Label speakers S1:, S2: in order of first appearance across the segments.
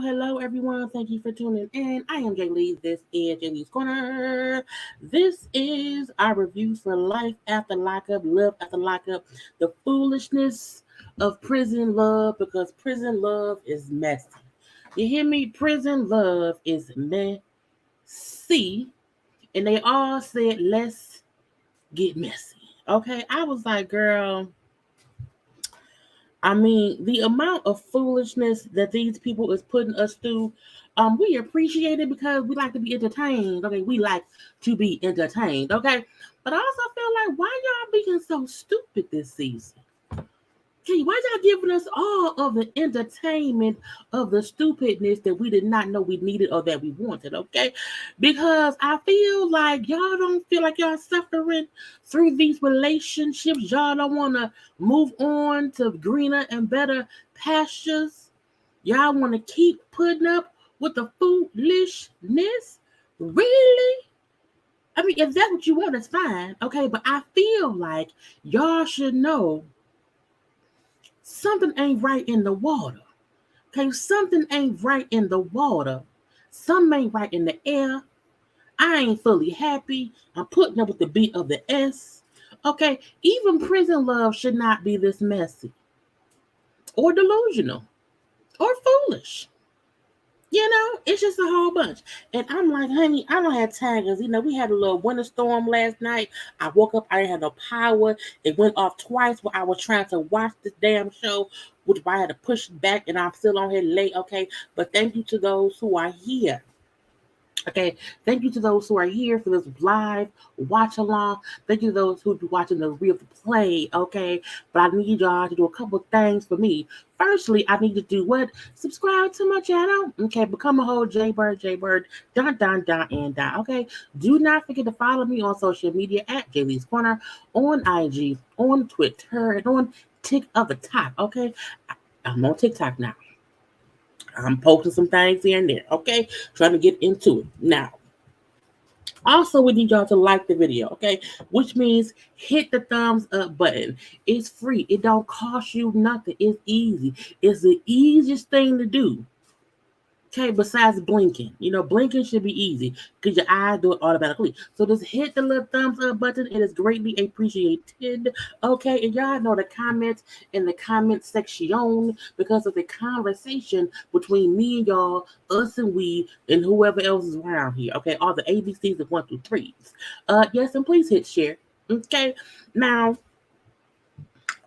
S1: Hello, everyone. Thank you for tuning in. I am Jaylee. This is JayLeesCorner. This is our review for Life After Lockup, Love After Lockup, the foolishness of prison love, because prison love is messy. You hear me? Prison love is messy. And they all said, let's get messy. Okay, I was like, girl, I mean, the amount of foolishness that these people is putting us through, we appreciate it because we like to be entertained. Okay, we like to be entertained. Okay, but I also feel like, why y'all being so stupid this season? Okay, why y'all giving us all of the entertainment of the stupidness that we did not know we needed or that we wanted? Okay, because I feel like y'all don't feel like y'all suffering through these relationships. Y'all don't want to move on to greener and better pastures. Y'all want to keep putting up with the foolishness. Really? I mean, if that's what you want, it's fine. Okay, but I feel like y'all should know something ain't right in the water. Okay, something ain't right in the water. Something ain't right in the air. I ain't fully happy. I'm putting up with the beat of the S. Okay, even prison love should not be this messy or delusional or foolish. You know, it's just a whole bunch. And I'm like, honey, I don't have time because, we had a little winter storm last night. I woke up, I didn't have no power. It went off twice while I was trying to watch this damn show, which I had to push back, and I'm still on here late, okay? But thank you to those who are here. Okay, thank you to those who are here for this live watch along. Thank you to those who be watching the real play, okay? But I need y'all to do a couple things for me. Firstly, I need to do what? Subscribe to my channel. Okay, become a whole JayBird, and okay? Do not forget to follow me on social media at JayLeesCorner, on IG, on Twitter, and on TikTok, okay? I'm on TikTok now. I'm posting some things here and there, okay? Trying to get into it. Now, also, we need y'all to like the video, okay? Which means hit the thumbs up button. It's free. It don't cost you nothing. It's easy. It's the easiest thing to do. Okay, besides blinking. Blinking should be easy because your eyes do it automatically. So just hit the little thumbs up button. It is greatly appreciated. Okay, and y'all know the comments in the comment section because of the conversation between me and y'all, us and we, and whoever else is around here. Okay, all the ABCs of 1 through 3s. Yes, and please hit share. Okay, now,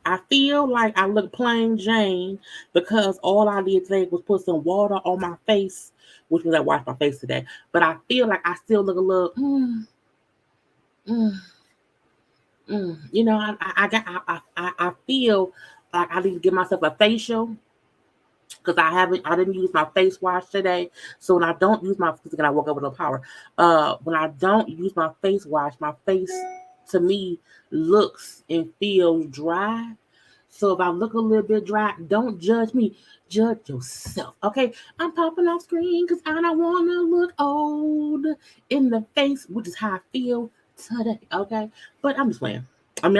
S1: I feel like I look plain Jane because all I did today was put some water on my face, which was I washed my face today. But I feel like I still look a little, You know, I feel like I need to give myself a facial because I didn't use my face wash today. So when I don't use my, because again I woke up with no power. When I don't use my face wash, my face to me looks and feels dry. So if I look a little bit dry, don't judge me. Judge yourself. Okay. I'm popping off screen because I don't want to look old in the face, which is how I feel today. Okay. But I'm just playing. I'm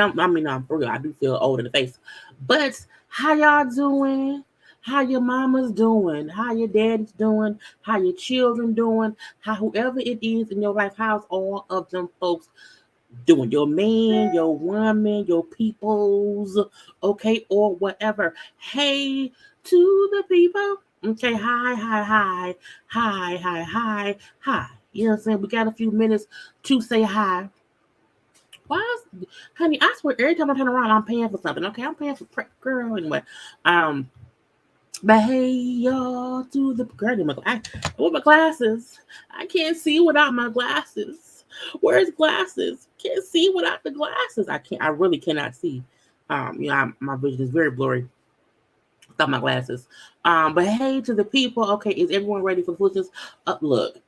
S1: for real. I do feel old in the face. But how y'all doing? How your mama's doing? How your daddy's doing? How your children doing? How whoever it is in your life, how's all of them folks doing? Your man, your woman, your peoples, okay, or whatever. Hey to the people. Okay, hi. You know what I'm saying? We got a few minutes to say hi. Why is, honey, I swear every time I turn around, I'm paying for something. Okay, I'm paying for girl anyway. Um, but hey, y'all, to the girl, with my glasses. I can't see without my glasses. Where's glasses? Can't see without the glasses. I can't. I really cannot see. My vision is very blurry without my glasses. But hey, to the people. Okay, is everyone ready for foolishness? Look,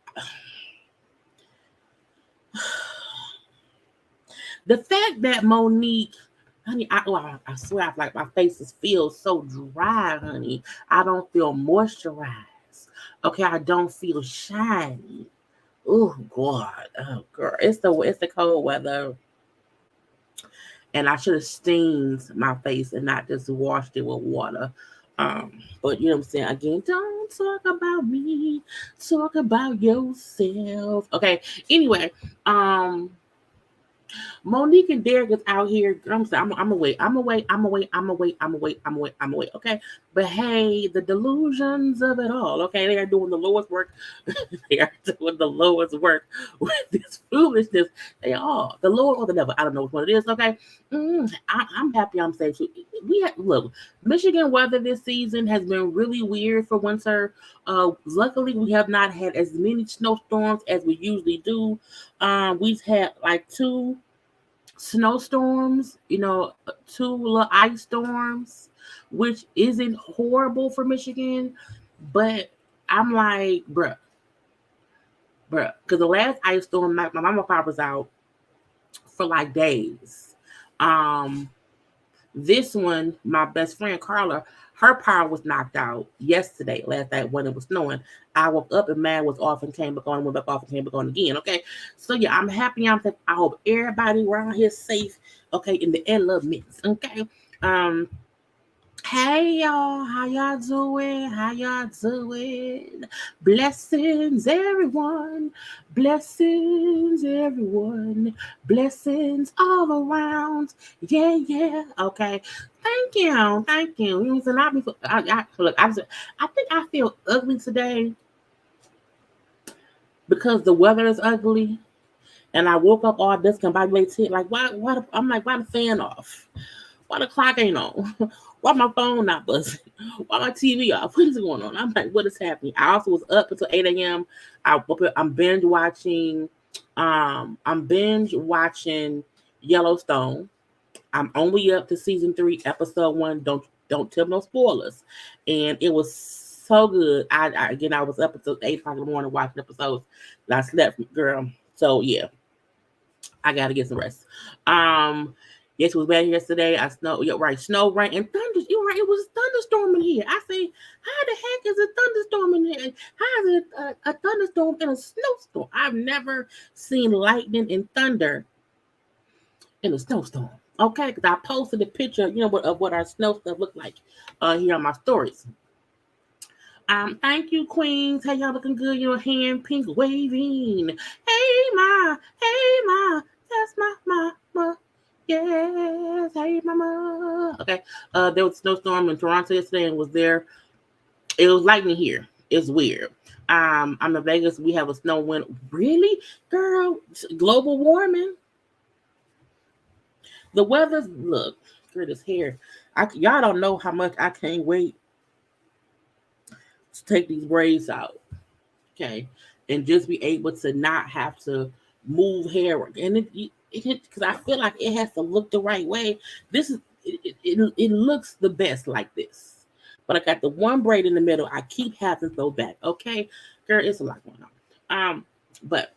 S1: the fact that Monique, honey, I swear, like my face feels so dry, honey. I don't feel moisturized. Okay, I don't feel shiny. Oh God, oh girl, it's the cold weather, and I should have steamed my face and not just washed it with water. But you know what I'm saying. Again, don't talk about me. Talk about yourself. Okay. Anyway, Monique and Derek is out here. I'm sorry, I'm away. I'm away. I'm away. I'm away. I'm away. I'm away. I'm away. Okay. But hey, the delusions of it all. Okay. They are doing the lowest work. They are doing the lowest work with this foolishness. They are the Lord or the devil. I don't know which one it is. Okay. I'm happy I'm safe too. Look, Michigan weather this season has been really weird for winter. Luckily we have not had as many snowstorms as we usually do. We've had like two snowstorms, two little ice storms, which isn't horrible for Michigan, but I'm like, bruh, because the last ice storm, my mama and papa was out for like days. Um, this one, my best friend Karla, her power was knocked out yesterday, last night when it was snowing. I woke up and man was off and came back on, went back off and came back on again. Okay, so yeah, I'm happy. I hope everybody around here safe. Okay, in the elements. Okay, um, hey y'all, how y'all doing? How y'all doing? Blessings, everyone. Blessings, everyone. Blessings all around. Yeah. Okay. Thank you. You know what I'm saying? I think I feel ugly today because the weather is ugly, and I woke up all discombobulated. Like why? I'm like, why the fan off? Why the clock ain't on? Why my phone not buzzing? Why my TV off? What is going on? I'm like, what is happening? I also was up until 8 a.m. I'm binge watching. I'm binge watching Yellowstone. I'm only up to season 3, episode 1. Don't tell me no spoilers. And it was so good. I was up until 8 o'clock in the morning watching episodes. And I slept, girl. So yeah, I gotta get some rest. Yes, it was bad yesterday. Snow, rain, and thunder. You're right, it was thunderstorming here. I say, how the heck is a thunderstorm in here? How is it a thunderstorm and a snowstorm? I've never seen lightning and thunder in a snowstorm. Okay, because I posted a picture, of what our snow stuff looked like here on my stories. Thank you, queens. Hey, y'all looking good? Your hand pink waving. Hey ma, that's my. Yes, hey mama. Okay. There was a snowstorm in Toronto yesterday and was there. It was lightning here. It's weird. I'm in Vegas. We have a snow wind. Really? Girl, global warming. The weather's look, girl, this hair. Y'all don't know how much I can't wait to take these braids out. Okay. And just be able to not have to move hair. And because I feel like it has to look the right way. This is it looks the best like this. But I got the one braid in the middle. I keep having to go back. Okay, girl, it's a lot going on. But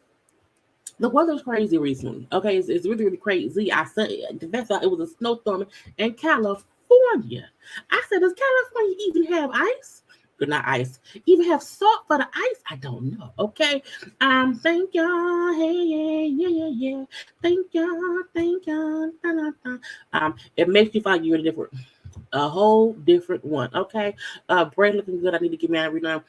S1: the weather's crazy recently. Okay, it's really, really crazy. I said that's why it was a snowstorm in California. I said, does California even have ice? But not ice. Even have salt for the ice? I don't know. Okay. Thank y'all. Hey, yeah. Thank y'all. Thank y'all. Da, da, da. It makes you feel like you're different. A whole different one. Okay. Braid looking good. I need to get married now.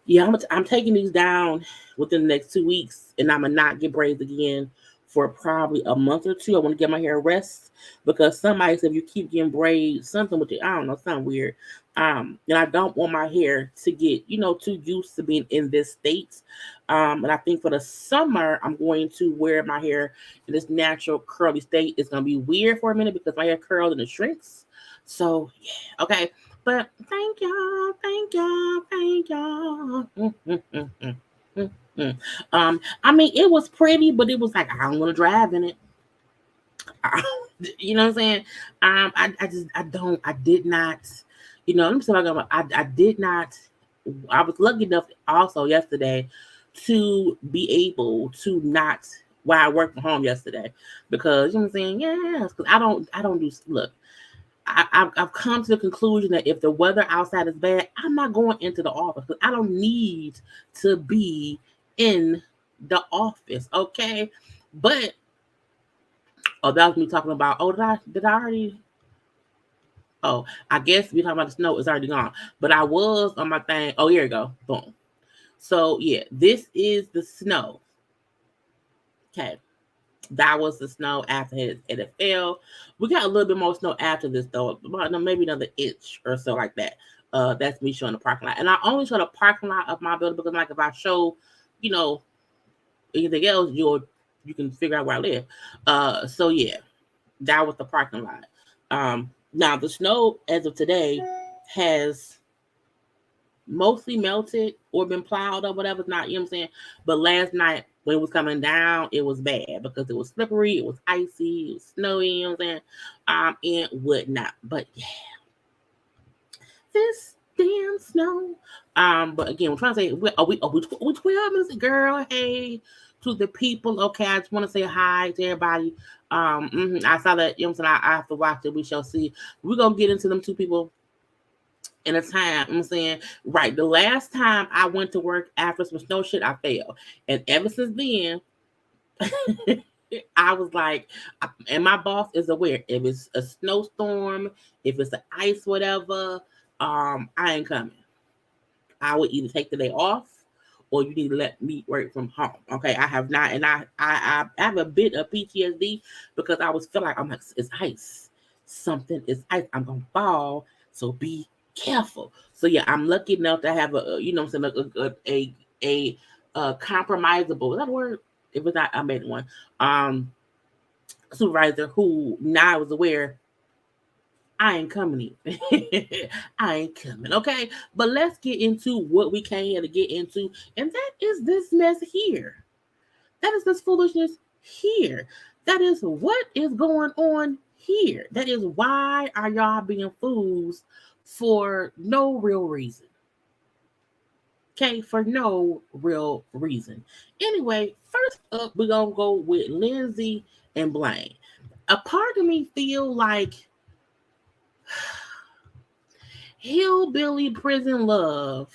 S1: Yeah, I'm taking these down within the next 2 weeks, and I'm gonna not get braids again for probably a month or two. I want to get my hair rest because somebody said if you keep getting braids, something with it, I don't know, something weird. And I don't want my hair to get, too used to being in this state. And I think for the summer, I'm going to wear my hair in this natural curly state. It's gonna be weird for a minute because my hair curls and it shrinks. So yeah, okay. But thank y'all, thank y'all, thank y'all. I mean, it was pretty, but it was like I don't want to drive in it. You know what I'm saying? I did not. Let me see if I did not. I was lucky enough also yesterday to be able to not while I worked from home yesterday because you know what I'm saying. Yes, because I don't do look. I've come to the conclusion that if the weather outside is bad, I'm not going into the office because I don't need to be in the office. Okay, but that was me talking about. Oh, did I already? Oh, I guess we talking about the snow. It's already gone. But I was on my thing. Oh, here we go. Boom. So yeah, this is the snow. Okay. That was the snow after it fell. We got a little bit more snow after this though, about maybe another inch or so like that. That's me showing the parking lot, and I only show the parking lot of my building because, like, if I show, anything else, you can figure out where I live. So yeah, that was the parking lot. Now the snow as of today has mostly melted or been plowed or whatever. It's not, you know what I'm saying? But last night when it was coming down, it was bad because it was slippery, it was icy, it was snowy, you know what I'm saying? And whatnot. But yeah, this damn snow. But again, we're trying to say, we 12 minutes, girl. Hey, to the people. Okay, I just want to say hi to everybody. I saw that, you know what I'm saying? I have to watch it. We shall see. We're gonna get into them two people in a time. I'm saying, right, the last time I went to work after some snow shit, I failed. And ever since then, I was like, and my boss is aware, if it's a snowstorm, if it's an ice, whatever, I ain't coming. I would either take the day off or you need to let me work from home. Okay. I have not, and I have a bit of PTSD because I was feeling like, I'm like, it's ice. Something is ice. I'm gonna fall. So be careful. So yeah, I'm lucky enough to have a compromisable, is that a word? If it's not, I made one. Supervisor who now I was aware I ain't coming in. I ain't coming. Okay. But let's get into what we came here to get into. And that is this mess here. That is this foolishness here. That is what is going on here. That is why are y'all being fools for no real reason. Okay, for no real reason. Anyway, first up, we're gonna go with Lindsay and Blaine. A part of me feel like hillbilly prison love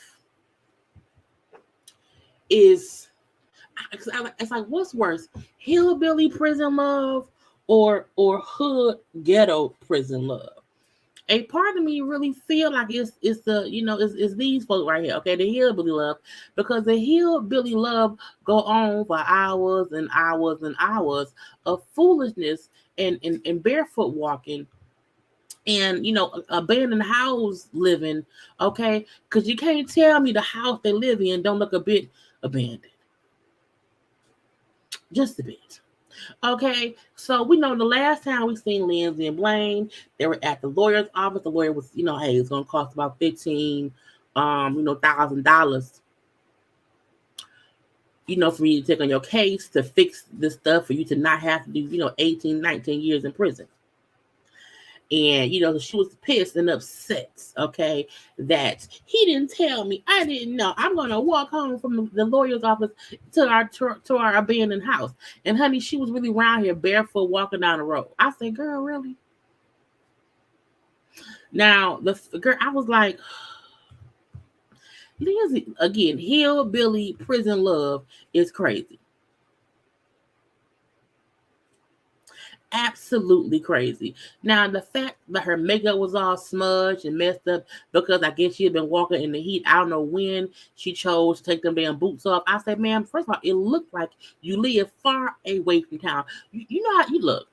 S1: is, it's like, what's worse, hillbilly prison love or hood ghetto prison love? A part of me really feel like it's the it's these folks right here, okay, the hillbilly love, because the hillbilly love go on for hours and hours and hours of foolishness and barefoot walking and abandoned house living, okay, because you can't tell me the house they live in don't look a bit abandoned, just a bit. Okay, so we know the last time we seen Lindsay and Blaine, they were at the lawyer's office. The lawyer was, hey, it's gonna cost about $15,000, for you to take on your case to fix this stuff for you to not have to do, 18, 19 years in prison. And, she was pissed and upset, okay, that he didn't tell me. I didn't know. I'm going to walk home from the lawyer's office to our abandoned house. And, honey, she was really around here barefoot walking down the road. I said, girl, really? Now, the girl, I was like, again, hillbilly prison love is crazy. Absolutely crazy. Now, the fact that her makeup was all smudged and messed up because I guess she had been walking in the heat. I don't know when she chose to take them damn boots off. I said, ma'am, first of all, it looked like you live far away from town. You know how you look.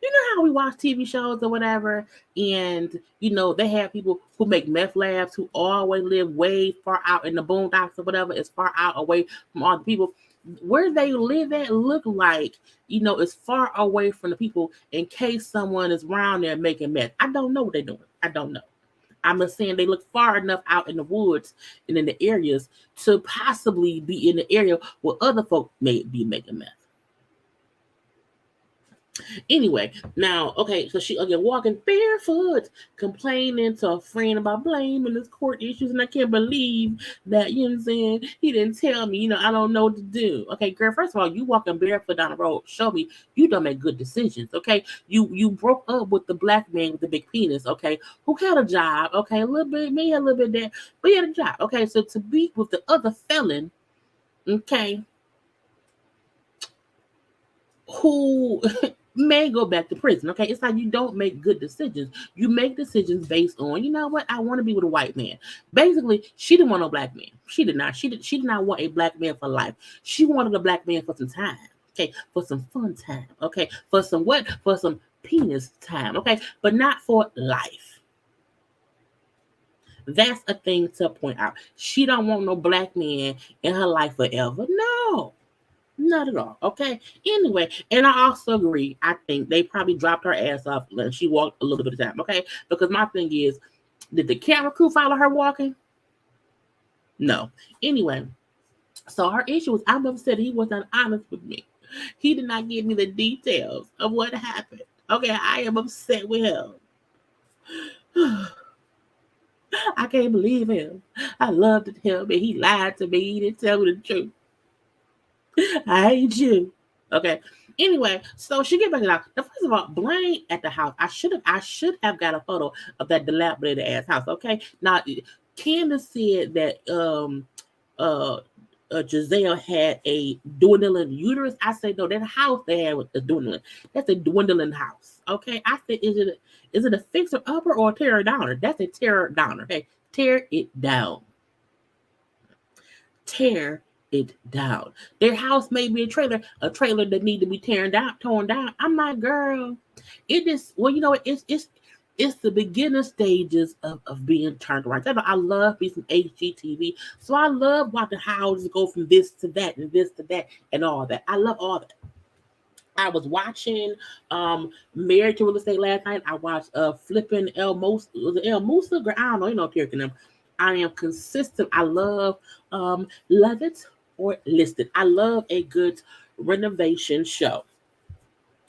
S1: You know how we watch TV shows or whatever, and they have people who make meth labs who always live way far out in the boondocks or whatever, is far out away from all the people. Where they live at look like, it's far away from the people in case someone is around there making meth. I don't know what they're doing. I don't know. I'm just saying they look far enough out in the woods and in the areas to possibly be in the area where other folk may be making meth. Anyway, now, okay, so she again walking barefoot, complaining to a friend about blaming his court issues, and I can't believe that, what I'm saying, he didn't tell me, I don't know what to do. Okay, girl, first of all, you walking barefoot down the road, show me you don't make good decisions, okay? You broke up with the black man with the big penis, okay, who had a job, okay, a little bit, maybe a little bit there, but he had a job, okay? So to be with the other felon, okay, who may go back to prison. Okay, it's like you don't make good decisions. You make decisions based on, what, I want to be with a white man. Basically, she didn't want no black man. She did not. She did not want a black man for life. She wanted a black man for some time. Okay, for some fun time. Okay, for some what? For some penis time. Okay, but not for life. That's a thing to point out. She don't want no black man in her life forever. No. Not at all. Okay. Anyway, and I also agree. I think they probably dropped her ass off and she walked a little bit of time. Okay. Because my thing is, did the camera crew follow her walking? No. Anyway, so her issue was I'm upset he was not honest with me. He did not give me the details of what happened. Okay. I am upset with him. I can't believe him. I loved him and he lied to me. He didn't tell me the truth. I hate you. Okay. Anyway, so she get back to the house. Now, first of all, Blaine at the house. I should have got a photo of that dilapidated ass house. Okay. Now, Candace said that Giselle had a dwindling uterus. I said no, that house they had with the dwindling. That's a dwindling house. Okay. I said, is it a fixer upper or a tear downer? That's a tear downer. Okay. Tear it down. Tear it down. Their house may be a trailer that need to be torn down. I'm like, girl, it just, well, it's the beginner stages of being turned around. I love me some HGTV, so I love watching houses go from this to that and this to that and all that. I love all that. I was watching Married to Real Estate last night. I watched flipping El Musa. Was it El Musa? I don't know, Turkey them. I am consistent. I love Love It or Listed. I love a good renovation show.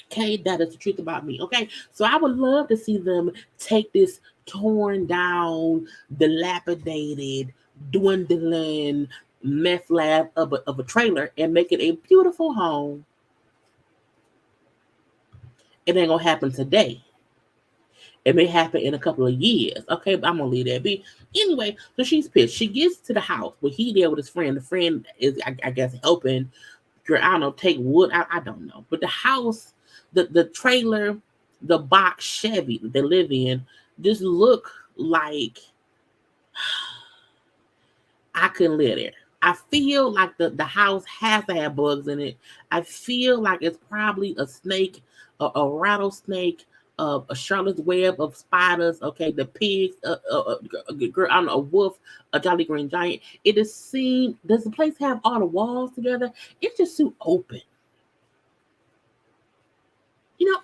S1: Okay, that is the truth about me. Okay, so I would love to see them take this torn down, dilapidated, dwindling meth lab of a trailer and make it a beautiful home. It ain't gonna happen today. It may happen in a couple of years. Okay, but I'm gonna leave that be. Anyway, so she's pissed. She gets to the house where he there with his friend. The friend is, I guess, helping. I don't know, take wood. I don't know. But the house, the trailer, the box Chevy that they live in, just look like I couldn't live there. I feel like the house has to have bugs in it. I feel like it's probably a snake, a rattlesnake, a Charlotte's Web of spiders. Okay, the pigs, girl, I don't know, a wolf, a Jolly Green Giant. It just seemed. Does the place have all the walls together? It's just too open.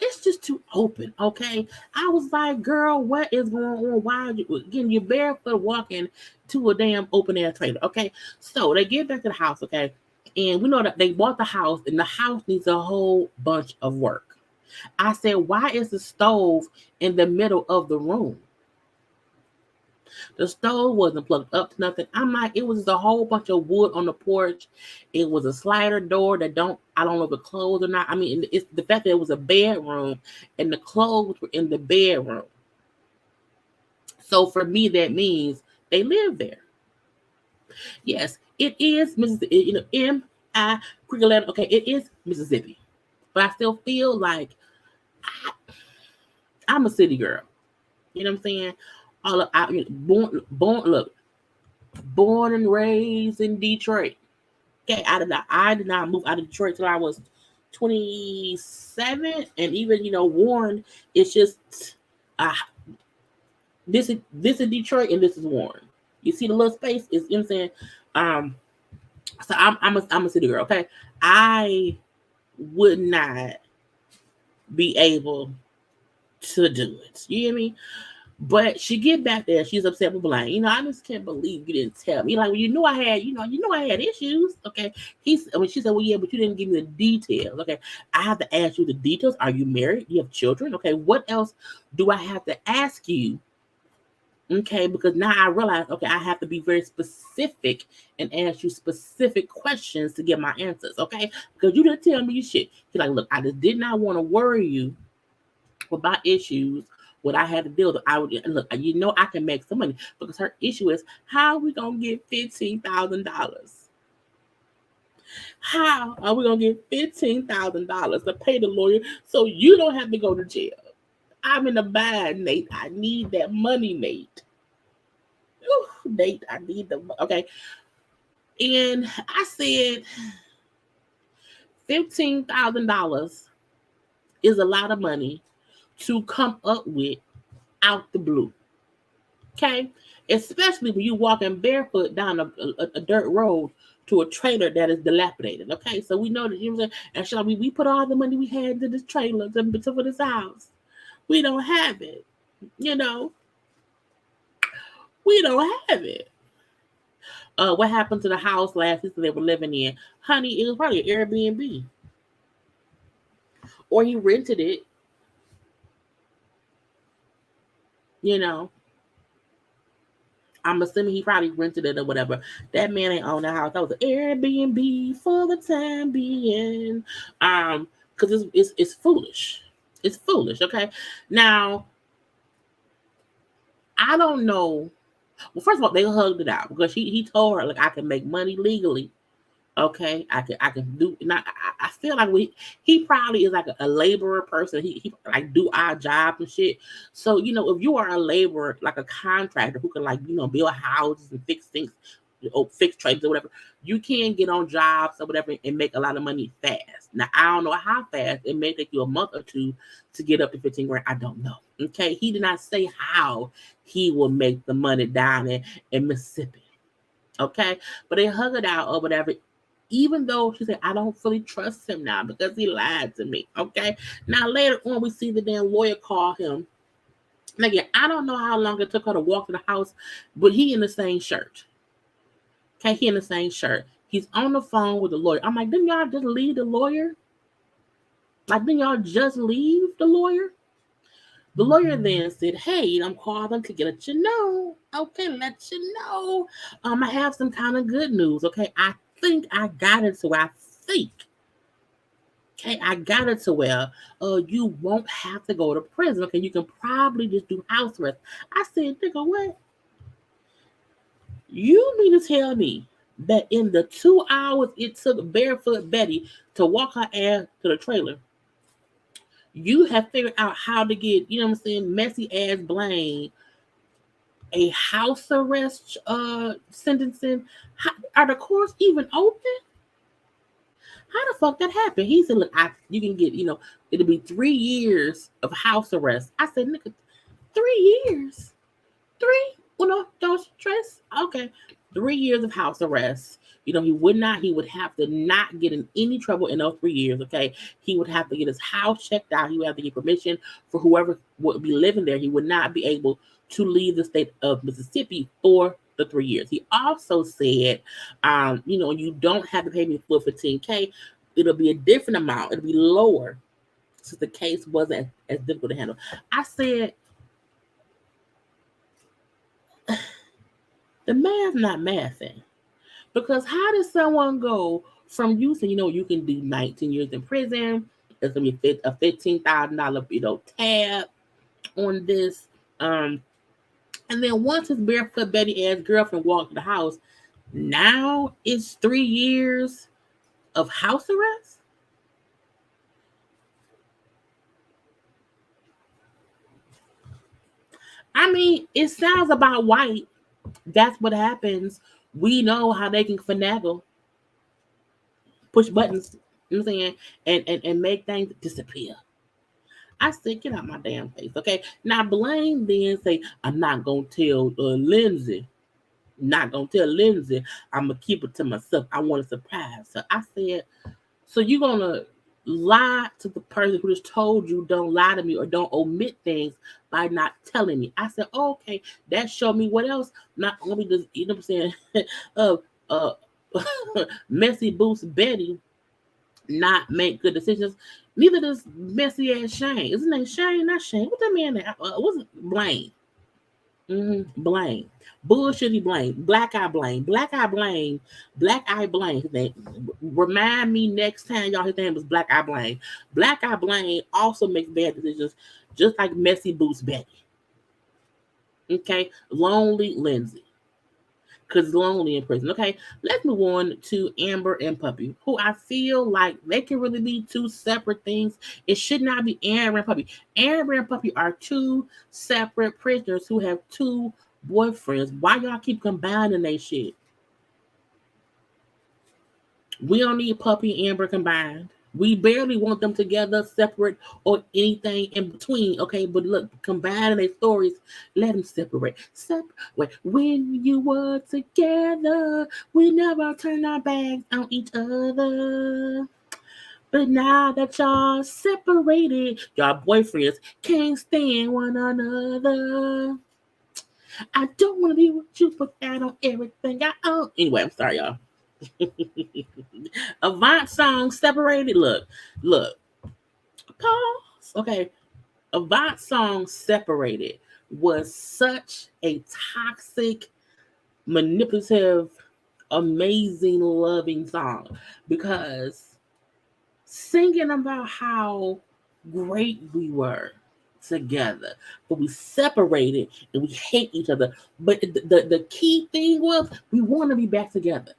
S1: It's just too open. Okay, I was like, girl, what is going on? Why are you again? You're barefoot walking to a damn open air trailer. Okay, so they get back to the house. Okay, And we know that they bought the house, and the house needs a whole bunch of work. I said, why is the stove in the middle of the room? The stove wasn't plugged up to nothing. I'm like, it was a whole bunch of wood on the porch. It was a slider door that I don't know if it closed or not. I mean, it's the fact that it was a bedroom and the clothes were in the bedroom. So for me, that means they live there. Yes, it is Mississippi. M.I. Cricket. Okay, it is Mississippi, but I still feel like I'm a city girl. You know what I'm saying? Born and raised in Detroit. Okay, I did not move out of Detroit till I was 27, and even Warren. It's just this is Detroit and this is Warren. You see the little space is, you know what I'm saying? So I'm a city girl. Okay, I would not be able to do it. You hear me? But she get back there. She's upset with Blaine. I just can't believe you didn't tell me. Like, well, I had issues. Okay. She said, well, yeah, but you didn't give me the details. Okay. I have to ask you the details. Are you married? Do you have children? Okay. What else do I have to ask you? Okay. Because now I realize, okay, I have to be very specific and ask you specific questions to get my answers. Okay. Because you didn't tell me shit. She's like, look, I just did not want to worry you about issues. What I had to deal with, I would look. I can make some money, because her issue is, how are we gonna get $15,000? How are we gonna get $15,000 to pay the lawyer so you don't have to go to jail? I'm in a bind, Nate. I need that money, Nate. Ooh, Nate, I need the money. Okay. And I said, $15,000 is a lot of money to come up with out the blue. Okay? Especially when you walking barefoot down a dirt road to a trailer that is dilapidated. Okay? So we know that, you know what I'm saying? And so we put all the money we had into this trailer for this house. We don't have it. We don't have it. What happened to the house last season they were living in? Honey, it was probably an Airbnb. Or he rented it. I'm assuming he probably rented it or whatever. That man ain't own the house. That was an Airbnb for the time being. Because it's foolish. It's foolish. Okay. Now, I don't know. Well, first of all, they hugged it out because he told her, like, I can make money legally. Okay, I can do. Now, I feel like he probably is like a laborer person. He like do our job and shit. So if you are a laborer, like a contractor who can build houses and fix things, or fix trades or whatever, you can get on jobs or whatever and make a lot of money fast. Now I don't know how fast. It may take you a month or two to get up to 15 grand. I don't know. Okay, he did not say how he will make the money down in Mississippi. Okay, but they hug it out or whatever. Even though she said, I don't fully trust him now because he lied to me. Okay. Now, later on, we see the damn lawyer call him. And again, I don't know how long it took her to walk to the house, but he in the same shirt. Okay. He in the same shirt. He's on the phone with the lawyer. I'm like, didn't y'all just leave the lawyer? Like, didn't y'all just leave the lawyer? The lawyer then said, hey, I'm calling to let you know. Okay, let you know. I have some kind of good news. Okay. I think I got it to where you won't have to go to prison. Okay, you can probably just do house arrest. I said, nigga, what? You mean to tell me that in the 2 hours it took Barefoot Betty to walk her ass to the trailer, you have figured out how to get, messy ass Blaine a house arrest sentencing? Are the courts even open? How the fuck that happened? He said, look, you can get, it'll be 3 years of house arrest. I said, nigga, 3 years? 3? Well, no, don't stress. Okay. 3 years of house arrest. He would have to not get in any trouble in those 3 years. Okay. He would have to get his house checked out. He would have to get permission for whoever would be living there. He would not be able to leave the state of Mississippi for the 3 years. He also said, you don't have to pay me full $15K. It'll be a different amount. It'll be lower since the case wasn't as difficult to handle. I said, the math's not mathing. Because how does someone go from you saying, you can do 19 years in prison, there's going to be a $15,000, tab on this, and then once his barefoot Betty ass girlfriend walked to the house, now it's 3 years of house arrest? I mean, it sounds about white. That's what happens. We know how they can finagle, push buttons, you know what I'm saying, and make things disappear. I said, get out my damn face, okay? Now, Blaine then say, I'm not going to tell Lindsay. Not going to tell Lindsay. I'm going to keep it to myself. I want a surprise. So I said, so you're going to lie to the person who just told you don't lie to me or don't omit things by not telling me. I said, okay, that showed me what else. Not only does, you know what I'm saying, messy boots Betty not make good decisions, neither does messy ass Shane. Isn't it Shane? Not Shane. What's that man name? What's it? Blaine. Blaine. Bullshitty Blaine. Black eye Blaine. Black eye Blaine. Black eye Blaine. His name. Remind me next time, y'all, his name was Black eye Blaine. Black eye Blaine also makes bad decisions, just like messy boots Betty. Okay? Lonely Lindsay. Because lonely in prison. Okay, let's move on to Amber and Puppy, who I feel like they can really be two separate things. It should not be Amber and Puppy. Amber and Puppy are two separate prisoners who have two boyfriends. Why y'all keep combining they shit? We don't need Puppy and Amber combined. We barely want them together, separate, or anything in between. Okay, but look, combining their stories, let them separate. Separate. When you were together, we never turned our backs on each other. But now that y'all separated, y'all boyfriends can't stand one another. I don't want to be with you, but that on everything I own. Anyway, I'm sorry, y'all. Avant song separated. Look. Pause. Okay. Avant song separated was such a toxic, manipulative, amazing, loving song because singing about how great we were together, but we separated and we hate each other. But the key thing was we want to be back together.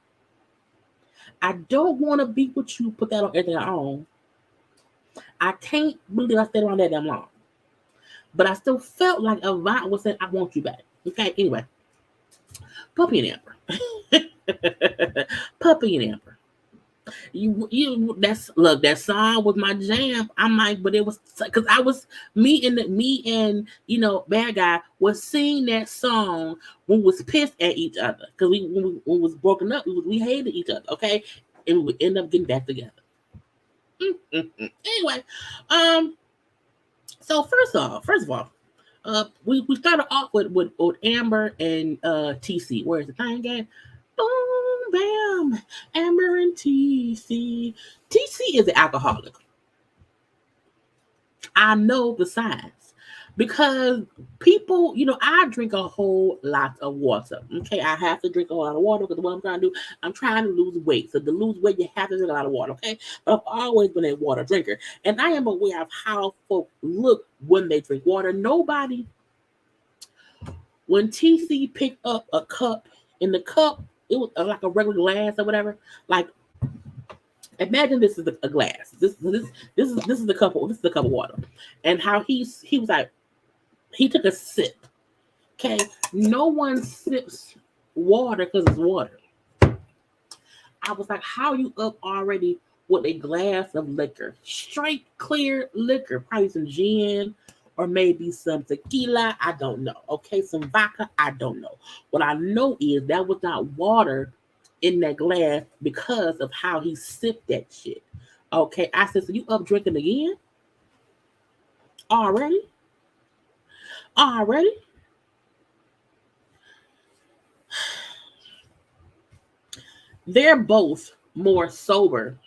S1: I don't want to be with you, put that on everything I own. I can't believe I stayed around that damn long. But I still felt like Avant was saying, I want you back. Okay, anyway. Puppy and Amber. Puppy and Amber. That song was my jam. I'm like, but it was because I was me and bad guy was singing that song when we was pissed at each other because when we was broken up we hated each other, okay, and we would end up getting back together. Anyway, so first of all, we started off with Amber and TC. Where's the time game? Boom, bam, Amber and TC. TC is an alcoholic. I know the signs because people, I drink a whole lot of water. Okay, I have to drink a whole lot of water because what I'm trying to do, I'm trying to lose weight. So to lose weight, you have to drink a lot of water. Okay, but I've always been a water drinker, and I am aware of how folk look when they drink water. Nobody, when TC picked up a cup, in the cup, it was like a regular glass or whatever. Like, imagine this is a glass. This is the cup. This is the cup of water, and how he was like, he took a sip. Okay, no one sips water because it's water. I was like, how are you up already with a glass of liquor, straight clear liquor, probably some gin or maybe some tequila. I don't know. Okay, some vodka. I don't know. What I know is that was not water in that glass because of how he sipped that shit. Okay, I said, so you up drinking again? Already? They're both more sober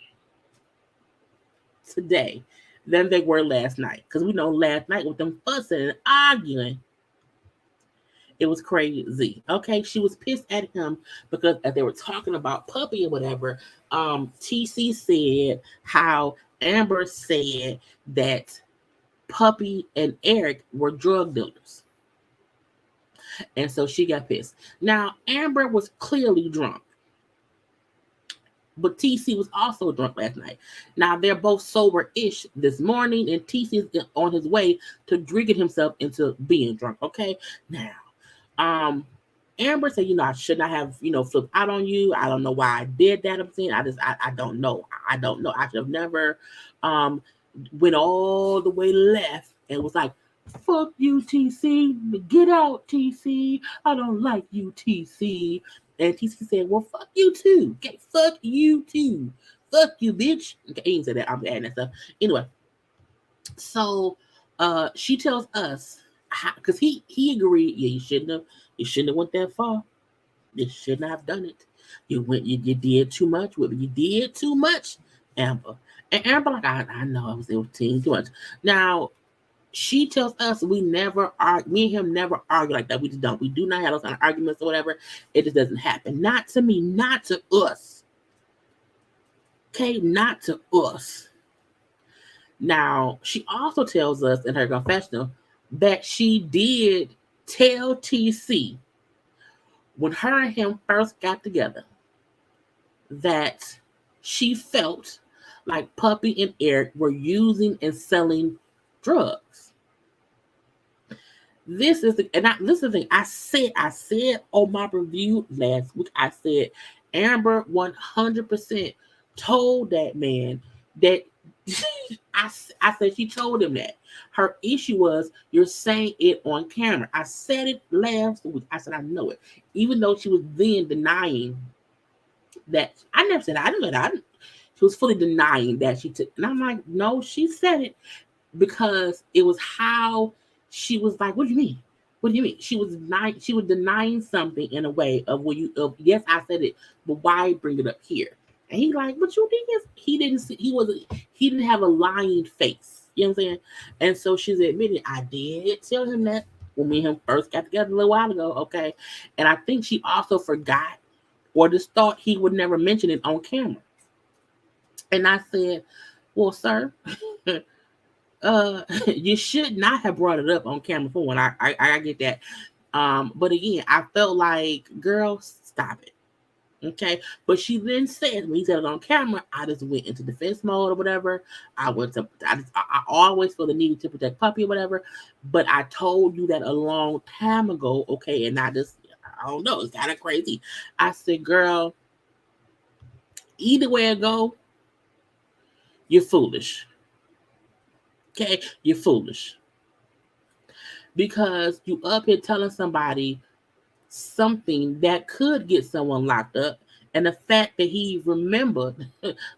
S1: today than they were last night. Because we know last night with them fussing and arguing, it was crazy. Okay, she was pissed at him because as they were talking about Puppy or whatever, TC said how Amber said that Puppy and Eric were drug dealers. And so she got pissed. Now, Amber was clearly drunk, but TC was also drunk last night. Now, they're both sober-ish this morning, and TC is on his way to drinking himself into being drunk, okay? Now, Amber said, I should not have, flipped out on you. I don't know why I did that. I'm saying, I don't know. I don't know. I should have never went all the way left and was like, fuck you, TC. Get out, TC. I don't like you, TC. And TC said, well, fuck you too. Okay, fuck you too. Fuck you, bitch. Okay, he didn't say that. I'm adding that stuff. Anyway, so she tells us, because he agreed, yeah, you shouldn't have went that far. You shouldn't have done it. You did too much with me. You did too much, Amber. And Amber, like, I know it was too much. Now, she tells us me and him never argue like that. We just don't. We do not have those kind of arguments or whatever. It just doesn't happen. Not to me, not to us. Okay, not to us. Now, she also tells us in her confessional that she did tell TC when her and him first got together that she felt like Puppy and Eric were using and selling drugs. This is the thing. I said on my review last week, I said Amber 100% told that man that I said she told him that. Her issue was you're saying it on camera. I said it last week. I said I know it. Even though she was then denying that. I never said I didn't know that. She was fully denying that she took. And I'm like, no, she said it because it was how she was like, what do you mean? What do you mean? She was denying something in a way of yes, I said it, but why bring it up here? And he's like, but you think he didn't have a lying face. You know what I'm saying? And so she's admitting, I did tell him that when me and him first got together a little while ago, okay? And I think she also forgot or just thought he would never mention it on camera. And I said, well, sir, you should not have brought it up on camera for one. I get that. But again, I felt like, girl, stop it. Okay. But she then said, when he said it on camera, I just went into defense mode or whatever. I always feel the need to protect Puppy or whatever. But I told you that a long time ago. Okay. And I don't know. It's kind of crazy. I said, girl, either way it go, you're foolish. Okay, you're foolish. Because you up here telling somebody something that could get someone locked up, and the fact that he remembered,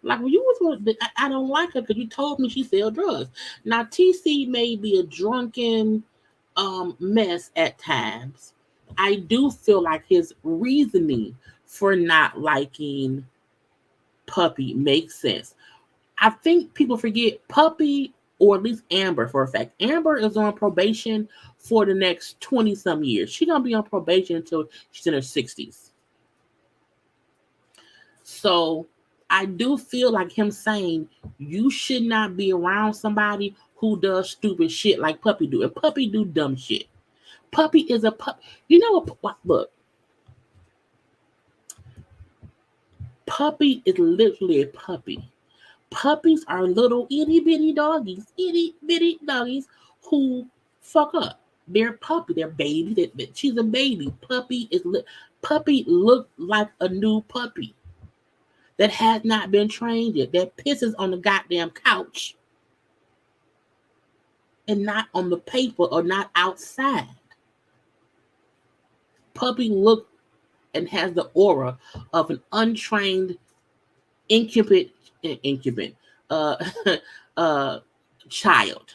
S1: like when you was, I don't like her because you told me she sell drugs. Now TC may be a drunken mess at times. I do feel like his reasoning for not liking Puppy makes sense. I think people forget Puppy, or at least Amber for a fact. Amber is on probation for the next 20-some years. She's going to be on probation until she's in her 60s. So I do feel like him saying you should not be around somebody who does stupid shit like Puppy do. And Puppy do dumb shit. Puppy is a pup. You know what? Look. Puppy is literally a puppy. Puppies are little itty bitty doggies who fuck up. They're puppy. They're baby. She's a baby. Puppy look like a new puppy that has not been trained yet. That pisses on the goddamn couch and not on the paper or not outside. Puppy look and has the aura of an untrained incubant child.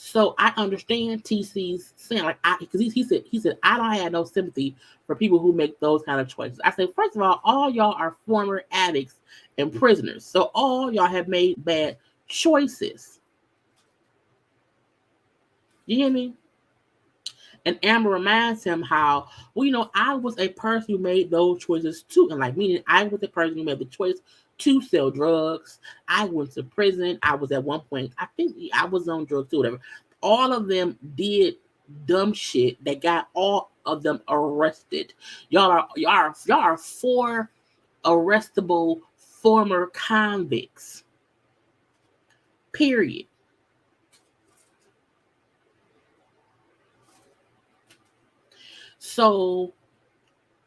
S1: So I understand TC's saying, like, because he said I don't have no sympathy for people who make those kind of choices. I say, first of all y'all are former addicts and prisoners, so all y'all have made bad choices. You hear me? And Amber reminds him how, well, I was a person who made those choices too. And like, meaning I was the person who made the choice to sell drugs. I went to prison. I was at one point, I think I was on drugs too, whatever. All of them did dumb shit that got all of them arrested. Y'all are 4 arrestable former convicts. Period. So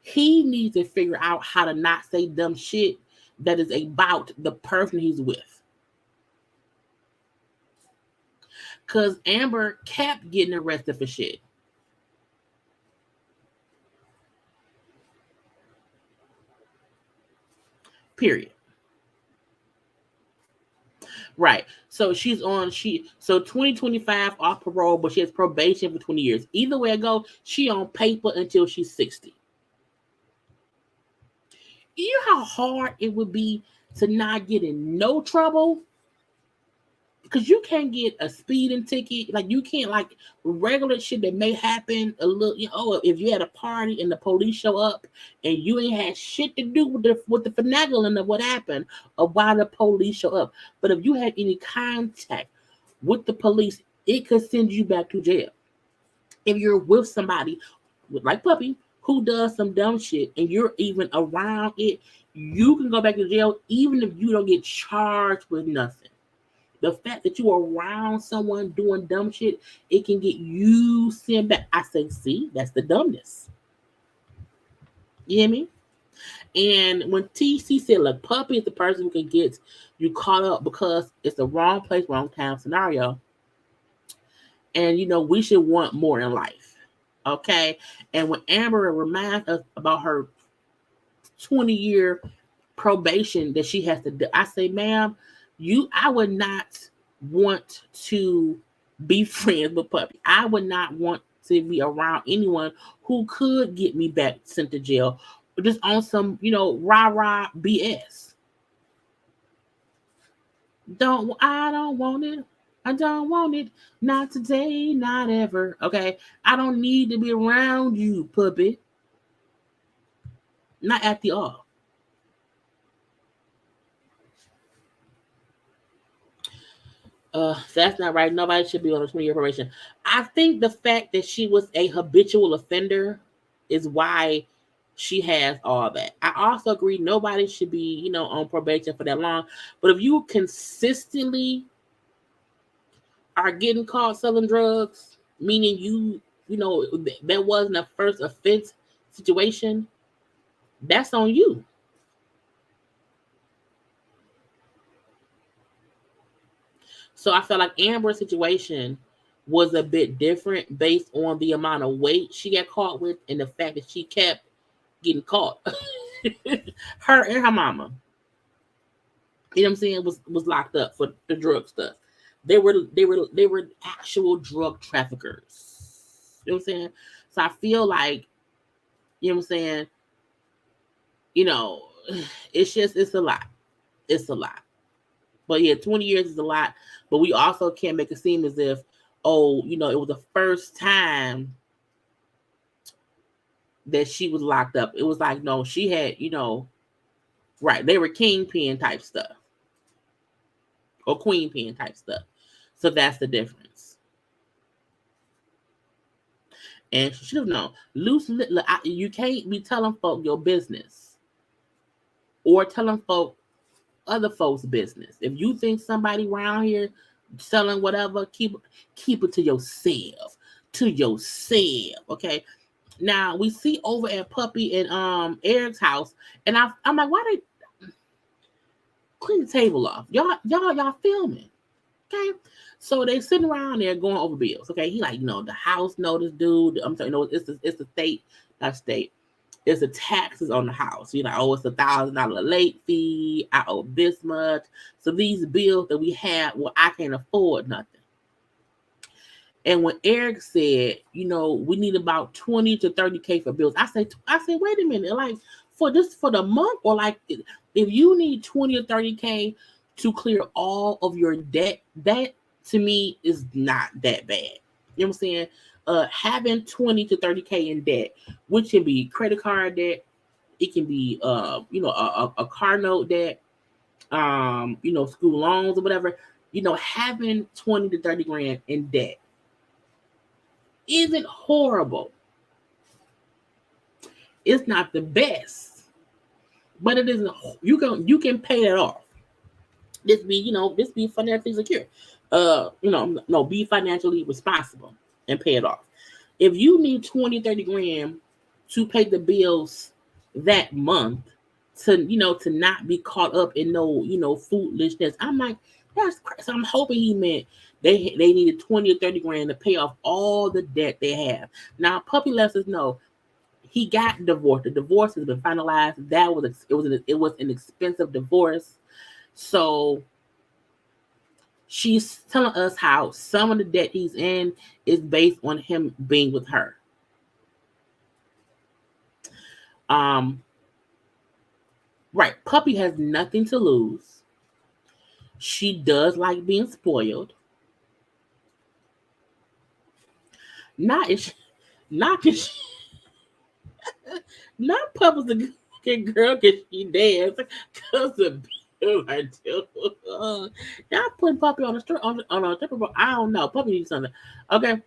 S1: he needs to figure out how to not say dumb shit that is about the person he's with. Because Amber kept getting arrested for shit. Period. Right. So she's on, so 2025 off parole, but she has probation for 20 years. Either way I go, she on paper until she's 60. You know how hard it would be to not get in no trouble? Because you can't get a speeding ticket. Like, you can't, like, regular shit that may happen a little, if you had a party and the police show up and you ain't had shit to do with the finagling of what happened or why the police show up. But if you had any contact with the police, it could send you back to jail. If you're with somebody like Puppy who does some dumb shit and you're even around it, you can go back to jail even if you don't get charged with nothing. The fact that you are around someone doing dumb shit, it can get you sent back. I say, see, that's the dumbness. You hear me? And when TC said, look, Puppy is the person who can get you caught up because it's the wrong place, wrong time scenario. And, we should want more in life. Okay? And when Amber reminds us about her 20-year probation that she has to do, I say, ma'am, I would not want to be friends with Puppy. I would not want to be around anyone who could get me back sent to jail just on some, rah-rah BS. I don't want it. I don't want it. Not today, not ever. Okay? I don't need to be around you, Puppy. Not at the all. That's not right. Nobody should be on a 20-year probation. I think the fact that she was a habitual offender is why she has all that. I also agree nobody should be, on probation for that long. But if you consistently are getting caught selling drugs, meaning that wasn't a first offense situation, that's on you. So I felt like Amber's situation was a bit different based on the amount of weight she got caught with and the fact that she kept getting caught. Her and her mama, you know what I'm saying, was locked up for the drug stuff. They were actual drug traffickers. You know what I'm saying? So I feel like, you know what I'm saying, it's a lot. It's a lot. But yeah, 20 years is a lot. But we also can't make it seem as if, it was the first time that she was locked up. It was like, no, she had, right. They were kingpin type stuff. Or queenpin type stuff. So that's the difference. And she should have known. You can't be telling folk your business. Or telling folk other folks' business. If you think somebody around here selling whatever, keep it to yourself. To yourself. Okay. Now we see over at Puppy and Eric's house, and I'm like, why they clean the table off? Y'all filming. Okay. So they sitting around there going over bills. Okay. He like, the house notice, dude. I'm sorry, it's the state, not state. It's the taxes on the house. It's $1,000 late fee. I owe this much. So these bills that we have, I can't afford nothing. And when Eric said, we need about 20 to 30K for bills, I said, wait a minute, like for the month, or like if you need 20 or 30K to clear all of your debt, that to me is not that bad. You know what I'm saying? Having 20 to 30K in debt, which can be credit card debt, it can be a car note debt, school loans or whatever, having 20 to 30 grand in debt isn't horrible. It's not the best, but it isn't. You can pay that off. This be financially secure. Be financially responsible and pay it off. If you need 20, 30 grand to pay the bills that month, to not be caught up in no foolishness, I'm like, that's crazy. So I'm hoping he meant they needed 20 or 30 grand to pay off all the debt they have. Now, Puppy lets us know he got divorced. The divorce has been finalized. It was an expensive divorce. So she's telling us how some of the debt he's in is based on him being with her. Right. Puppy has nothing to lose. She does like being spoiled. Not Puppy's a good girl because she dance. Because the bills are due. Y'all putting Puppy on a stripper. I don't know. Puppy needs something. Okay.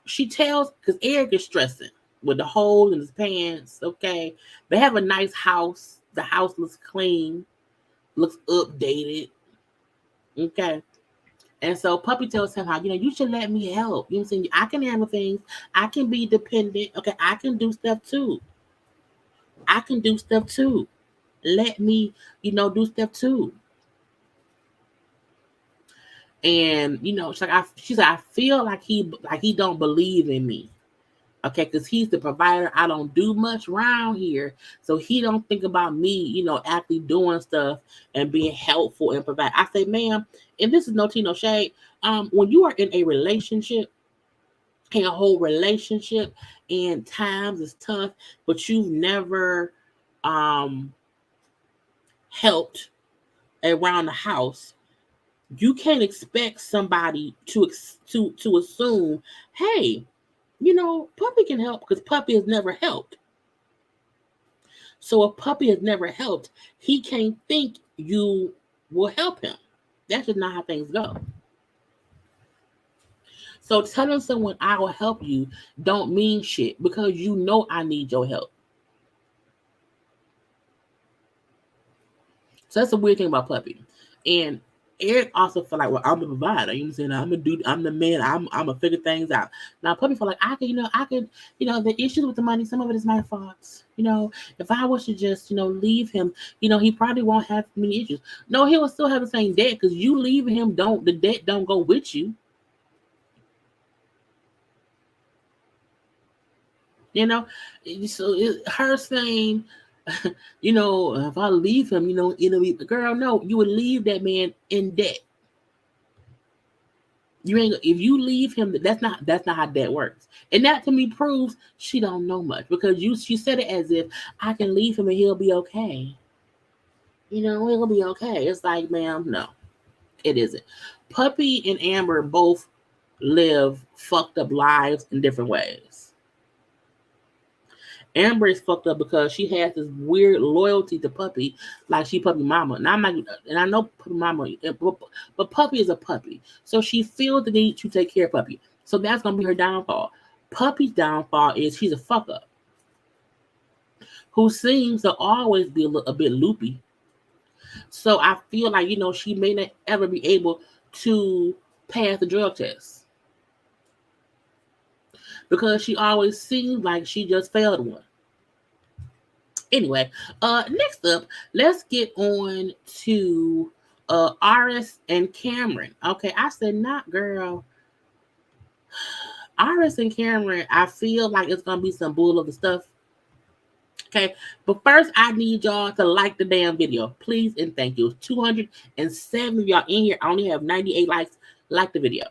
S1: She tells, because Eric is stressing with the holes in his pants. Okay. They have a nice house. The house looks clean, looks updated. Okay. And so Puppy tells him how, you should let me help. You know what I'm saying? I can handle things. I can be dependent. Okay. I can do stuff too. Let me, do stuff too. And she's like, I feel like he don't believe in me. Okay, because he's the provider. I don't do much around here, so he don't think about me, actually doing stuff and being helpful and provide. I say, ma'am, and this is no tea, no shade. When you are in a relationship, in a whole relationship, and times is tough, but you've never helped around the house, you can't expect somebody to assume, hey, Puppy can help, because Puppy has never helped. So if Puppy has never helped, he can't think you will help him. That's just not how things go. So telling someone I will help you don't mean shit, because I need your help. So that's a weird thing about Puppy. And Eric also felt like, well, I'm the provider. You know what I'm saying? I'm the man. I'm gonna figure things out. Now Puppy felt like I could, the issues with the money, some of it is my fault. If I was to just, leave him, he probably won't have many issues. No, he will still have the same debt, because you leaving him, the debt don't go with you. So her saying, if I leave him, girl, no, you would leave that man in debt. If you leave him, that's not how that works. And that to me proves she don't know much, because she said it as if I can leave him and he'll be okay. He'll be okay. It's like, ma'am, no, it isn't. Puppy and Amber both live fucked up lives in different ways. Amber is fucked up because she has this weird loyalty to Puppy, like she Puppy mama. And I know Puppy mama, but Puppy is a puppy, so she feels the need to take care of Puppy. So that's gonna be her downfall. Puppy's downfall is she's a fuck up who seems to always be a bit loopy. So I feel like she may not ever be able to pass the drug test, because she always seems like she just failed one. Anyway, next up, let's get on to Aris and Cameron. Okay, I said not girl. Aris and Cameron, I feel like it's gonna be some bull of the stuff. Okay, but first I need y'all to like the damn video, please and thank you. 207 of y'all in here. I only have 98 likes. Like the video.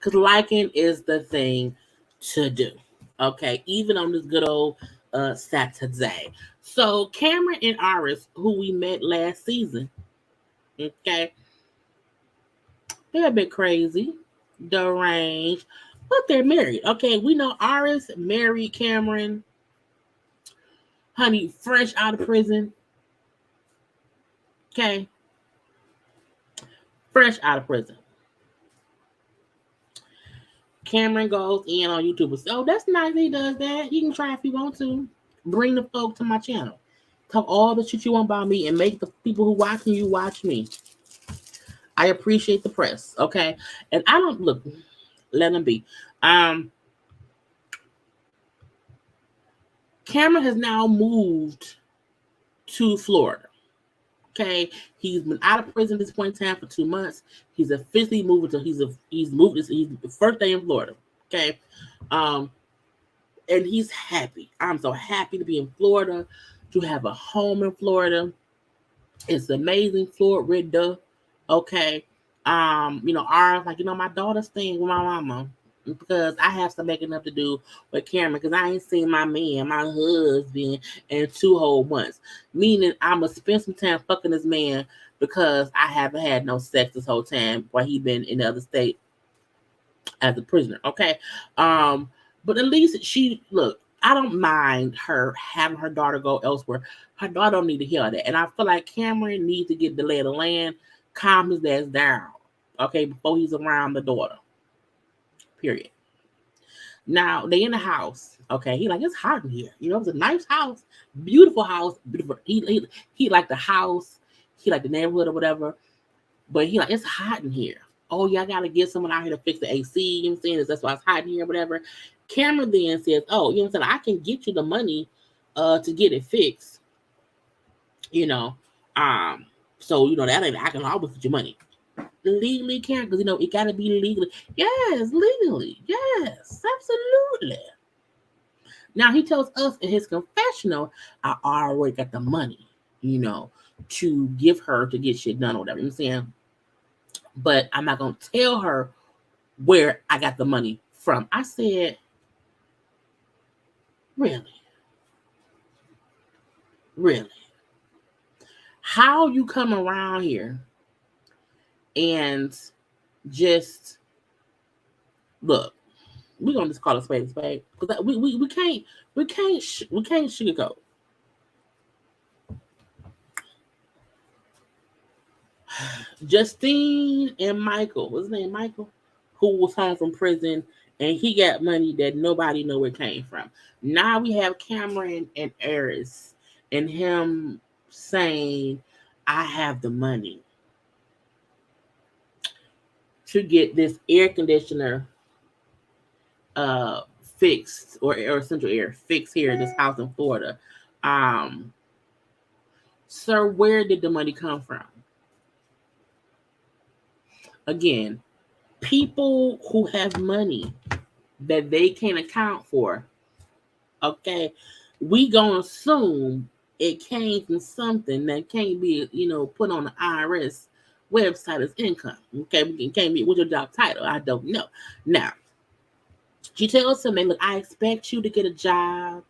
S1: Because liking is the thing to do. Okay, even on this good old Saturday. So Cameron and Iris, who we met last season, okay, they're a bit crazy, deranged, but they're married. Okay, we know Iris married Cameron, honey, fresh out of prison. Okay, fresh out of prison. Cameron goes in on YouTube and says, "Oh, that's nice. He does that. You can try if you want to. Bring the folk to my channel. Talk all the shit you want about me and make the people who watching you watch me. I appreciate the press, okay? And I don't look. Let them be. Cameron has now moved to Florida. Okay, he's been out of prison at this point in time for 2 months. He's officially moved to he's moved. He's the first day in Florida. Okay, and he's happy. I'm so happy to be in Florida, to have a home in Florida. It's amazing, Florida. Okay, my daughter's staying with my mama because I have some making up to do with Cameron because I ain't seen my man, my husband, in 2 whole months. Meaning I'm gonna spend some time fucking this man because I haven't had no sex this whole time while he been in the other state as a prisoner. Okay. But at least I don't mind her having her daughter go elsewhere. Her daughter don't need to hear that. And I feel like Cameron needs to get the lay of the land, calm his ass down, okay, before he's around the daughter. Period. Now they in the house. Okay, he like, it's hot in here. It's a nice house, beautiful house, beautiful. He like the house, he like the neighborhood or whatever. But he like, it's hot in here. Oh, yeah, I gotta get someone out here to fix the AC. You know what I'm saying? That's why it's hot in here, whatever. Cameron then says, oh, you know what I'm saying? I can get you the money to get it fixed. So that ain't, I can always get your money. Legally, Cameron, because it gotta be legally. Yes, legally. Yes, absolutely. Now he tells us in his confessional, I already got the money, to give her to get shit done or whatever. You know what I'm saying? But I'm not gonna tell her where I got the money from. I said, really? How you come around here and just look? We're gonna just call a spade because we can't sugarcoat. Justine and Michael, what's his name? Michael, who was home from prison, and he got money that nobody knew where it came from. Now we have Cameron and Eris, and him saying, I have the money to get this air conditioner fixed or central air fixed here in this house in Florida. Sir, where did the money come from? Again, people who have money that they can't account for, okay, we gonna assume it came from something that can't be, put on the IRS website as income. Okay, it can't be with your job title. I don't know. Now, she tells him, look, I expect you to get a job.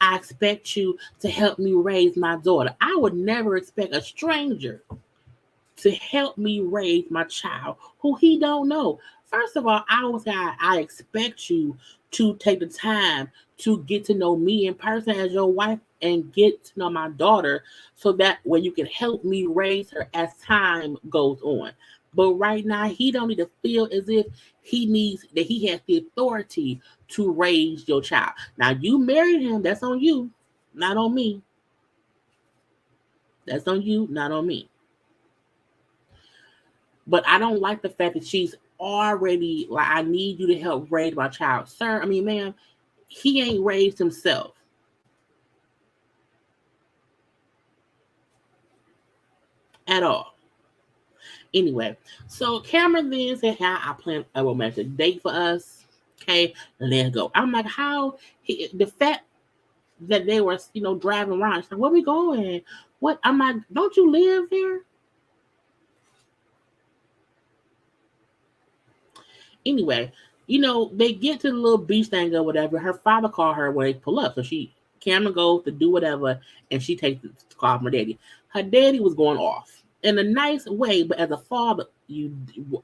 S1: I expect you to help me raise my daughter. I would never expect a stranger to help me raise my child who he don't know. First of all, I expect you to take the time to get to know me in person as your wife and get to know my daughter so that way you can help me raise her as time goes on. But right now, he don't need to feel as if he has the authority to raise your child. Now, you married him. That's on you, not on me. That's on you, not on me. But I don't like the fact that she's already like, I need you to help raise my child. Sir, ma'am, he ain't raised himself. At all. Anyway, so Cameron then said, I plan a romantic date for us. Okay, let's go. I'm like, how the fact that they were, driving around. It's like, where we going? What? I'm like, don't you live here? Anyway, they get to the little beach thing or whatever. Her father called her when they pull up. So Cameron goes to do whatever, and she takes the call from her daddy. Her daddy was going off in a nice way, but as a father,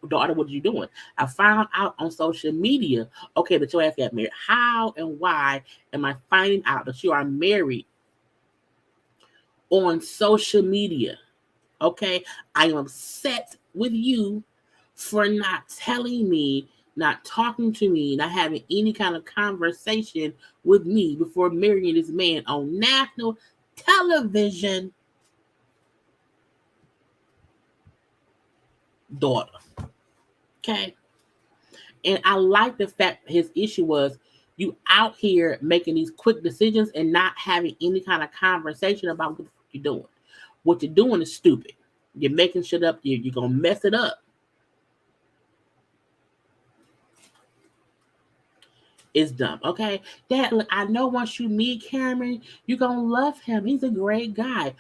S1: daughter, what are you doing? I found out on social media, okay, that your ass got married. How and why am I finding out that you are married on social media? Okay, I am upset with you for not telling me, not talking to me, not having any kind of conversation with me before marrying this man on national television. Daughter. Okay. And I like the fact his issue was you out here making these quick decisions and not having any kind of conversation about what the fuck you're doing. What you're doing is stupid. You're making shit up. You're going to mess it up. It's dumb. Okay. Dad, look, I know once you meet Cameron, you're going to love him. He's a great guy.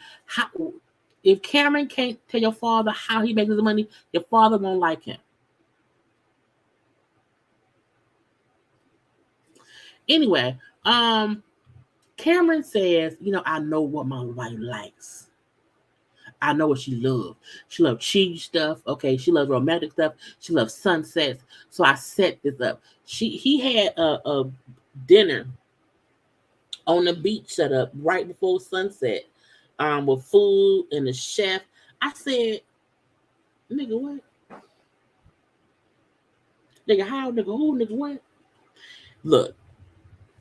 S1: If Cameron can't tell your father how he makes his money, your father won't like him. Anyway, Cameron says, I know what my wife likes. I know what she loves. She loves cheesy stuff. Okay, she loves romantic stuff. She loves sunsets. So I set this up. He had a dinner on the beach set up right before sunset, with food and the chef. I said, nigga, what? Nigga, how? Nigga, who? Nigga, what? Look,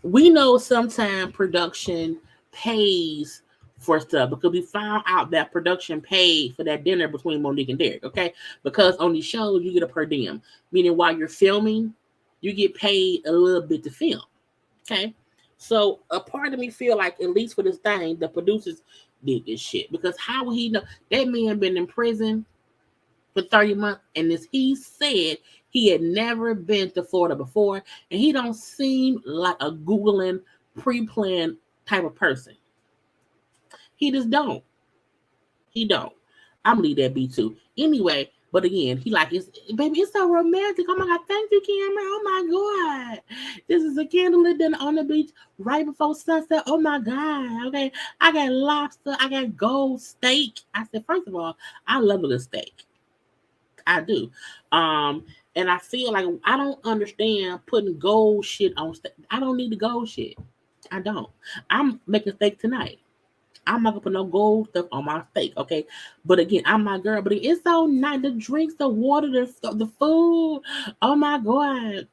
S1: we know sometimes production pays for stuff because we found out that production paid for that dinner between Monique and Derek, okay? Because on these shows, you get a per diem, meaning while you're filming, you get paid a little bit to film, okay? So a part of me feel like, at least for this thing, the producers did this shit. Because how would he know? That man been in prison for 30 months, and as he said, he had never been to Florida before, and he don't seem like a Googling, pre-planned type of person. He just don't. He don't. I'm gonna leave that be too. Anyway, but again, he like, baby, it's so romantic. Oh my God, thank you, Cameron. Oh my God. This is a candlelit dinner on the beach right before sunset. Oh my God. Okay. I got lobster. I got gold steak. I said, first of all, I love a good steak. I do. And I feel like I don't understand putting gold shit on steak. I don't need the gold shit. I don't. I'm making steak tonight. I'm not gonna put no gold stuff on my steak, okay? But again, I'm my girl. But it's so nice. The drinks, the water, the food. Oh my God.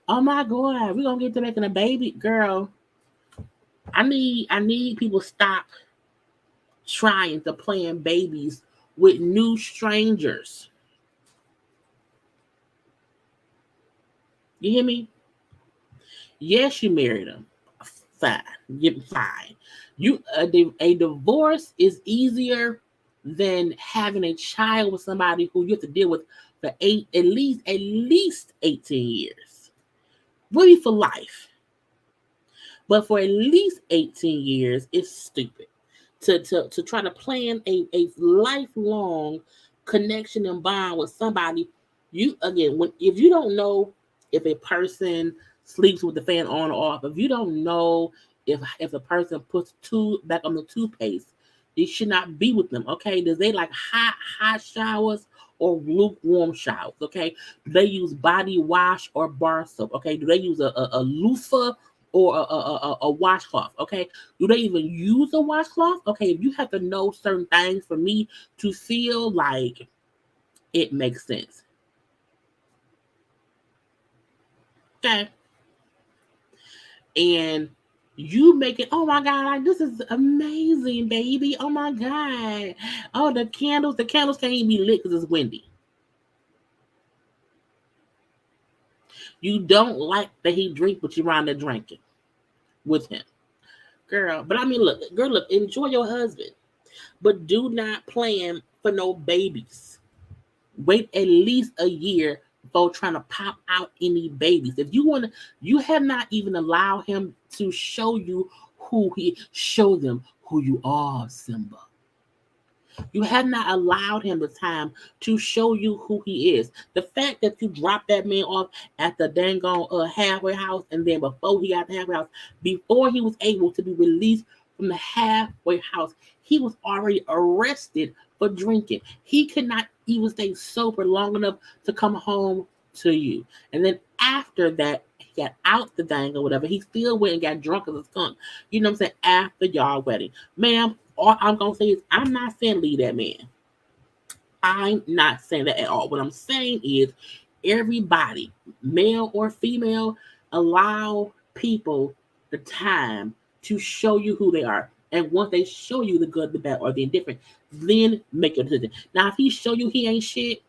S1: Oh my God. We're gonna get to making a baby, girl. I need people to stop trying to plan babies with new strangers. You hear me? Yes, you married him. Fine. Fine. A divorce is easier than having a child with somebody who you have to deal with for at least 18 years. Really for life. But for at least 18 years, it's stupid. To try to plan a lifelong connection and bond with somebody, if you don't know if a person sleeps with the fan on or off, if you don't know if a person puts back on the toothpaste, you should not be with them. Okay, does they like hot showers or lukewarm showers? Okay, do they use body wash or bar soap? Okay, do they use a loofah or a washcloth? Okay, do they even use a washcloth? Okay, if you have to know certain things for me to feel like it makes sense. Okay, and you make it, oh my God, like, this is amazing, baby. Oh my God. Oh, the candles can't even be lit because it's windy. You don't like that he drink, but you're around there drinking with him. Girl, but I mean, look, enjoy your husband, but do not plan for no babies. Wait at least a year before trying to pop out any babies. If you want to, you have not even allowed him to show them who you are, Simba. You have not allowed him the time to show you who he is. The fact that you dropped that man off at the dang on halfway house, and then before he got the halfway house, before he was able to be released from the halfway house, he was already arrested for drinking. He could not even stay sober long enough to come home to you. And then after that, he got out the dang or whatever. He still went and got drunk as a skunk. You know what I'm saying? After y'all wedding. Ma'am, all I'm going to say is I'm not saying leave that man. I'm not saying that at all. What I'm saying is everybody, male or female, allow people the time to show you who they are. And once they show you the good, the bad, or the indifferent, then make your decision. Now, if he show you he ain't shit,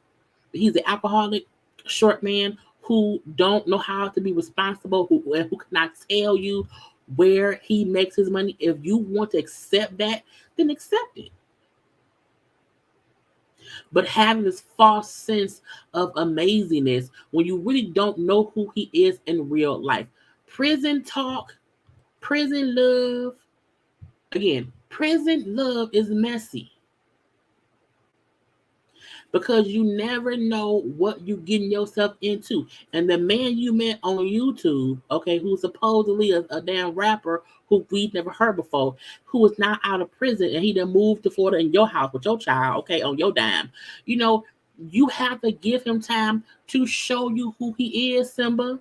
S1: he's an alcoholic, short man who don't know how to be responsible, who cannot tell you where he makes his money. If you want to accept that, then accept it. But having this false sense of amazingness when you really don't know who he is in real life. Prison talk, prison love. Again, prison love is messy. Because you never know what you're getting yourself into. And the man you met on YouTube, okay, who's supposedly a damn rapper who we've never heard before, who is now out of prison and he done moved to Florida in your house with your child, okay, on your dime. You know, you have to give him time to show you who he is, Simba.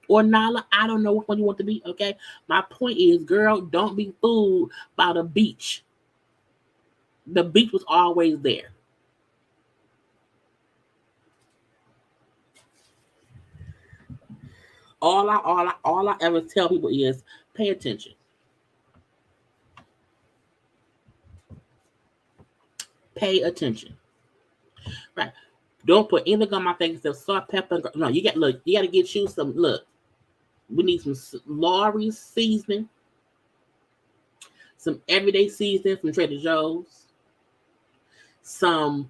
S1: Or Nala, I don't know which one you want to be, okay? My point is, girl, don't be fooled by the beach. The beach was always there. All I ever tell people is pay attention. Pay attention. Right. Don't put anything on my face except salt, pepper. No, you got look. You got to get you some. Look, we need some Lawry's seasoning, some everyday seasoning from Trader Joe's, some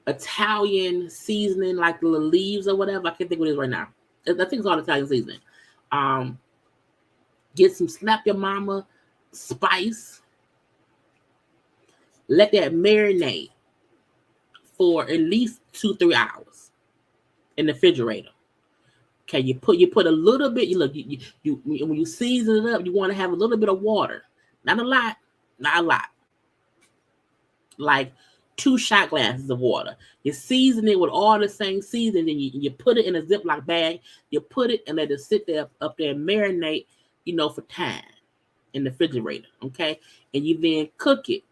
S1: Italian seasoning like the little leaves or whatever. I can't think what it is right now. I think it's all Italian seasoning. Get some Slap Your Mama spice. Let that marinate for at least 2-3 hours in the refrigerator. Okay, you put a little bit. You look, you when you season it up, you want to have a little bit of water, not a lot, like 2 shot glasses of water. You season it with all the same seasoning, and you put it in a Ziploc bag. You put it and let it sit there up there and marinate, for time in the refrigerator. Okay, and you then cook it.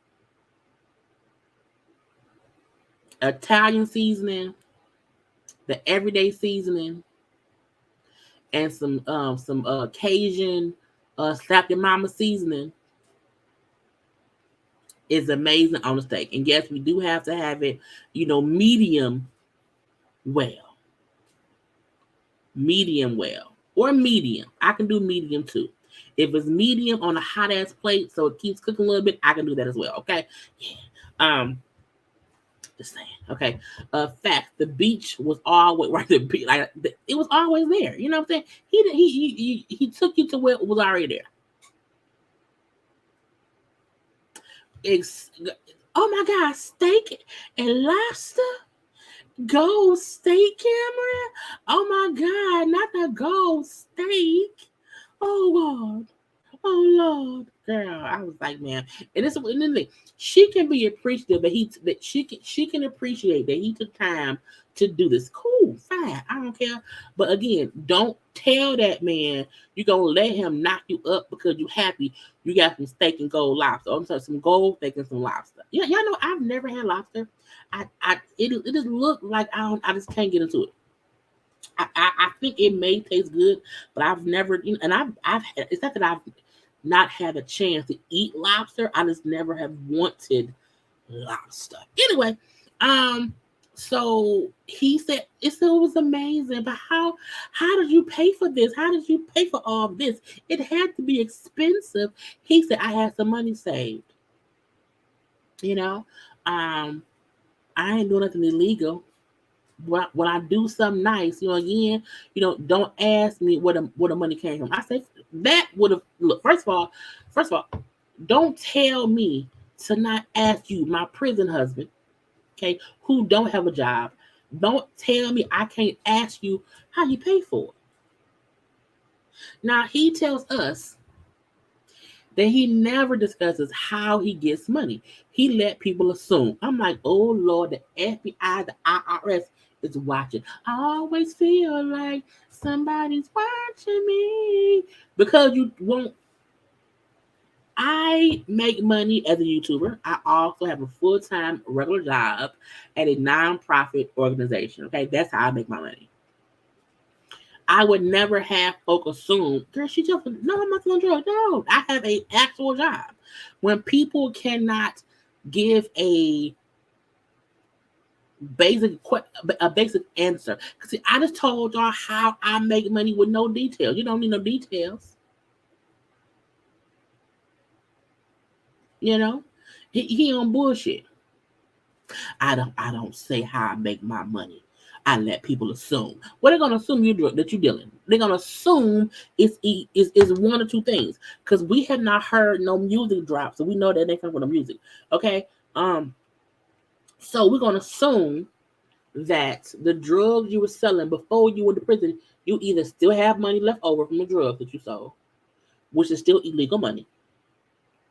S1: Italian seasoning, the everyday seasoning, and some Cajun Slap Your Mama seasoning is amazing on the steak. And yes, we do have to have it, medium well. Medium well. Or medium. I can do medium too. If it's medium on a hot ass plate so it keeps cooking a little bit, I can do that as well. Okay. Yeah. Just saying. Okay. Fact, the beach was always right. The beach, like it was always there. You know what I'm saying? He took you to where it was already there. Oh my God, steak and lobster, gold steak, Cameron. Oh my God, not the gold steak. Oh God. Oh Lord, girl, I was like, man, and this, she can be appreciative that she can appreciate that he took time to do this. Cool, fine, I don't care. But again, don't tell that man you're gonna let him knock you up because you happy you got some steak and gold lobster. I'm sorry, some gold steak and some lobster. Yeah, y'all know I've never had lobster. It just looked like I just can't get into it. I think it may taste good, but I've never, and I've it's not that I've not had a chance to eat lobster. I just never have wanted lobster. Anyway, so he said it was amazing, but how did you pay for this? How did you pay for all this? It had to be expensive. He said I had some money saved. I ain't doing nothing illegal. when I do something nice, again, don't ask me where the money came from. I say that would have look. First of all, don't tell me to not ask you, my prison husband, okay, who don't have a job. Don't tell me I can't ask you how you pay for it. Now he tells us that he never discusses how he gets money. He let people assume. I'm like, oh Lord, the FBI, the IRS is watching. I always feel like somebody's watching me because you won't. I make money as a YouTuber. I also have a full-time regular job at a non-profit organization. Okay, that's how I make my money. I would never have folk assume, girl, she just, no, I'm not doing drugs. No, I have an actual job. When people cannot give a basic answer, because I just told y'all how I make money with no details. You don't need no details. He on bullshit. I don't say how I make my money. I let people assume. What they're gonna assume that you're dealing. They're gonna assume it's one or two things. Because we have not heard no music drop, so we know that they come from the music. Okay. So we're gonna assume that the drugs you were selling before you went to prison, you either still have money left over from the drugs that you sold, which is still illegal money,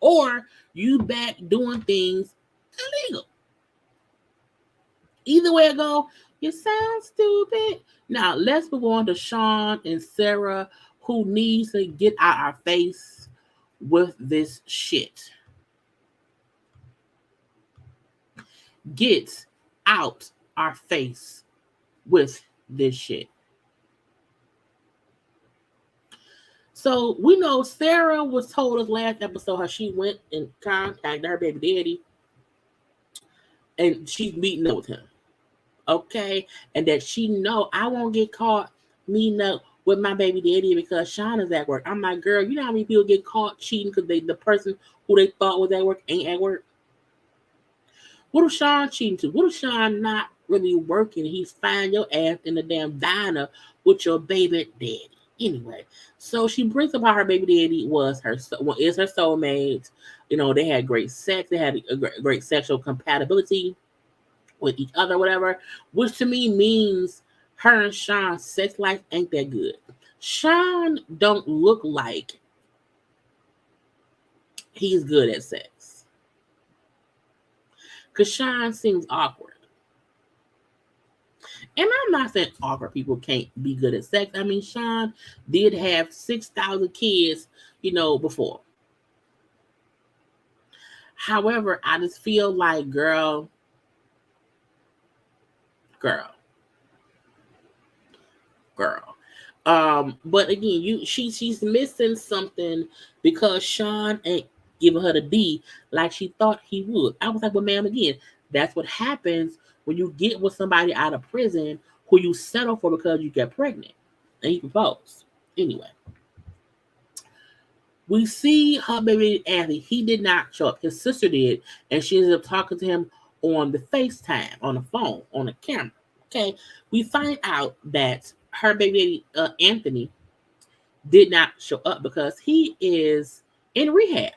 S1: or you back doing things illegal. Either way it go, you sound stupid. Now let's move on to Sean and Sarah, who needs to get out our face with this shit. Get out our face with this shit. So we know Sarah was told us last episode how she went and contacted her baby daddy and she's meeting up with him. Okay, and that she know I won't get caught meeting up with my baby daddy because Sean is at work. I'm like, girl, you know how many people get caught cheating because the person who they thought was at work ain't at work? What is Sean cheating to? What is Sean not really working? He's finding your ass in the damn diner with your baby daddy. Anyway, so she brings up how her baby daddy is her soulmate. They had great sex. They had a great sexual compatibility with each other, whatever, which to me means her and Sean's sex life ain't that good. Sean don't look like he's good at sex. Because Sean seems awkward. And I'm not saying awkward people can't be good at sex. I mean, Sean did have 6,000 kids, before. However, I just feel like, girl. But again, she's missing something because Sean ain't giving her the D like she thought he would. I was like, well, ma'am, again, that's what happens when you get with somebody out of prison who you settle for because you get pregnant and he proposed. Anyway, we see her baby Anthony. He did not show up. His sister did, and she ended up talking to him on the FaceTime, on the phone, on the camera. Okay, we find out that her baby Anthony did not show up because he is in rehab.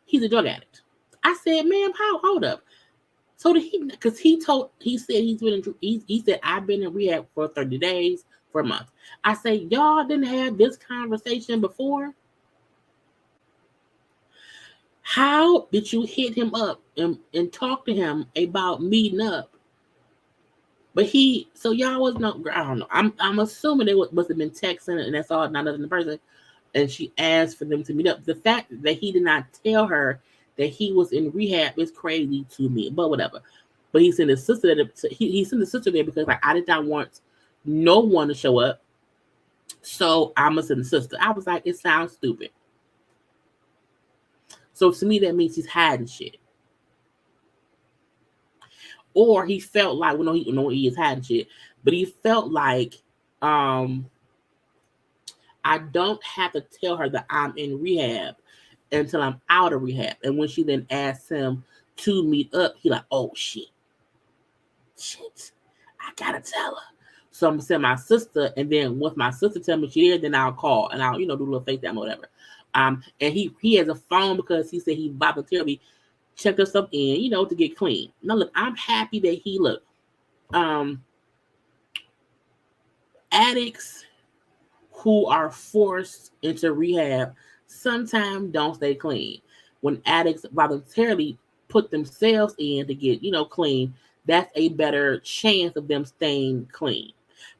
S1: He's a drug addict. I said, ma'am, hold up. So did he? Because he said he said I've been in rehab for 30 days, for a month. I said, y'all didn't have this conversation before. How did you hit him up and talk to him about meeting up? But so y'all was no, I don't know. I'm assuming they must have been texting and that's all, not another person. And she asked for them to meet up. The fact that he did not tell her that he was in rehab is crazy to me. But whatever. But he sent his sister there. He sent his sister there because I did not want no one to show up. So I'm gonna send the sister. I was like, it sounds stupid. So to me, that means he's hiding shit. Or he felt like, well, no, he is hiding shit, but he felt like I don't have to tell her that I'm in rehab until I'm out of rehab. And when she then asked him to meet up, he like, oh shit. gotta tell her. So I'm gonna send my sister, and then once my sister tell me she's there, then I'll call and I'll, do a little FaceTime or whatever. And he has a phone because he said he voluntarily checked herself in, to get clean. Now look, I'm happy that he addicts who are forced into rehab sometimes don't stay clean. When addicts voluntarily put themselves in to get, clean, that's a better chance of them staying clean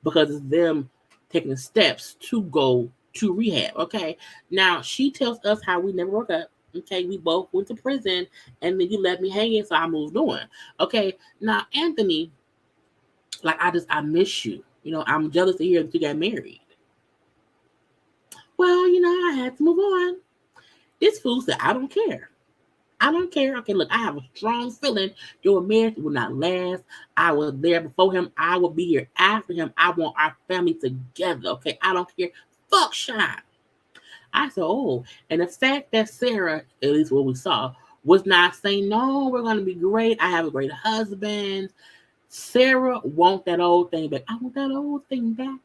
S1: because it's them taking steps to go to rehab. Okay. Now she tells us how we never broke up. Okay, we both went to prison and then you left me hanging, so I moved on. Okay. Now, Anthony, like I miss you. I'm jealous to hear that you got married. Well, I had to move on. This fool said, I don't care. I don't care. Okay, look, I have a strong feeling your marriage will not last. I was there before him. I will be here after him. I want our family together. Okay, I don't care. Fuck Sean. I said, oh, and the fact that Sarah, at least what we saw, was not saying, no, we're going to be great. I have a great husband. Sarah want that old thing back. I want that old thing back.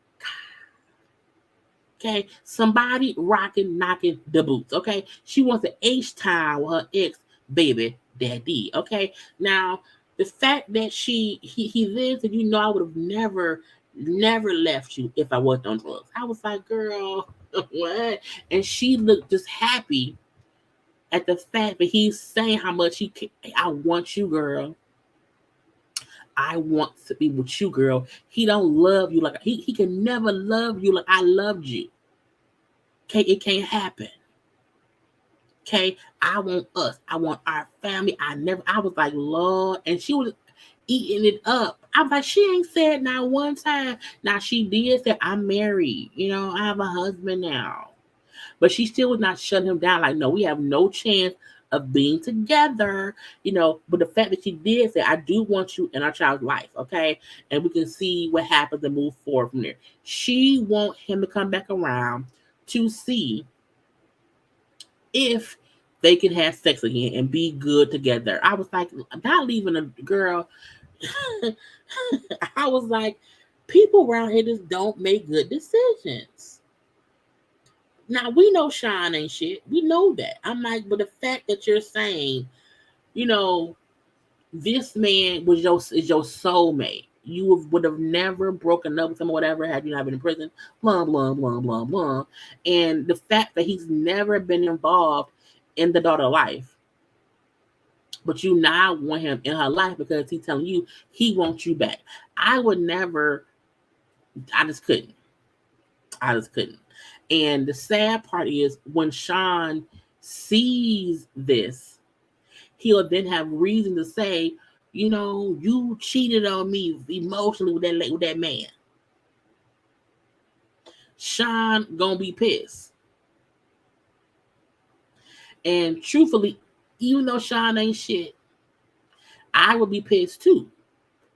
S1: Okay, somebody knocking the boots. Okay, she wants an H time with her ex baby daddy. Okay, now the fact that he lives and I would have never left you if I wasn't on drugs. I was like, girl, what? And she looked just happy at the fact that he's saying how much I want you, girl. I want to be with you, girl. He don't love you like he can never love you like I loved you. Okay, it can't happen. Okay, I want us. I want our family. I was like, Lord, and she was eating it up. I was like, she ain't said not one time. Now she did say, I'm married. I have a husband now. But she still was not shutting him down. Like, no, we have no chance of being together, but the fact that she did say, I do want you in our child's life, okay? And we can see what happens and move forward from there. She wants him to come back around to see if they can have sex again and be good together. I was like, not leaving a girl. I was like, people around here just don't make good decisions. Now, we know Sean ain't shit. We know that. I'm like, but the fact that you're saying, this man is your soulmate. You would have never broken up with him or whatever had you not been in prison. Blah, blah, blah, blah, blah. And the fact that he's never been involved in the daughter life, but you now want him in her life because he's telling you he wants you back. I just couldn't. And the sad part is when Sean sees this, he'll then have reason to say, you cheated on me emotionally with that man. Sean gonna be pissed. And truthfully, even though Sean ain't shit, I would be pissed too.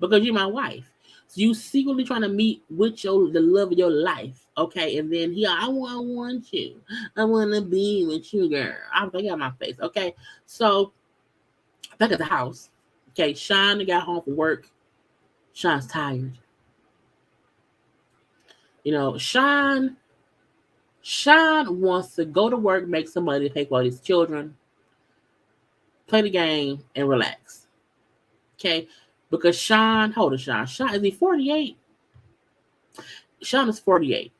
S1: Because you're my wife. So you secretly trying to meet with the love of your life. Okay. And then I want you. I want to be with you, girl. I was like, yeah, my face. Okay. So back at the house. Okay. Sean got home from work. Sean's tired. Sean wants to go to work, make some money, pay for his children, play the game, and relax. Okay. Because Sean, how old is Sean? Sean, is he 48? Sean is 48.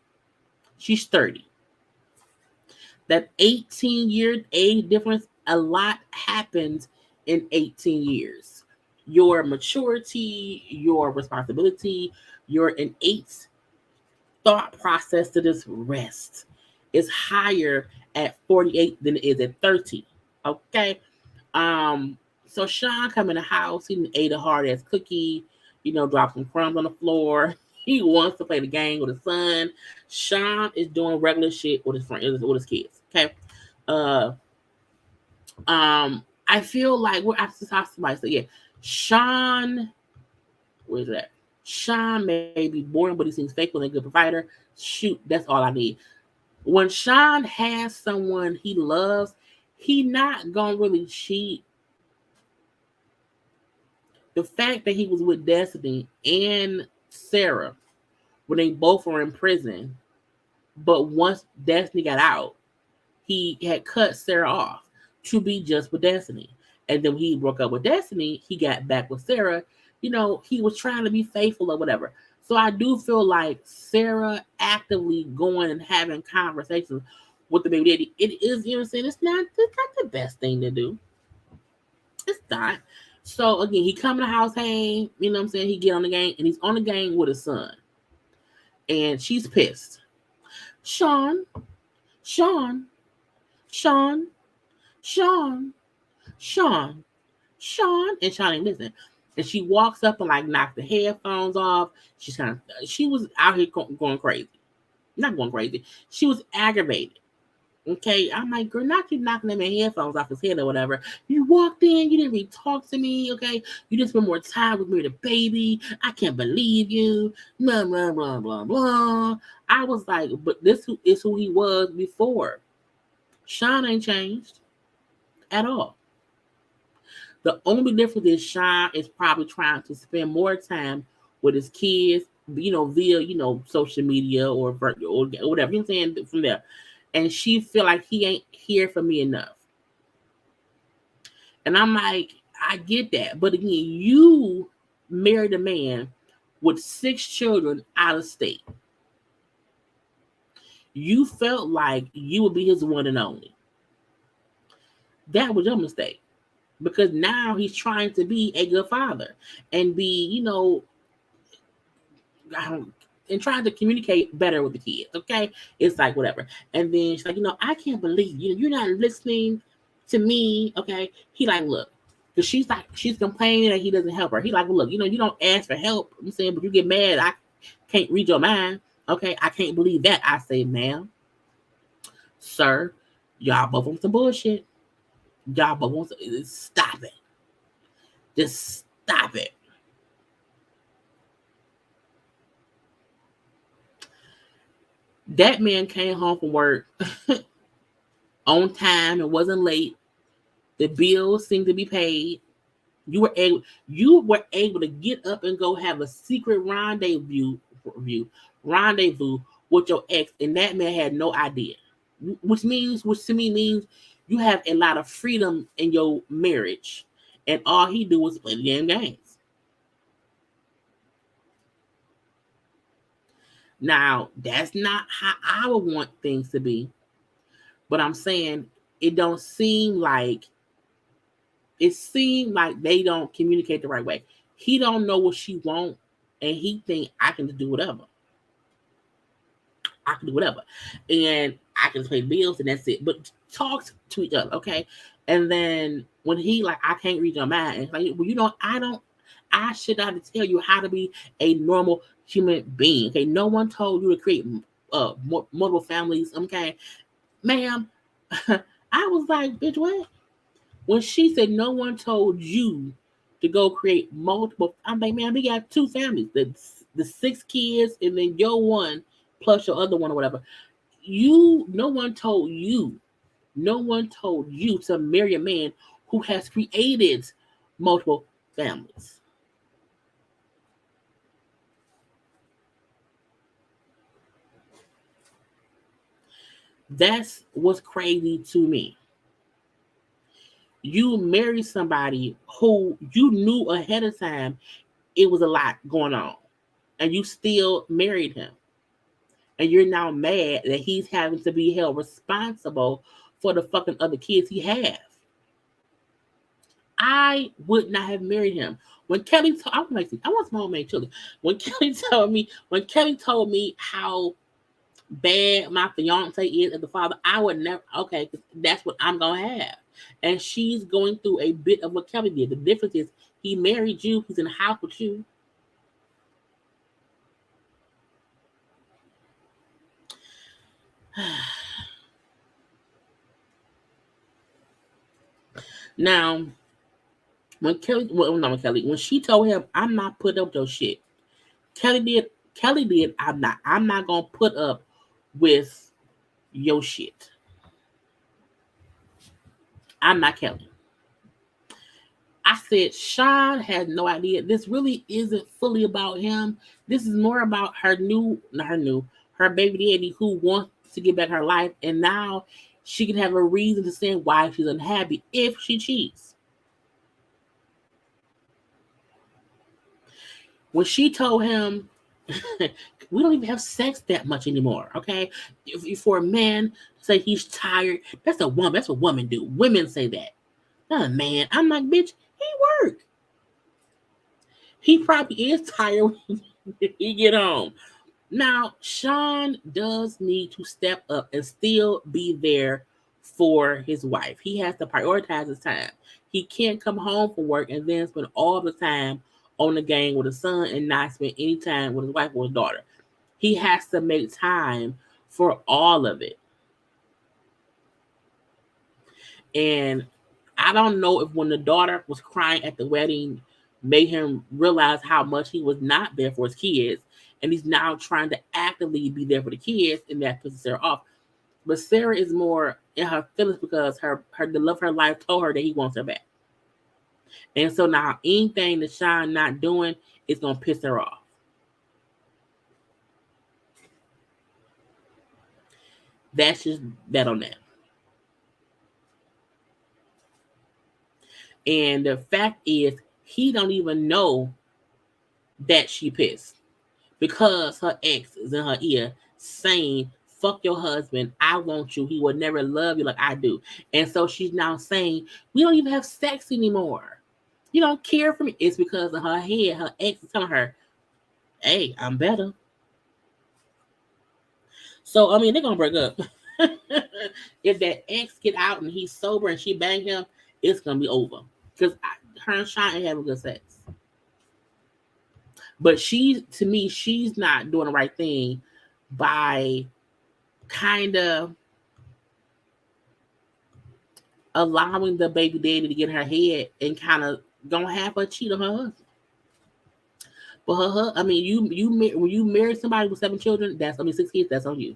S1: She's 30. That 18-year age difference, a lot happens in 18 years. Your maturity, your responsibility, your innate thought process to this rest is higher at 48 than it is at 30. Okay? So Sean come in the house, he ate a hard-ass cookie, dropped some crumbs on the floor. He wants to play the game with his son. Sean is doing regular shit with his friends, with his kids. Okay. I feel like I just have somebody say, yeah, Sean, where's that? Sean may be boring, but he seems faithful and a good provider. Shoot, that's all I need. When Sean has someone he loves, he not gonna really cheat. The fact that he was with Destiny and Sarah when they both were in prison. But once Destiny got out, he had cut Sarah off to be just with Destiny. And then when he broke up with Destiny, he got back with Sarah. He was trying to be faithful or whatever. So I do feel like Sarah actively going and having conversations with the baby daddy, it is, it's not the best thing to do. It's not. So again, he come in the house, hey, he get on the game, and he's on the game with his son. And she's pissed. Sean, Sean, Sean, Sean, Sean, Sean, and Sean ain't listen. And she walks up and like knocks the headphones off. She was out here going crazy. Not going crazy. She was aggravated. Okay, I'm like, girl, not you knocking them headphones off his head or whatever. You walked in, you didn't really talk to me, okay? You just spent more time with me, the baby. I can't believe you. Blah, blah, blah, blah, blah. I was like, but this is who he was before. Sean ain't changed at all. The only difference is Sean is probably trying to spend more time with his kids, via, social media or whatever. You know what I'm saying? From there. And she feel like he ain't here for me enough. And I'm like, I get that. But again, you married a man with 6 children out of state. You felt like you would be his one and only. That was your mistake. Because now he's trying to be a good father and be, and trying to communicate better with the kids, okay? It's like, whatever. And then she's like, I can't believe, you're not listening to me, okay? He like, look, because she's complaining that he doesn't help her. He like, well, look, you don't ask for help, I'm saying, but you get mad, I can't read your mind, okay? I can't believe that. I say, ma'am, sir, y'all both want some bullshit. Y'all both want some, stop it. Just stop it. That man came home from work on time and wasn't late. The bills seemed to be paid. You were able to get up and go have a secret rendezvous with your ex, and that man had no idea. Which to me means you have a lot of freedom in your marriage, and all he do was play the damn games. Now, that's not how I would want things to be. But I'm saying it seemed like they don't communicate the right way. He don't know what she want, and he think I can just do whatever. I can do whatever. And I can just pay bills and that's it. But talk to each other, okay? And then when he like, I can't read your mind, and it's like, well, I should not have to tell you how to be a normal human being. Okay, no one told you to create multiple families. Okay, ma'am, I was like, bitch, what? When she said no one told you to go create multiple, I'm like, man, we got 2 families, the 6 kids, and then your one plus your other one or whatever. No one told you to marry a man who has created multiple families. That's what's crazy to me. You marry somebody who you knew ahead of time it was a lot going on, and you still married him. And you're now mad that he's having to be held responsible for the fucking other kids he has. I would not have married him. When Kelly I want small man children. When Kelly told me how bad my fiance is as a father, I would never, okay, that's what I'm gonna have. And she's going through a bit of what Kelly did. The difference is he married you, he's in the house with you. Now, when she told him, I'm not putting up with your shit. Kelly did, I'm not gonna put up with your shit. I'm not Kelly. I said, Sean has no idea. This really isn't fully about him. This is more about her baby daddy who wants to get back her life. And now she can have a reason to say why she's unhappy if she cheats. When she told him, we don't even have sex that much anymore, okay? If for a man say he's tired, that's a woman. That's what women do. Women say that. Not a man. I'm like, bitch, he work. He probably is tired when he get home. Now, Sean does need to step up and still be there for his wife. He has to prioritize his time. He can't come home from work and then spend all the time on the game with his son and not spend any time with his wife or his daughter. He has to make time for all of it. And I don't know if when the daughter was crying at the wedding made him realize how much he was not there for his kids. And he's now trying to actively be there for the kids, and that pisses Sarah off. But Sarah is more in her feelings because the love of her life told her that he wants her back. And so now anything that Sean not doing is gonna piss her off. That's just that on that. And the fact is, he don't even know that she pissed because her ex is in her ear saying, fuck your husband, I want you, he will never love you like I do. And so she's now saying, we don't even have sex anymore, you don't care for me. It's because of her head. Her ex is telling her, hey, I'm better. So I mean, they're gonna break up. If that ex get out and he's sober and she bang him, it's gonna be over. Because her and Sean ain't having good sex. But to me, she's not doing the right thing by kind of allowing the baby daddy to get in her head and kind of gonna have her cheat on her husband. But I mean, when you marry somebody with 6 kids, that's on you.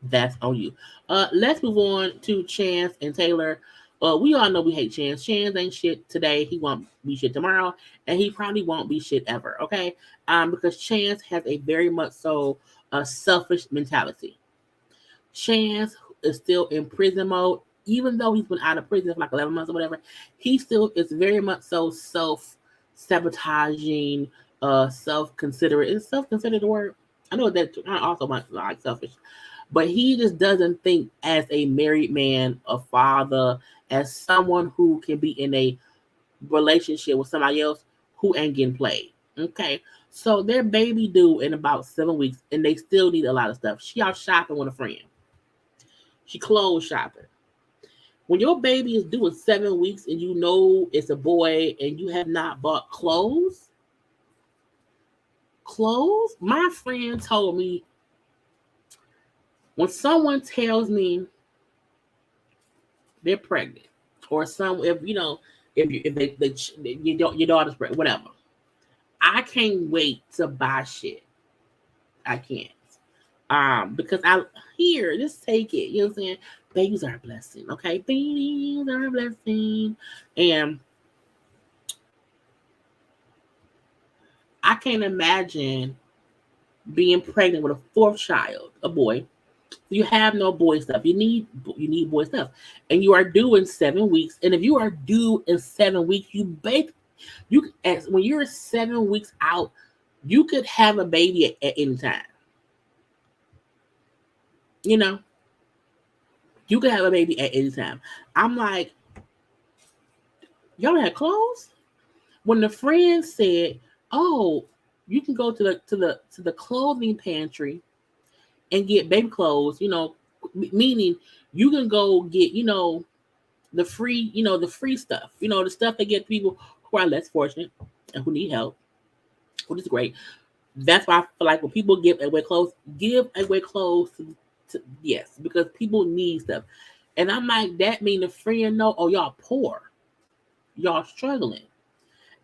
S1: That's on you. Let's move on to Chance and Taylor. We all know we hate Chance. Chance ain't shit today. He won't be shit tomorrow, and he probably won't be shit ever. Okay, because Chance has a very much so selfish mentality. Chance is still in prison mode, even though he's been out of prison for like 11 months or whatever. He still is very much so self-sabotaging, self-considerate. Is self-considerate the word? I know that I also much like selfish. But he just doesn't think as a married man, a father, as someone who can be in a relationship with somebody else who ain't getting played. Okay. So their baby due in about 7 weeks, and they still need a lot of stuff. She out shopping with a friend. She clothes shopping. When your baby is due in 7 weeks and you know it's a boy and you have not bought clothes, my friend told me, when someone tells me they're pregnant, or your daughter's pregnant, whatever, I can't wait to buy shit. I can't. Because just take it. You know what I'm saying? Babies are a blessing, okay? Babies are a blessing. And I can't imagine being pregnant with a 4th child, a boy. You have no boy stuff. You need boy stuff, and you are due in 7 weeks. And if you are due in 7 weeks, when you're 7 weeks out, you could have a baby at any time. You know, you could have a baby at any time. I'm like, y'all have clothes? When the friend said, "Oh, you can go to the clothing pantry and get baby clothes," meaning you can go get, the free stuff, the stuff they get people who are less fortunate and who need help, which is great. That's why I feel like when people give away clothes yes, because people need stuff. And I'm like, that mean the friend know, oh, y'all poor, y'all struggling.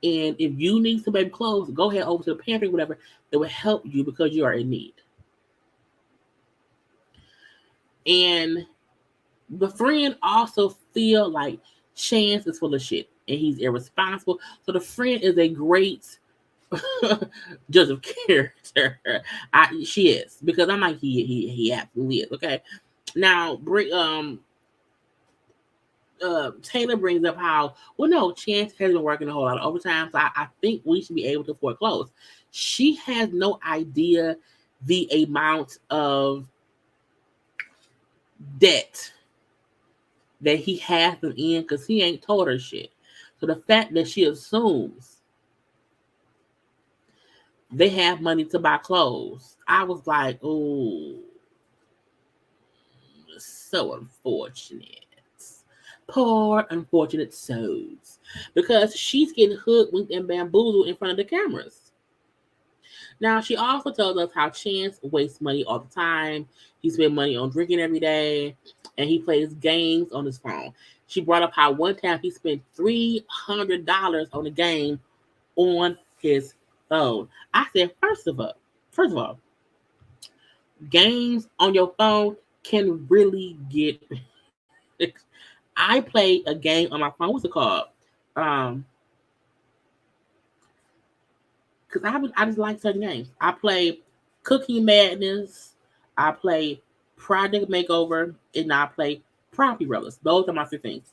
S1: And if you need some baby clothes, go ahead over to the pantry, whatever, that will help you because you are in need. And the friend also feel like Chance is full of shit and he's irresponsible. So the friend is a great judge of character. She is, because I'm like, he absolutely is. Okay. Now Taylor brings up how, well, no, Chance has been working a whole lot of overtime, so I think we should be able to foreclose. She has no idea the amount of debt that he has them in because he ain't told her shit. So the fact that she assumes they have money to buy clothes, I was like, oh, so unfortunate. Poor, unfortunate souls. Because she's getting hoodwinked and bamboozled in front of the cameras. Now, she also tells us how Chance wastes money all the time. He spends money on drinking every day, and he plays games on his phone. She brought up how one time he spent $300 on a game on his phone. I said, first of all, games on your phone can really get. I played a game on my phone. What's it called? Because I just like certain games. I play Cooking Madness. I play Project Makeover, and I play Property Brothers. Those are my three things.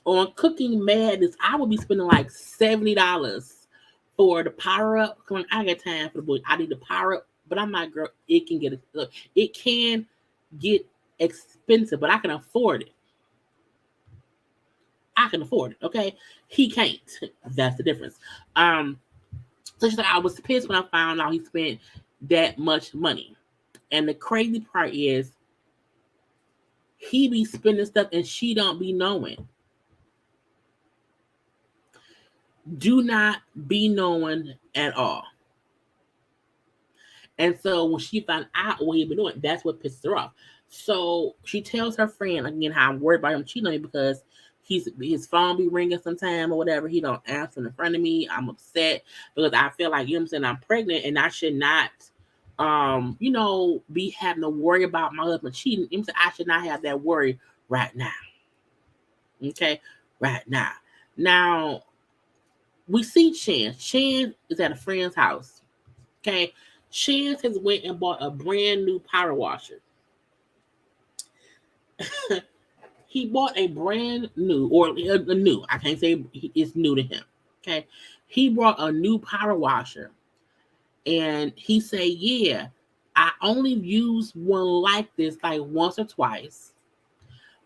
S1: On Cooking Madness, I would be spending like $70 for the power up. Come on, I got time for the boy. I need the power up, but I'm not, girl. It can get expensive, but I can afford it. I can afford it. Okay, he can't. That's the difference. So she's like, I was pissed when I found out he spent that much money. And the crazy part is he be spending stuff and she don't be knowing. Do not be knowing at all. And so when she found out what he been doing, that's what pisses her off. So she tells her friend again how I'm worried about him cheating on me because his phone be ringing sometime or whatever. He don't answer in front of me. I'm upset because I feel like, you know what I'm saying, I'm pregnant and I should not be having to worry about my husband cheating. You know what I'm saying? I should not have that worry right now. Okay? Right now. Now we see Chance. Chance is at a friend's house. Okay? Chance has went and bought a brand new power washer. He bought a brand new, or a new, I can't say it's new to him. Okay. He brought a new power washer. And he said, yeah, I only used one like this like once or twice,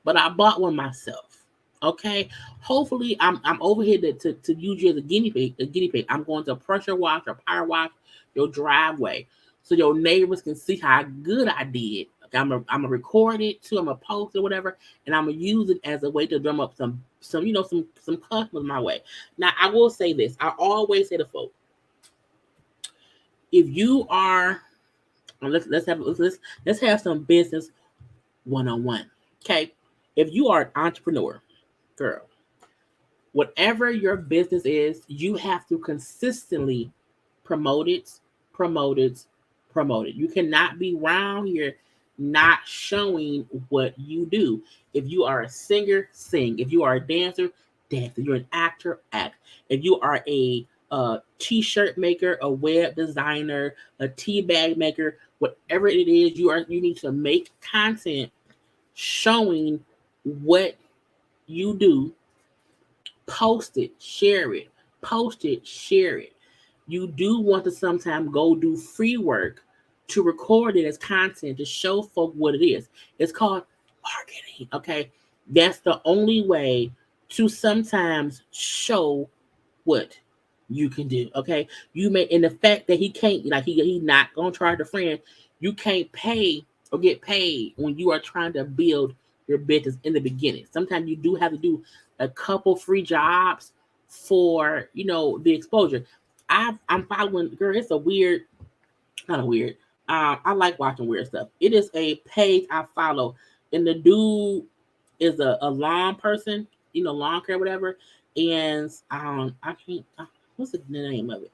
S1: but I bought one myself. Okay. Hopefully I'm over here to use you as a guinea pig. I'm going to pressure wash or power wash your driveway so your neighbors can see how good I did. I'm gonna record it too. I'm gonna post it or whatever, and I'm gonna use it as a way to drum up some customers my way. Now I will say this. I always say to folks, if you are, let's have some business 101. Okay, if you are an entrepreneur, girl, whatever your business is, you have to consistently promote it. You cannot be around here not showing what you do. If you are a singer, sing. If you are a dancer, dance. If you're an actor, act. If you are a t-shirt maker, a web designer, a tea bag maker, whatever it is, you need to make content showing what you do. Post it, share it. Post it, share it. You do want to sometimes go do free work to record it as content to show folk what it is. It's called marketing. Okay. That's the only way to sometimes show what you can do. Okay. You may, in the fact that he can't, like he's not gonna charge a friend, you can't pay or get paid when you are trying to build your business in the beginning. Sometimes you do have to do a couple free jobs for the exposure. I'm following, girl. It's a weird, not a weird. I like watching weird stuff. It is a page I follow, and the dude is a lawn person, lawn care, whatever. And I can't. What's the name of it?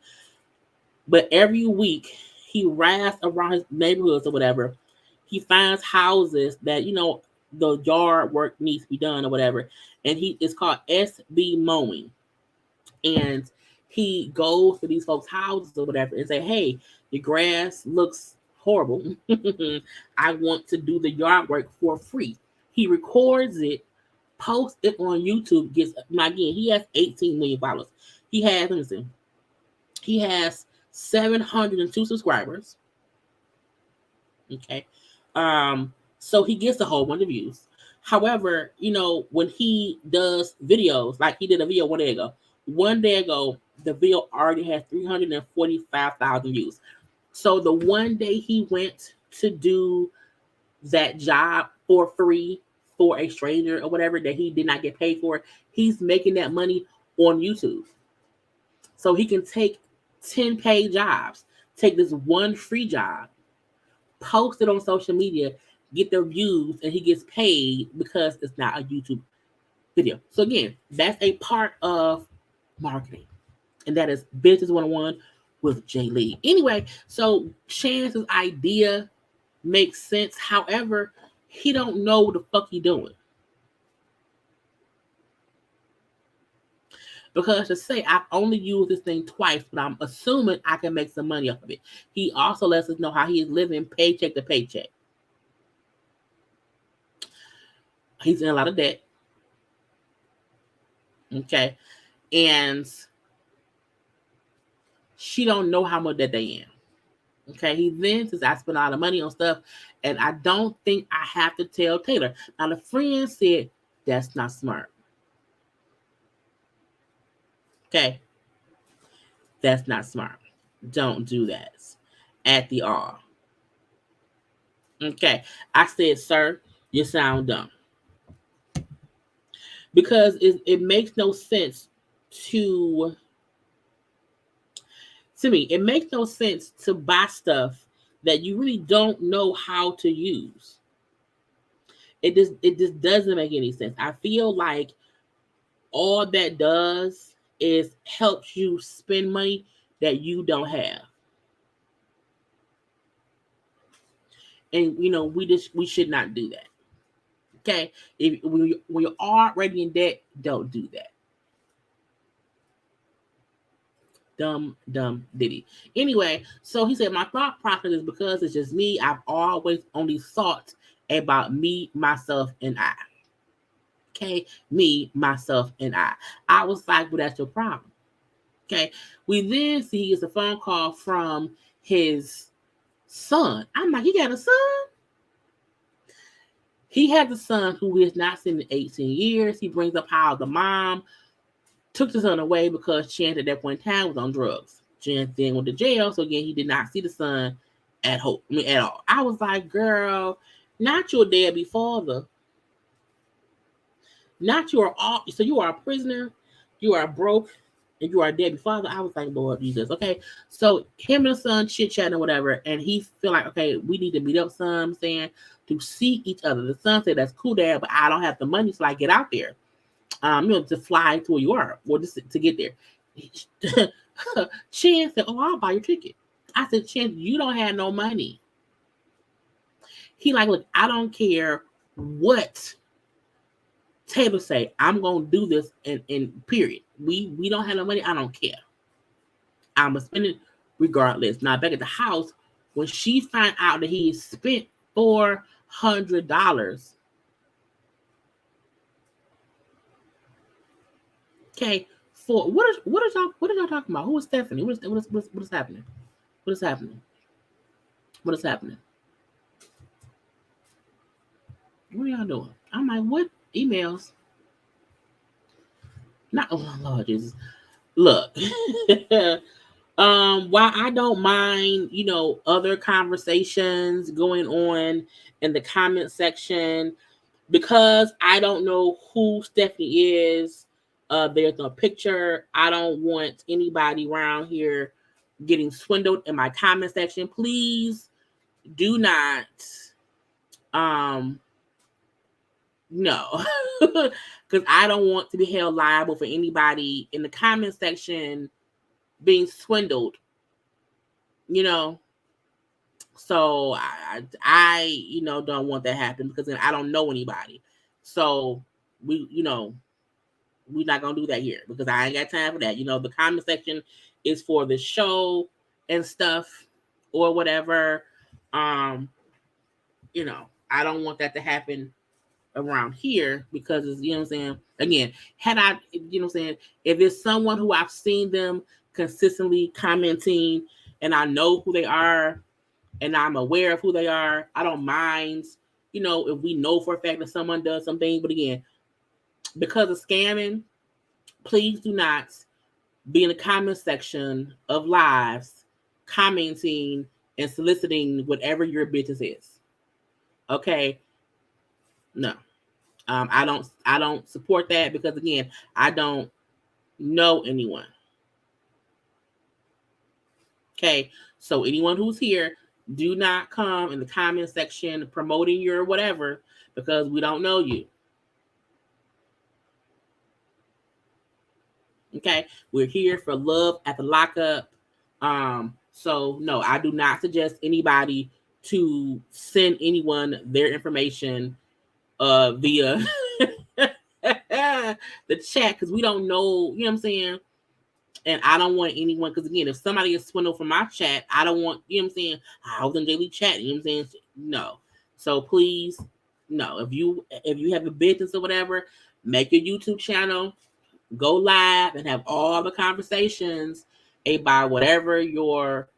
S1: But every week he rides around his neighborhoods or whatever. He finds houses that the yard work needs to be done or whatever. And it's called SB Mowing. And he goes to these folks' houses or whatever and say, hey, your grass looks horrible. I want to do the yard work for free. He records it, posts it on YouTube. Now again, he has 18 million followers. He has 702 subscribers. Okay. So he gets a whole bunch of views. However, when he does videos, like he did a video one day ago, the video already has 345,000 views. So the one day he went to do that job for free for a stranger or whatever that he did not get paid for, he's making that money on YouTube. So he can take 10 paid jobs, take this one free job, post it on social media, get the views, and he gets paid because it's not a YouTube video. So again, that's a part of marketing. And that is Business 101 with Jaylee. Anyway, so Chance's idea makes sense. However, he don't know what the fuck he doing. Because to say I've only used this thing twice, but I'm assuming I can make some money off of it. He also lets us know how he is living paycheck to paycheck. He's in a lot of debt. Okay. And she don't know how much debt they in. Okay. He then says, I spend a lot of money on stuff, and I don't think I have to tell Taylor. Now, the friend said, that's not smart. Okay. That's not smart. Don't do that at the all. Okay. I said, sir, you sound dumb. Because it makes no sense to me. It makes no sense to buy stuff that you really don't know how to use. It just doesn't make any sense. I feel like all that does is helps you spend money that you don't have. And we should not do that. Okay, when you're already in debt, don't do that. Dumb ditty. Anyway, so he said, my thought process is because it's just me. I've always only thought about me, myself, and I. Okay, me, myself, and I. I was like, well, that's your problem. Okay, we then see he gets a phone call from his son. I'm like, he got a son? He has a son who he has not seen in 18 years. He brings up how the mom took the son away because Chance at that point in time was on drugs. Chance then went to jail, so again, he did not see the son at all. I was like, girl, not your deadbeat father. Not your all. So you are a prisoner, you are broke, and you are a deadbeat father. I was like, Lord Jesus. Okay, so him and the son chit-chatting or whatever, and he feel like, okay, we need to meet up, son, I'm saying, to see each other. The son said, that's cool, Dad, but I don't have the money, so I get out there. To fly to where you are, or just to get there. Chance said, oh, I'll buy your ticket. I said, Chance, you don't have no money. He like, look, I don't care what Taylor say. I'm going to do this in period. We don't have no money. I don't care. I'm going to spend it regardless. Now, back at the house, when she found out that he spent $400, okay, for what is y'all talking about? Who is Stephanie? What is happening? What is happening? What is happening? What are y'all doing? I'm like, what emails? Not, oh Lord Jesus. Look, while I don't mind, other conversations going on in the comment section, because I don't know who Stephanie is. There's no picture. I don't want anybody around here getting swindled in my comment section. Please do not. No, because I don't want to be held liable for anybody in the comment section being swindled. So I don't want that to happen because then I don't know anybody. So we're not gonna do that here because I ain't got time for that. The comment section is for the show and stuff or whatever. I don't want that to happen around here because it's, what I'm saying? Again, had I, what I'm saying? If it's someone who I've seen them consistently commenting and I know who they are and I'm aware of who they are, I don't mind, if we know for a fact that someone does something. But again, because of scamming, please do not be in the comment section of lives commenting and soliciting whatever your business is. Okay? No. I don't support that because again, I don't know anyone. Okay? So anyone who's here, do not come in the comment section promoting your whatever because we don't know you. Okay, we're here for love at the lockup. So no, I do not suggest anybody to send anyone their information via the chat because we don't know, what I'm saying? And I don't want anyone, because again, if somebody is swindled from my chat, I don't want, what I'm saying? I was in JayLee chat, what I'm saying? No. So please, no. If you have a business or whatever, make your YouTube channel, go live and have all the conversations about whatever your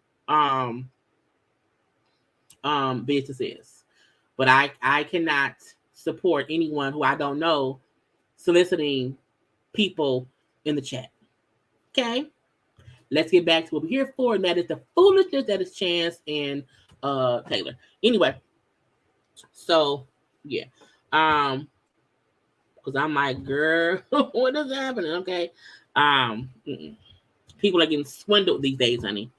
S1: business is. But I cannot support anyone who I don't know soliciting people in the chat. Okay? Let's get back to what we're here for, and that is the foolishness that is Chance and Taylor. Anyway, so yeah. Because I'm like, girl, what is happening? Okay. People are getting swindled these days, honey.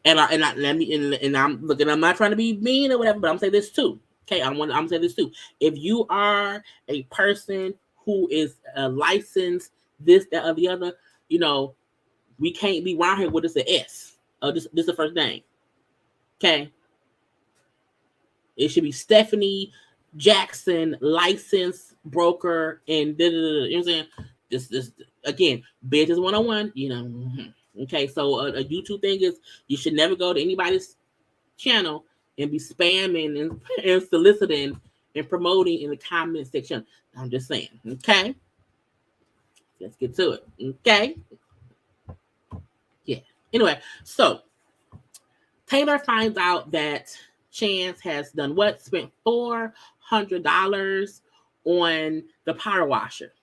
S1: And I'm looking. I'm not trying to be mean or whatever, but I'm saying this too. Okay, I'm saying this too. If you are a person who is licensed, this, that, or the other, we can't be around here with this an S. This is the first name. Okay. It should be Stephanie Jackson, licensed broker, and you know what I'm saying? This again, business 101, Okay, so a YouTube thing is you should never go to anybody's channel and be spamming and soliciting and promoting in the comment section. I'm just saying, okay? Let's get to it, okay? Yeah. Anyway, so Taylor finds out that Chance has done what? Spent $400 on the power washer.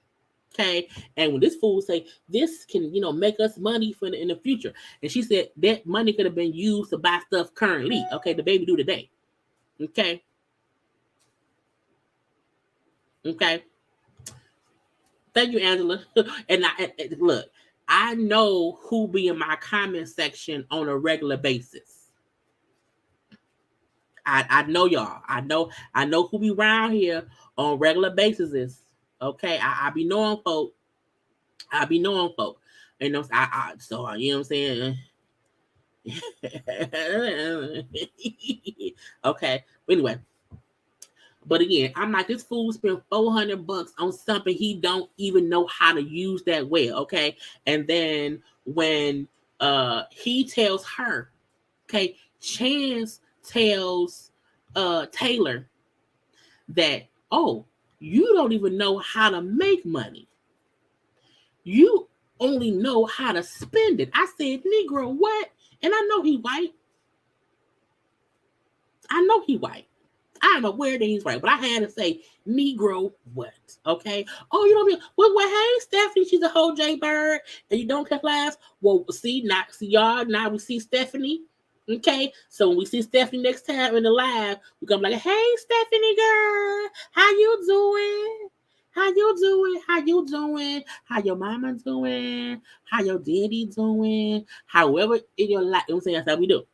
S1: Okay. And when this fool say this can, make us money in the future. And she said that money could have been used to buy stuff currently. Okay. The baby do today. Okay. Okay. Thank you, Angela. And look, I know who be in my comment section on a regular basis. I know y'all. I know who be around here on regular basis. Okay, I be knowing folk. I be knowing folk. And so you know what I'm saying. Okay. Anyway, but again, I'm like, this fool spent $400 on something he don't even know how to use that well. Okay, and then when he tells her, okay, Chance tells Taylor that, oh, you don't even know how to make money. You only know how to spend it. I said, Negro, what? And I know he white. I am aware that he's right, but I had to say, Negro, what? Okay. Oh, you don't mean, well, hey, Stephanie, she's a whole JayBird, and you don't catch lives. Well, see y'all. Now we see Stephanie. Okay, so when we see Stephanie next time in the live, we're gonna be like, hey, Stephanie girl, how you doing? How your mama doing? How your daddy doing? However in your life, I'm saying that's how we do.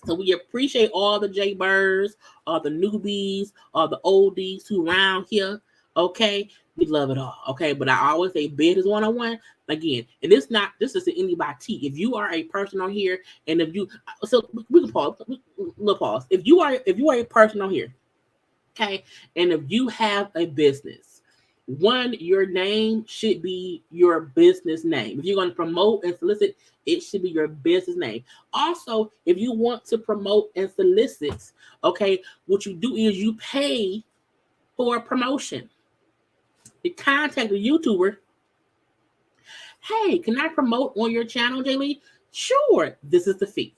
S1: So we appreciate all the JayBirds, all the newbies, all the oldies who around here. Okay, we love it all. Okay, but I always say business 101 again, and it's not this is to anybody. If you are a person on here, and if you so we can pause. We'll pause. If you are a person on here, okay, and if you have a business, one, your name should be your business name. If you're going to promote and solicit, it should be your business name. Also, if you want to promote and solicit, okay, what you do is you pay for a promotion. You contact the YouTuber. Hey, can I promote on your channel, Jaylee? Sure, this is the fee.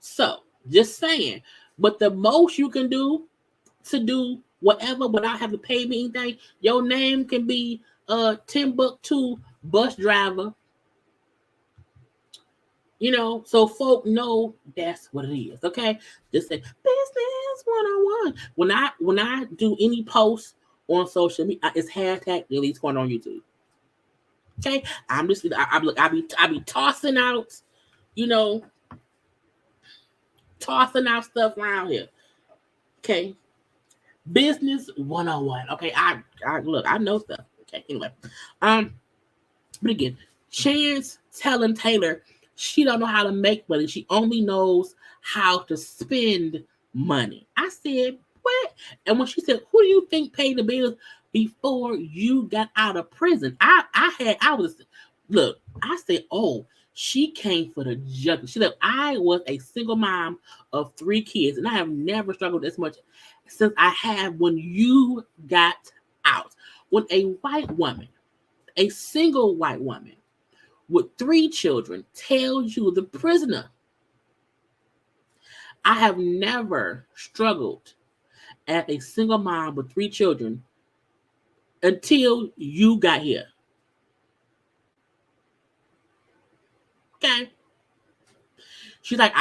S1: So, just saying. But the most you can do to do whatever without having to pay me anything, your name can be Timbuktu bus driver. So folk know that's what it is. Okay, just say business 101. When I do any post on social media, it's hashtag JayLeesCorner on YouTube. Okay, I be tossing out, tossing out stuff around here. Okay, business 101. Okay, I look, I know stuff. Okay, anyway, but again, Chance telling Taylor she don't know how to make money. She only knows how to spend money. I said, what? And when she said, who do you think paid the bills before you got out of prison? I said, oh, she came for the judgment. She said, I was a single mom of 3 kids, and I have never struggled as much since I have when you got out. When a white woman, a single white woman with 3 children, tells you, the prisoner, I have never struggled as a single mom with 3 children until you got here. Okay. She's like,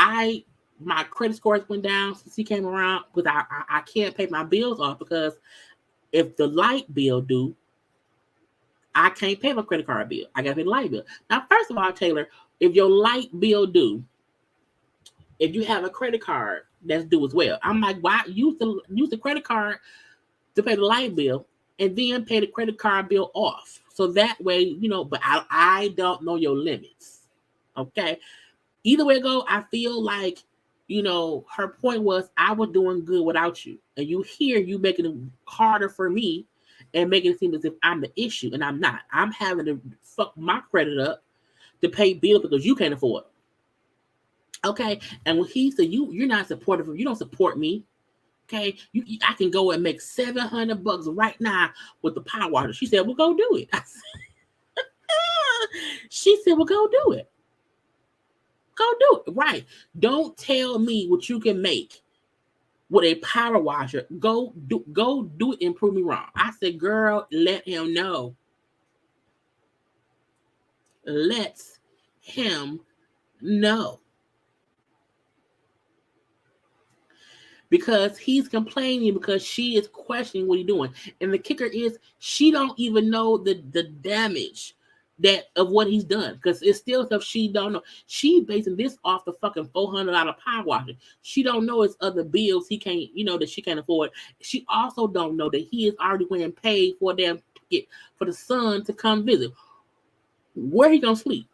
S1: my credit scores went down since he came around because I can't pay my bills off because if the light bill due, I can't pay my credit card bill. I got to pay the light bill. Now, first of all, Taylor, if your light bill due, if you have a credit card that's due as well, I'm like, why use the credit card to pay the light bill and then pay the credit card bill off? So that way, but I don't know your limits. Okay. Either way it go, I feel like, her point was I was doing good without you. And you making it harder for me and making it seem as if I'm the issue, and I'm not. I'm having to fuck my credit up to pay bills because you can't afford it. Okay. And when he said, you're not supportive, you don't support me. Okay. I can go and make $700 right now with the power washer. She said, well, go do it. She said, well, go do it. Go do it. Right. Don't tell me what you can make with a power washer. Go do it and prove me wrong. I said, girl, let him know. Let him know. Because he's complaining because she is questioning what he's doing. And the kicker is she don't even know the damage of what he's done, because it's still stuff she don't know. She basing this off the fucking $400 power washer. She don't know it's other bills he can't, that she can't afford. She also don't know that he is already going to pay for a damn ticket for the son to come visit. Where he gonna sleep?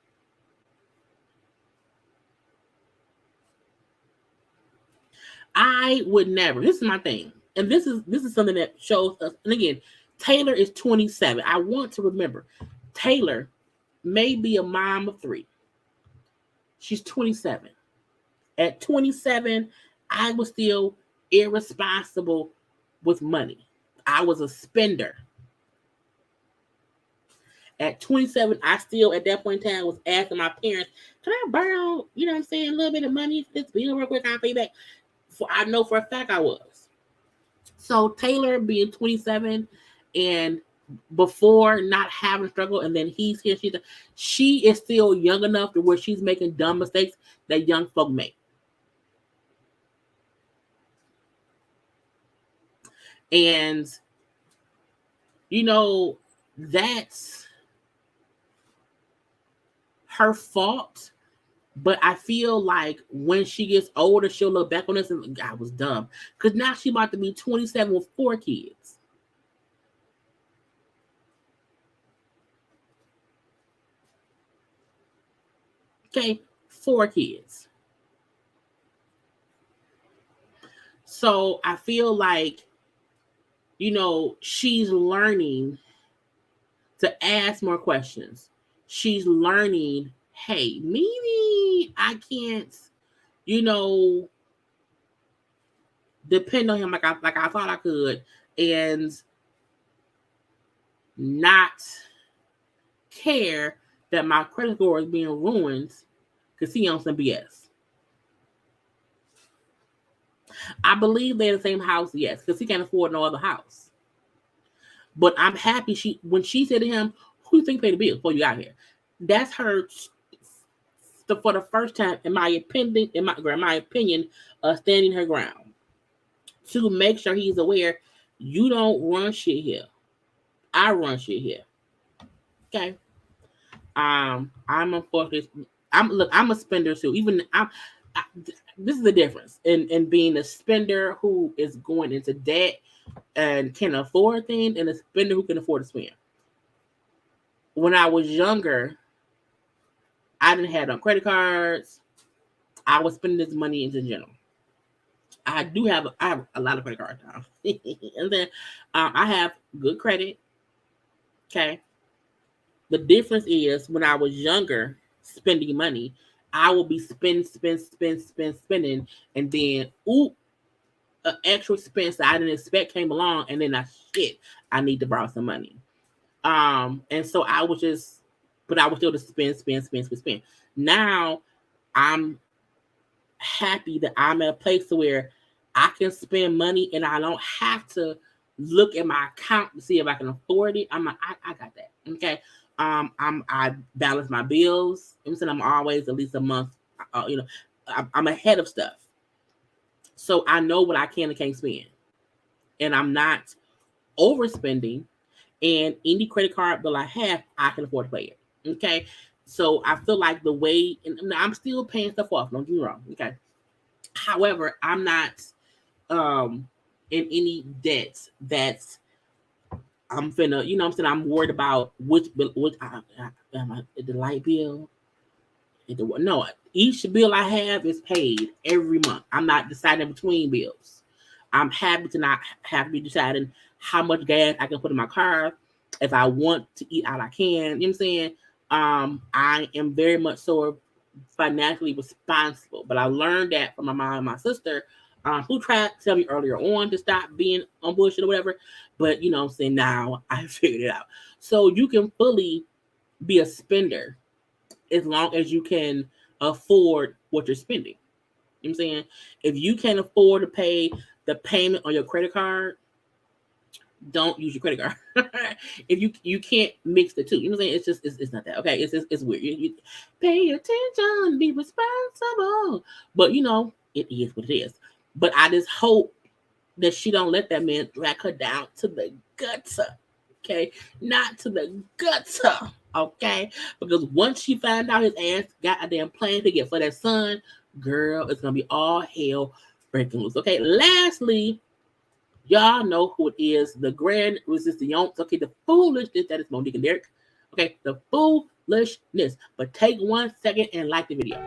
S1: I would never. This is my thing, and this is something that shows us. And again, Taylor is 27. I want to remember, Taylor may be a mom of 3. She's 27. At 27, I was still irresponsible with money. I was a spender. At 27, I still, at that point in time, was asking my parents, can I borrow, a little bit of money for this bill real quick? I'll pay back. I know for a fact I was. So Taylor being 27 and before not having struggle, and then he's here, she is still young enough to where she's making dumb mistakes that young folk make. And that's her fault. But I feel like when she gets older, she'll look back on this and I was dumb. Because now she's about to be 27 with 4 kids. Okay, 4 kids. So I feel like, she's learning to ask more questions. She's learning, hey, maybe I can't, you know, depend on him like I thought I could, and not care that my credit score is being ruined because he owns some BS. I believe they're in the same house, yes, because he can't afford no other house. But I'm happy when she said to him, "Who do you think paid the bill before you got here?" That's her for the first time, in my opinion, standing her ground to make sure he's aware. You don't run shit here. I run shit here. Okay. I'm unfortunately. I'm a spender too. This is the difference in being a spender who is going into debt and can afford things, and a spender who can afford to spend. When I was younger, I didn't have no credit cards. I was spending this money in general. I have a lot of credit cards now, and then I have good credit. Okay. The difference is when I was younger, spending money, I will be spending, and then an extra expense that I didn't expect came along, and then I need to borrow some money. And so but I was still just spend. Now I'm happy that I'm at a place where I can spend money and I don't have to look at my account to see if I can afford it. I'm like, I got that. Okay. I balance my bills. I'm always at least a month. I'm ahead of stuff, so I know what I can and can't spend, and I'm not overspending. And any credit card bill I have, I can afford to pay it. Okay, so I feel like and I'm still paying stuff off. Don't get me wrong. Okay, however, I'm not in any debts that's I'm finna, I'm worried about which bill, the light bill. No, each bill I have is paid every month. I'm not deciding between bills. I'm happy to not have to be deciding how much gas I can put in my car. If I want to eat out, I can. You know what I'm saying? I am very much so financially responsible. But I learned that from my mom and my sister, who tried to tell me earlier on to stop being on bullshit or whatever. But what I'm saying, now I figured it out. So you can fully be a spender as long as you can afford what you're spending. You know what I'm saying? If you can't afford to pay the payment on your credit card, don't use your credit card. If you can't mix the two, you know what I'm saying? It's not that. Okay, it's weird. You pay attention, be responsible. But it is what it is. But I just hope that she don't let that man drag her down to the gutter. Okay, not to the gutter. Okay, because once she found out his ass got a damn plan to get for that son, girl, it's gonna be all hell breaking loose. Okay, lastly, y'all know who it is, the grand resistance. Okay, the foolishness, that is Monique and Derek. Okay, the foolishness. But take 1 second and like the video.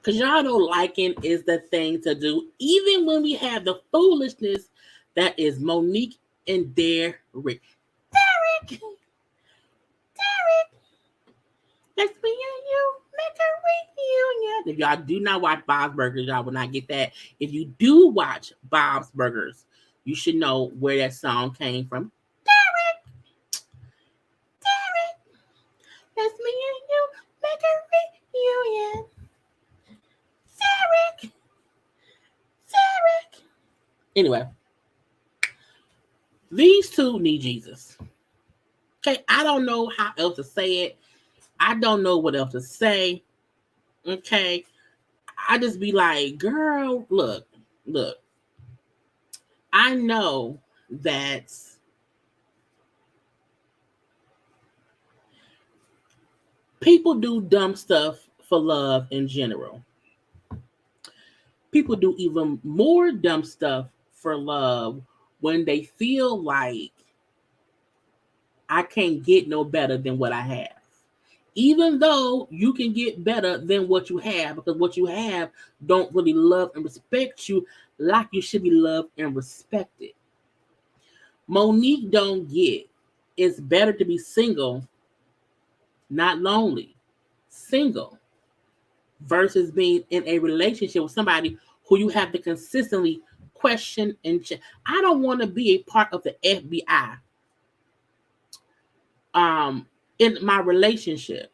S1: Because y'all know liking is the thing to do, even when we have the foolishness that is Monique and Derek. Derek! Let's be you, make a reunion. If y'all do not watch Bob's Burgers, y'all will not get that. If you do watch Bob's Burgers, you should know where that song came from. Derek! Let's me and you make a reunion. Derek! Anyway, These two need Jesus. Okay, I don't know how else to say it. I don't know what else to say. Okay, I just be like, girl, look. I know that people do dumb stuff for love in general. People do even more dumb stuff for love when they feel like I can't get no better than what I have. Even though you can get better than what you have, because what you have don't really love and respect you like you should be loved and respected. Monique don't get it's better to be single, not lonely, single, versus being in a relationship with somebody who you have to consistently question and check. I don't want to be a part of the FBI in my relationship.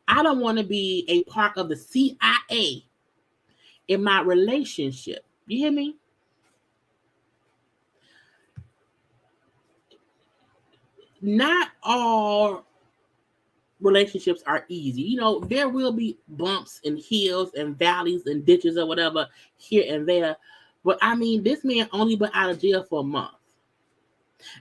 S1: I don't want to be a part of the CIA in my relationship. You hear me? Not all relationships are easy. You know, there will be bumps and hills and valleys and ditches or whatever here and there. But I mean, this man only been out of jail for a month.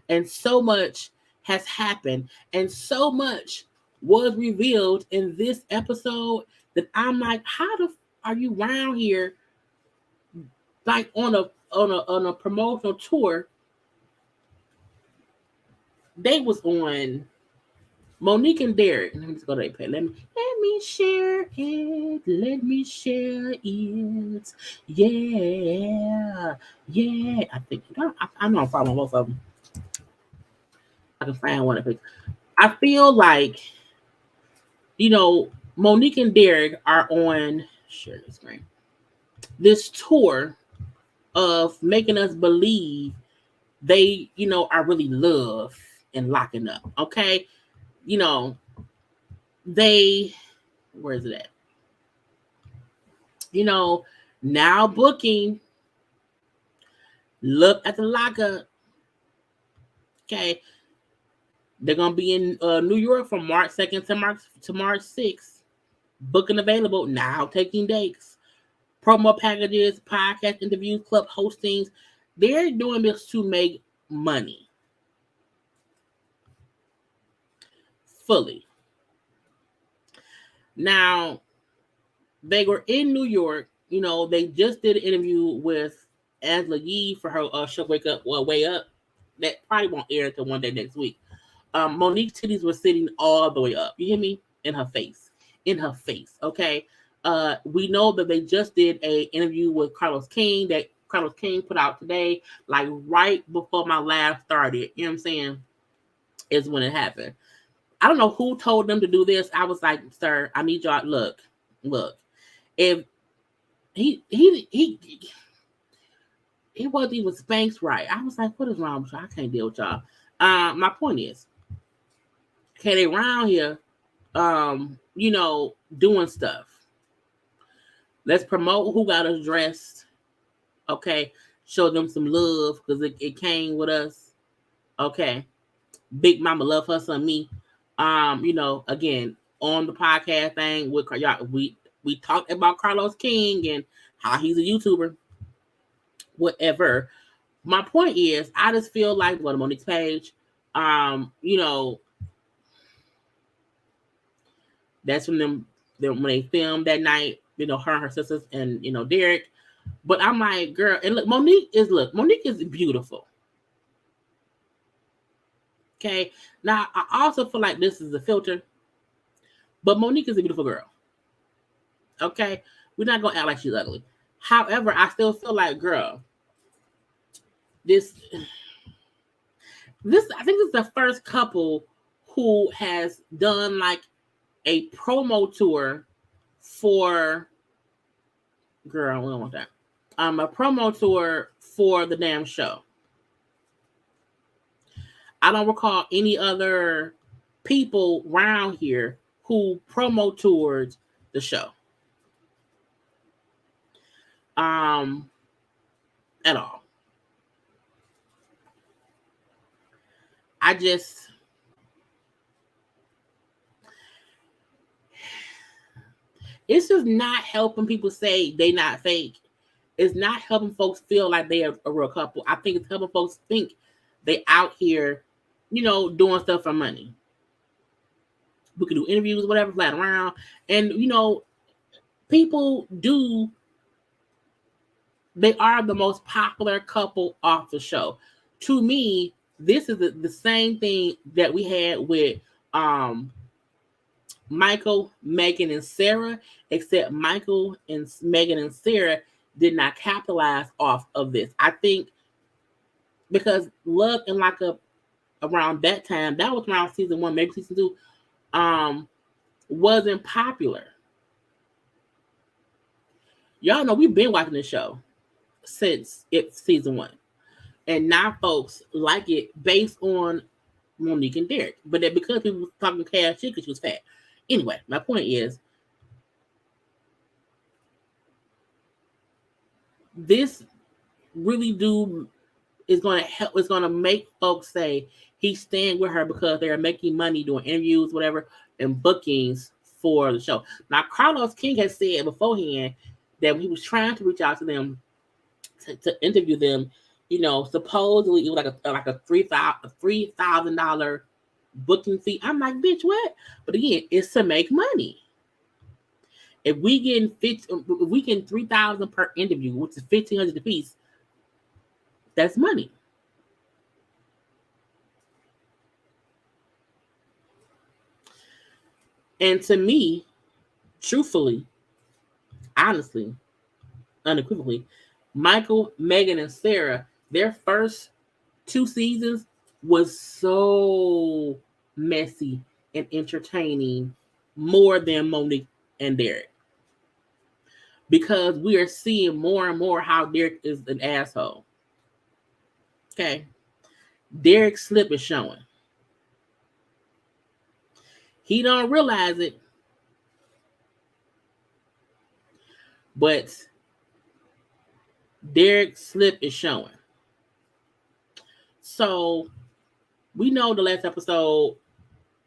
S1: And so much has happened. And so much was revealed in this episode that I'm like, how the are you around here like on a promotional tour? They was on Monique and Derek. Let me just go to that page. Let me share it. Let me share it. Yeah. Yeah. I think I know I'm following both of them. I can find one of it. I feel like, Monique and Derek are on share the screen. This tour of making us believe they, are really love and locking up. Okay. You know, they where is it at? Now booking. Look at the lockup. Okay. They're gonna be in New York from March 2nd to March 6th. Booking available now, taking dates. Promo packages, podcast interviews, club hostings. They're doing this to make money. Fully. Now, they were in New York. They just did an interview with Angela Yee for her show Way Up. That probably won't air until one day next week. Monique's titties were sitting all the way up. You hear me? In her face. Okay. We know that they just did a interview with Carlos King that Carlos King put out today, like right before my laugh started. You know what I'm saying? Is when it happened. I don't know who told them to do this. I was like, sir, I need y'all. Look. If he wasn't even spanked right. I was like, what is wrong with y'all? I can't deal with y'all. My point is, okay, they around here, doing stuff. Let's promote who got us dressed. Okay. Show them some love because it came with us. Okay. Big Mama love her some me. Again, on the podcast thing with y'all, we talked about Carlos King and how he's a YouTuber. Whatever. My point is, I just feel like go to Monique's page. That's when them when they filmed that night. Her and her sisters and Derek. But I'm like, girl, and look, Monique is beautiful. Okay. Now I also feel like this is a filter, but Monique is a beautiful girl. Okay. We're not gonna act like she's ugly. However, I still feel like, girl, this I think this is the first couple who has done like a promo tour for girl, we don't want that. A promo tour for the damn show. I don't recall any other people around here who promo toured the show. At all. I just, it's just not helping people say they not fake. It's not helping folks feel like they are a real couple. I think it's helping folks think they out here, doing stuff for money. We can do interviews, whatever, flat around. And, people they are the most popular couple off the show. To me, this is the same thing that we had with Michael, Megan, and Sarah, except Michael and Megan and Sarah did not capitalize off of this. I think because Love and Lockup around that time, that was around season 1, maybe season 2, wasn't popular. Y'all know we've been watching this show since it's season 1. And now folks like it based on Monique and Derek. But that because people were talking cash shit because she was fat. Anyway, my point is, this really is going to help. It's going to make folks say he's staying with her because they're making money doing interviews, whatever, and bookings for the show. Now, Carlos King has said beforehand that when he was trying to reach out to them to interview them, supposedly it was like a $3,000 booking fee. I'm like, bitch, what? But again, it's to make money. If we get $3,000 per interview, which is $1,500 a piece, that's money. And to me, truthfully, honestly, unequivocally, Michael, Megan, and Sarah, their first 2 seasons was so messy and entertaining, more than Monique and Derek. Because we are seeing more and more how Derek is an asshole. Okay. Derek's slip is showing. He don't realize it, but Derek's slip is showing. So we know the last episode,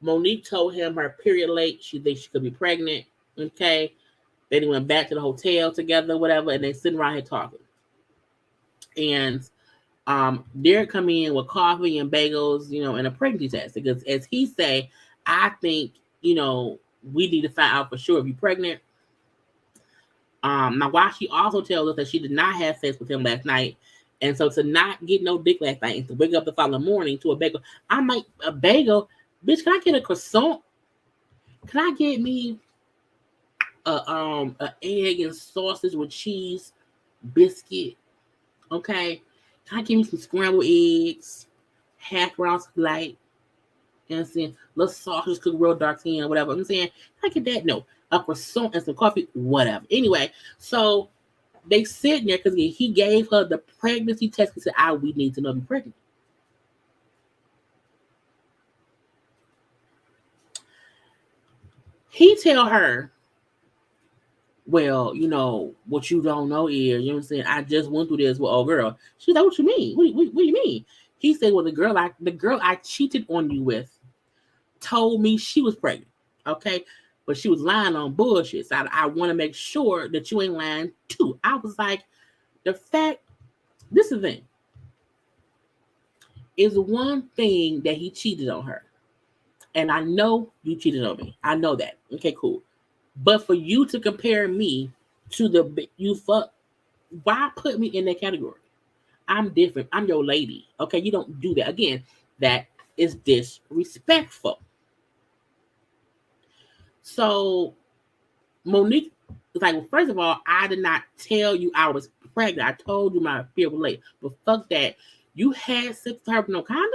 S1: Monique told him her period late. She thinks she could be pregnant. Okay. They went back to the hotel together, whatever, and they sitting around here talking. And Derek come in with coffee and bagels, and a pregnancy test. Because as he say, I think, we need to find out for sure if you're pregnant. Now, why she also tells us that she did not have sex with him last night. And so to not get no dick last night and to wake up the following morning to a bagel. I'm like, a bagel? Bitch, can I get a croissant? Can I get me an egg and sausage with cheese biscuit? Okay. Can I get me some scrambled eggs, half round light, and saying little sausage cooked real dark skin, whatever. I'm saying, can I get that? No. A croissant and some coffee, whatever. Anyway, so they sitting there because he gave her the pregnancy test and said, we need to know if you're pregnant. He tell her, well, what you don't know is, what I'm saying, I just went through this with old girl. She's like, what you mean? What do you mean? He said, well, the girl I cheated on you with told me she was pregnant. Okay. But she was lying on bullshit. So I want to make sure that you ain't lying too. I was like, this is the thing. Is one thing that he cheated on her. And I know you cheated on me. I know that. Okay, cool. But for you to compare me to why put me in that category? I'm different. I'm your lady. Okay, you don't do that. Again, that is disrespectful. So Monique was like, well, first of all, I did not tell you I was pregnant. I told you my period was late. But fuck that. You had sex with her with no condom?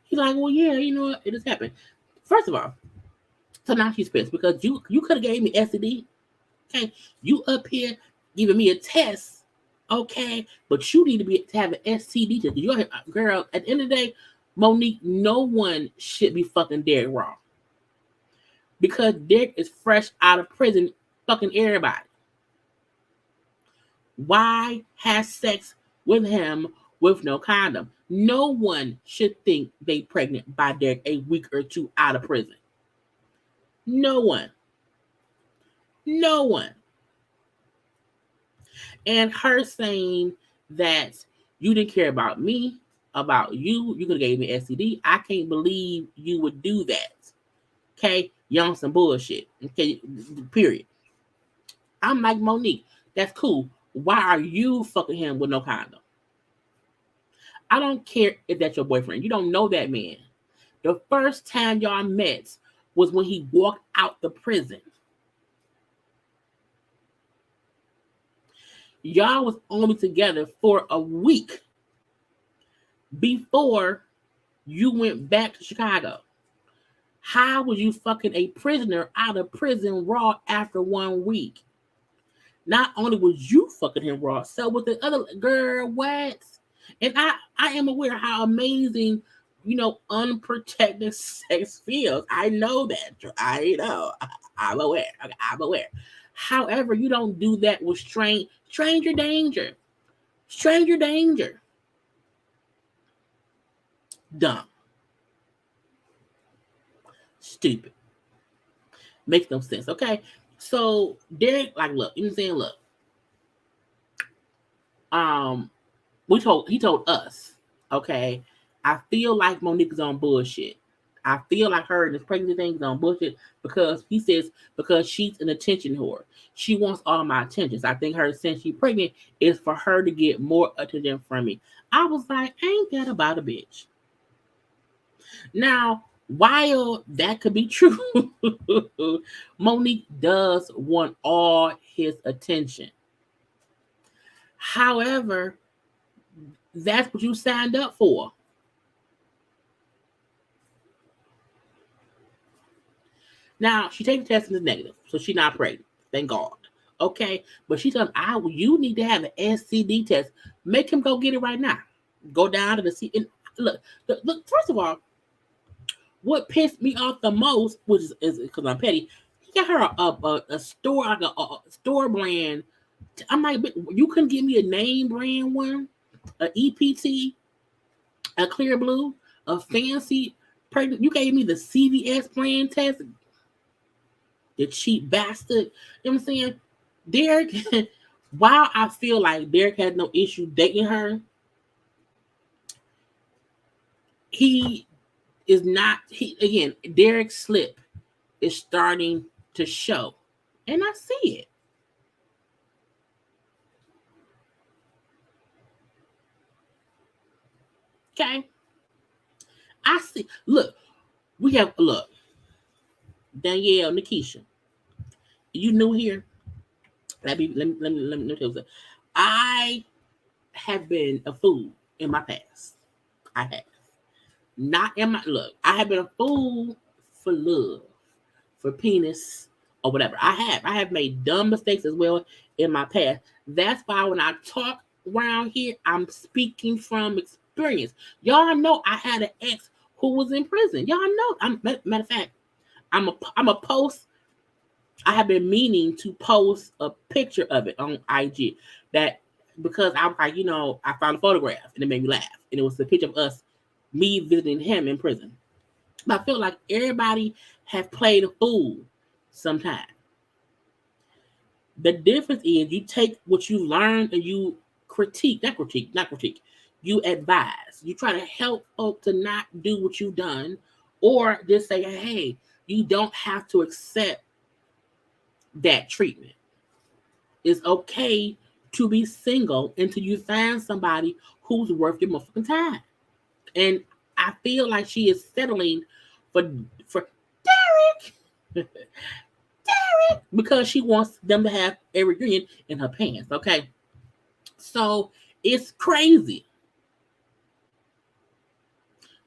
S1: He's like, well, yeah, it just happened. First of all, so now she's pissed because you could have gave me STD. Okay. You up here giving me a test. Okay. But you need to have an STD test. You're girl, at the end of the day, Monique, no one should be fucking Derek wrong. Because Derek is fresh out of prison, fucking everybody. Why have sex with him with no condom. No one should think they pregnant by Derek a week or two out of prison. No one. No one. And her saying that you didn't care about me, about you could have gave me STD. I can't believe you would do that. Okay? You're on some bullshit. Okay? Period. I'm like, Monique, that's cool. Why are you fucking him with no condom? I don't care if that's your boyfriend. You don't know that man. The first time y'all met was when he walked out the prison. Y'all was only together for a week before you went back to Chicago. How was you fucking a prisoner out of prison raw after 1 week? Not only was you fucking him raw, so with the other girl, what? And I am aware how amazing, unprotected sex feels. I know that. I know. I'm aware. Okay, I'm aware. However, you don't do that with stranger danger. Stranger danger. Dumb. Stupid. Makes no sense. Okay. So Derek, look, you know what I'm saying? Look. He told us, okay, I feel like Monique is on bullshit. I feel like her and this pregnancy thing is on bullshit because he says because she's an attention whore. She wants all my attentions. I think her since she's pregnant is for her to get more attention from me. I was like, ain't that about a bitch? Now, while that could be true, Monique does want all his attention. However, that's what you signed up for. Now, she takes the test and it's negative, so she's not pregnant. Thank God. Okay? But she told him, you need to have an STD test. Make him go get it right now. Go down to the C. And look, first of all, what pissed me off the most, which is because I'm petty, he got her a store, like a store brand. I'm like, you couldn't give me a name brand one, a EPT, a Clear Blue, a fancy pregnant. You gave me the CVS brand test. The cheap bastard. You know what I'm saying? Derek, while I feel like Derek had no issue dating her, he is not, Derek's slip is starting to show. And I see it. Okay? I see. Look, Danielle, Nikisha. You new here? Let me tell you something. I have been a fool in my past. I have. Not in my look. I have been a fool for love, for penis, or whatever. I have made dumb mistakes as well in my past. That's why when I talk around here, I'm speaking from experience. Y'all know I had an ex who was in prison. Y'all know. Matter of fact, I'm a post. I have been meaning to post a picture of it on IG that because I was like, I found a photograph and it made me laugh. And it was the picture of us, me visiting him in prison. But I feel like everybody has played a fool sometime. The difference is you take what you learned and you not critique. You advise. You try to help folks to not do what you've done or just say, hey, you don't have to accept that treatment. It's okay to be single until you find somebody who's worth your motherfucking time. And I feel like she is settling for Derek. Derek, because she wants them to have a reunion in her pants. Okay. So it's crazy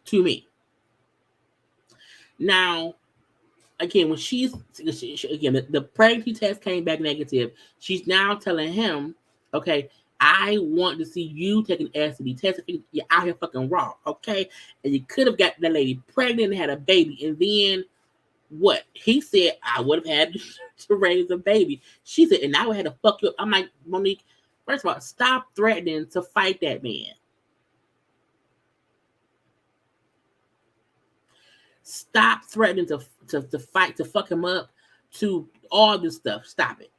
S1: to me. Now, again, when the pregnancy test came back negative, she's now telling him, okay, I want to see you take an STD test if you're out here fucking raw, okay? And you could have got that lady pregnant and had a baby. And then what? He said, I would have had to raise a baby. She said, and I would have had to fuck you up. I'm like, Monique, first of all, stop threatening to fight that man. Stop threatening to fight, to fuck him up, to all this stuff. Stop it.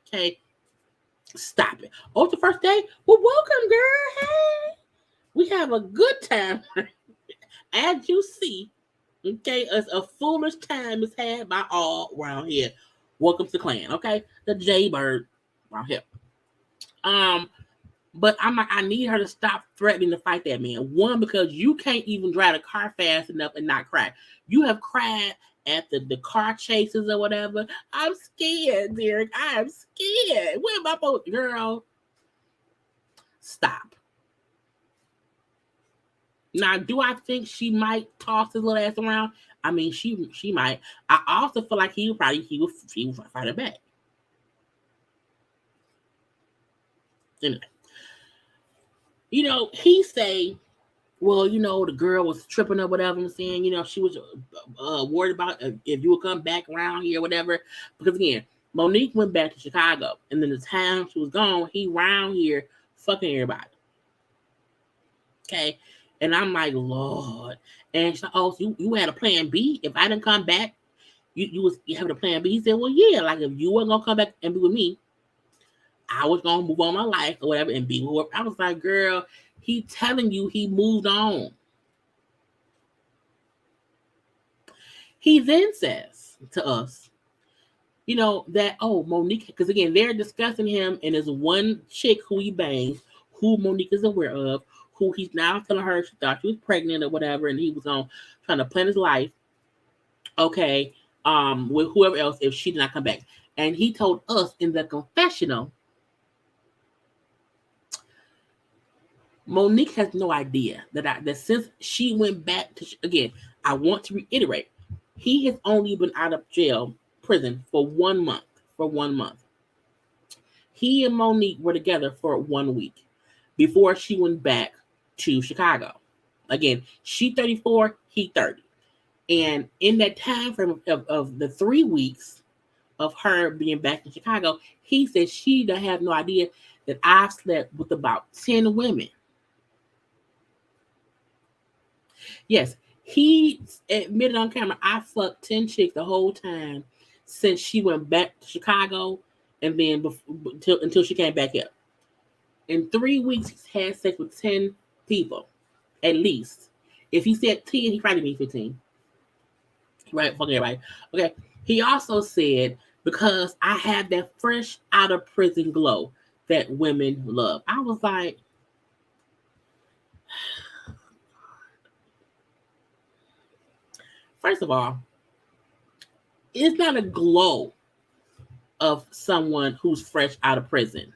S1: Okay? Stop it. Oh, it's the first day? Well, welcome, girl. Hey. We have a good time. As you see, okay, a foolish time is had by all around here. Welcome to the clan, okay? The JayBird around here. But I'm like, I need her to stop threatening to fight that man. One, because you can't even drive a car fast enough and not cry. You have cried at the car chases or whatever. I'm scared, Derek. I'm scared. Where am I supposed to, girl? Stop. Now, do I think she might toss his little ass around? I mean, she might. I also feel like he would fight her back. Anyway. You know, he say, well, you know, the girl was tripping or whatever, I'm saying, you know, she was worried about if you would come back around here or whatever. Because again, Monique went back to Chicago, and then the time she was gone, he round here fucking everybody. Okay, and I'm like, Lord. And she's like, oh, so you had a plan B? If I didn't come back, you having a plan B? He said, well, yeah, like if you weren't gonna come back and be with me, I was gonna move on my life or whatever and be with her. I was like, girl, he telling you he moved on. He then says to us, you know, that, oh, Monique, because again, they're discussing him, and there's one chick who he bangs, who Monique is aware of, who he's now telling her she thought she was pregnant or whatever, and he was on trying to plan his life, okay, with whoever else if she did not come back. And he told us in the confessional, Monique has no idea that since she went back to, again, I want to reiterate, he has only been out of prison for 1 month. For 1 month. He and Monique were together for 1 week before she went back to Chicago. Again, she 34, he 30. And in that time frame of the 3 weeks of her being back in Chicago, he said she don't have no idea that I've slept with about 10 women. Yes, he admitted on camera, I fucked 10 chicks the whole time since she went back to Chicago, and then until she came back here. In 3 weeks, he's had sex with 10 people, at least. If he said 10, he probably means 15. Right, fuck everybody. Okay. He also said, because I have that fresh out of prison glow that women love. I was like, first of all, it's not a glow of someone who's fresh out of prison.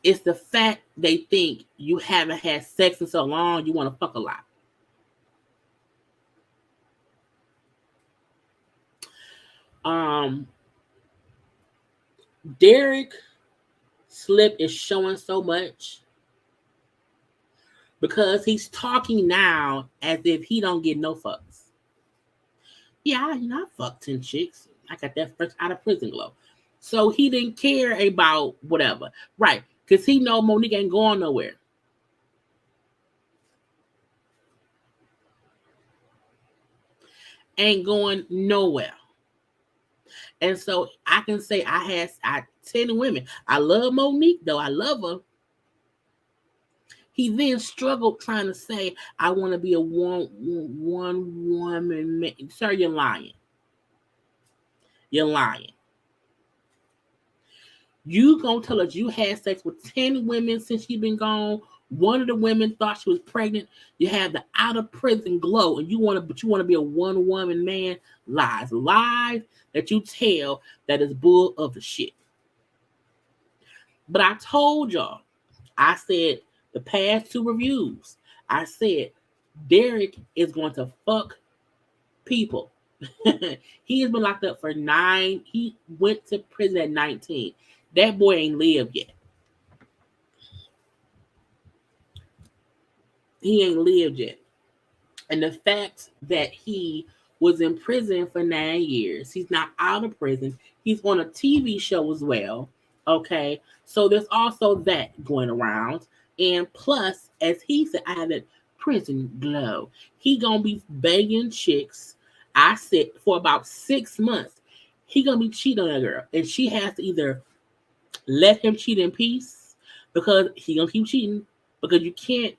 S1: It's the fact they think you haven't had sex in so long, you want to fuck a lot. Derek slip is showing so much because he's talking now as if he don't get no fucks. Yeah, I fucked 10 chicks. I got that fresh out of prison glow. So he didn't care about whatever. Right. Because he know Monique ain't going nowhere. Ain't going nowhere. And so I can say I had 10 women. I love Monique, though. I love her. He then struggled trying to say, I want to be a one woman man. Sir, you're lying. You're lying. You gonna tell us you had sex with 10 women since you've been gone? One of the women thought she was pregnant. You have the out of prison glow, and you want to be a one woman man. Lies that you tell that is bull of the shit. But I told y'all, I said the past 2 reviews, I said Derek is going to fuck people. He has been locked up for 9. He went to prison at 19. That boy ain't lived yet. He ain't lived yet. And the fact that he was in prison for 9 years, he's not out of prison. He's on a TV show as well. Okay. So there's also that going around. And plus, as he said, I have that prison glow. He gonna be banging chicks. I said for about 6 months, he gonna be cheating on that girl, and she has to either let him cheat in peace because he gonna keep cheating because you can't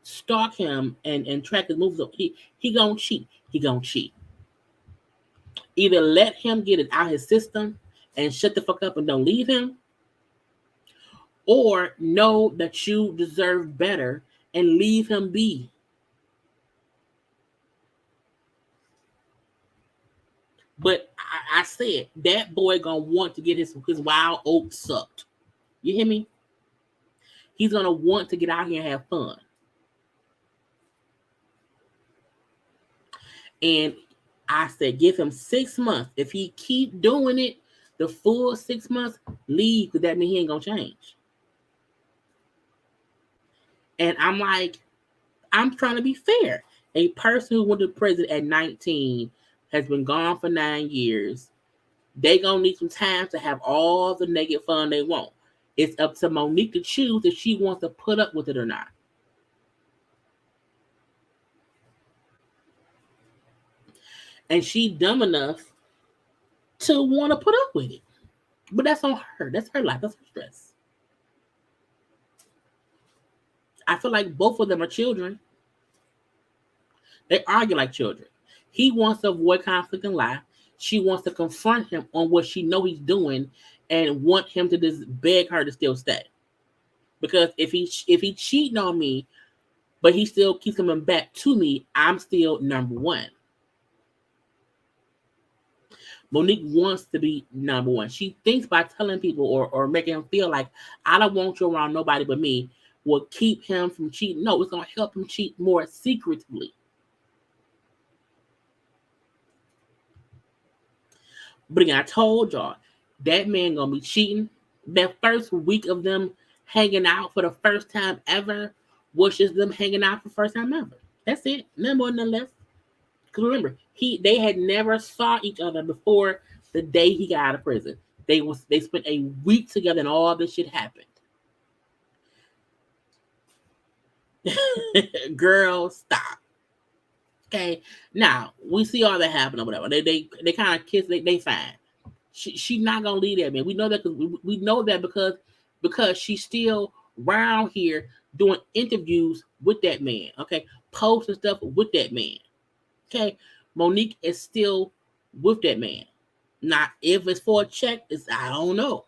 S1: stalk him and track his moves. He gonna cheat. He gonna cheat. Either let him get it out his system and shut the fuck up and don't leave him, or know that you deserve better and leave him be. But I said that boy gonna want to get his wild oats sucked. You hear me? He's gonna want to get out here and have fun. And I said, give him 6 months. If he keep doing it, the full 6 months, leave, because that means he ain't gonna change. And I'm like, I'm trying to be fair. A person who went to prison at 19 has been gone for 9 years. They gonna need some time to have all the naked fun they want. It's up to Monique to choose if she wants to put up with it or not. And she dumb enough to want to put up with it. But that's on her. That's her life. That's her stress. I feel like both of them are children. They argue like children. He wants to avoid conflict in life. She wants to confront him on what she know he's doing and want him to just beg her to still stay. Because if he cheating on me, but he still keeps coming back to me, I'm still number one. Monique wants to be number one. She thinks by telling people or making him feel like I don't want you around nobody but me will keep him from cheating. No, it's going to help him cheat more secretly. But again, I told y'all, that man going to be cheating. That first week of them hanging out for the first time ever was just them hanging out for the first time ever. That's it. Nothing more, nothing less. Because remember, they had never saw each other before the day he got out of prison. They spent a week together and all this shit happened. Girl, stop. Okay, now we see all that happen or whatever. They kind of kiss. They fine. She not gonna leave that man. We know that because we know that because she's still around here doing interviews with that man. Okay, posting stuff with that man. Okay, Monique is still with that man. Now, if it's for a check, I don't know.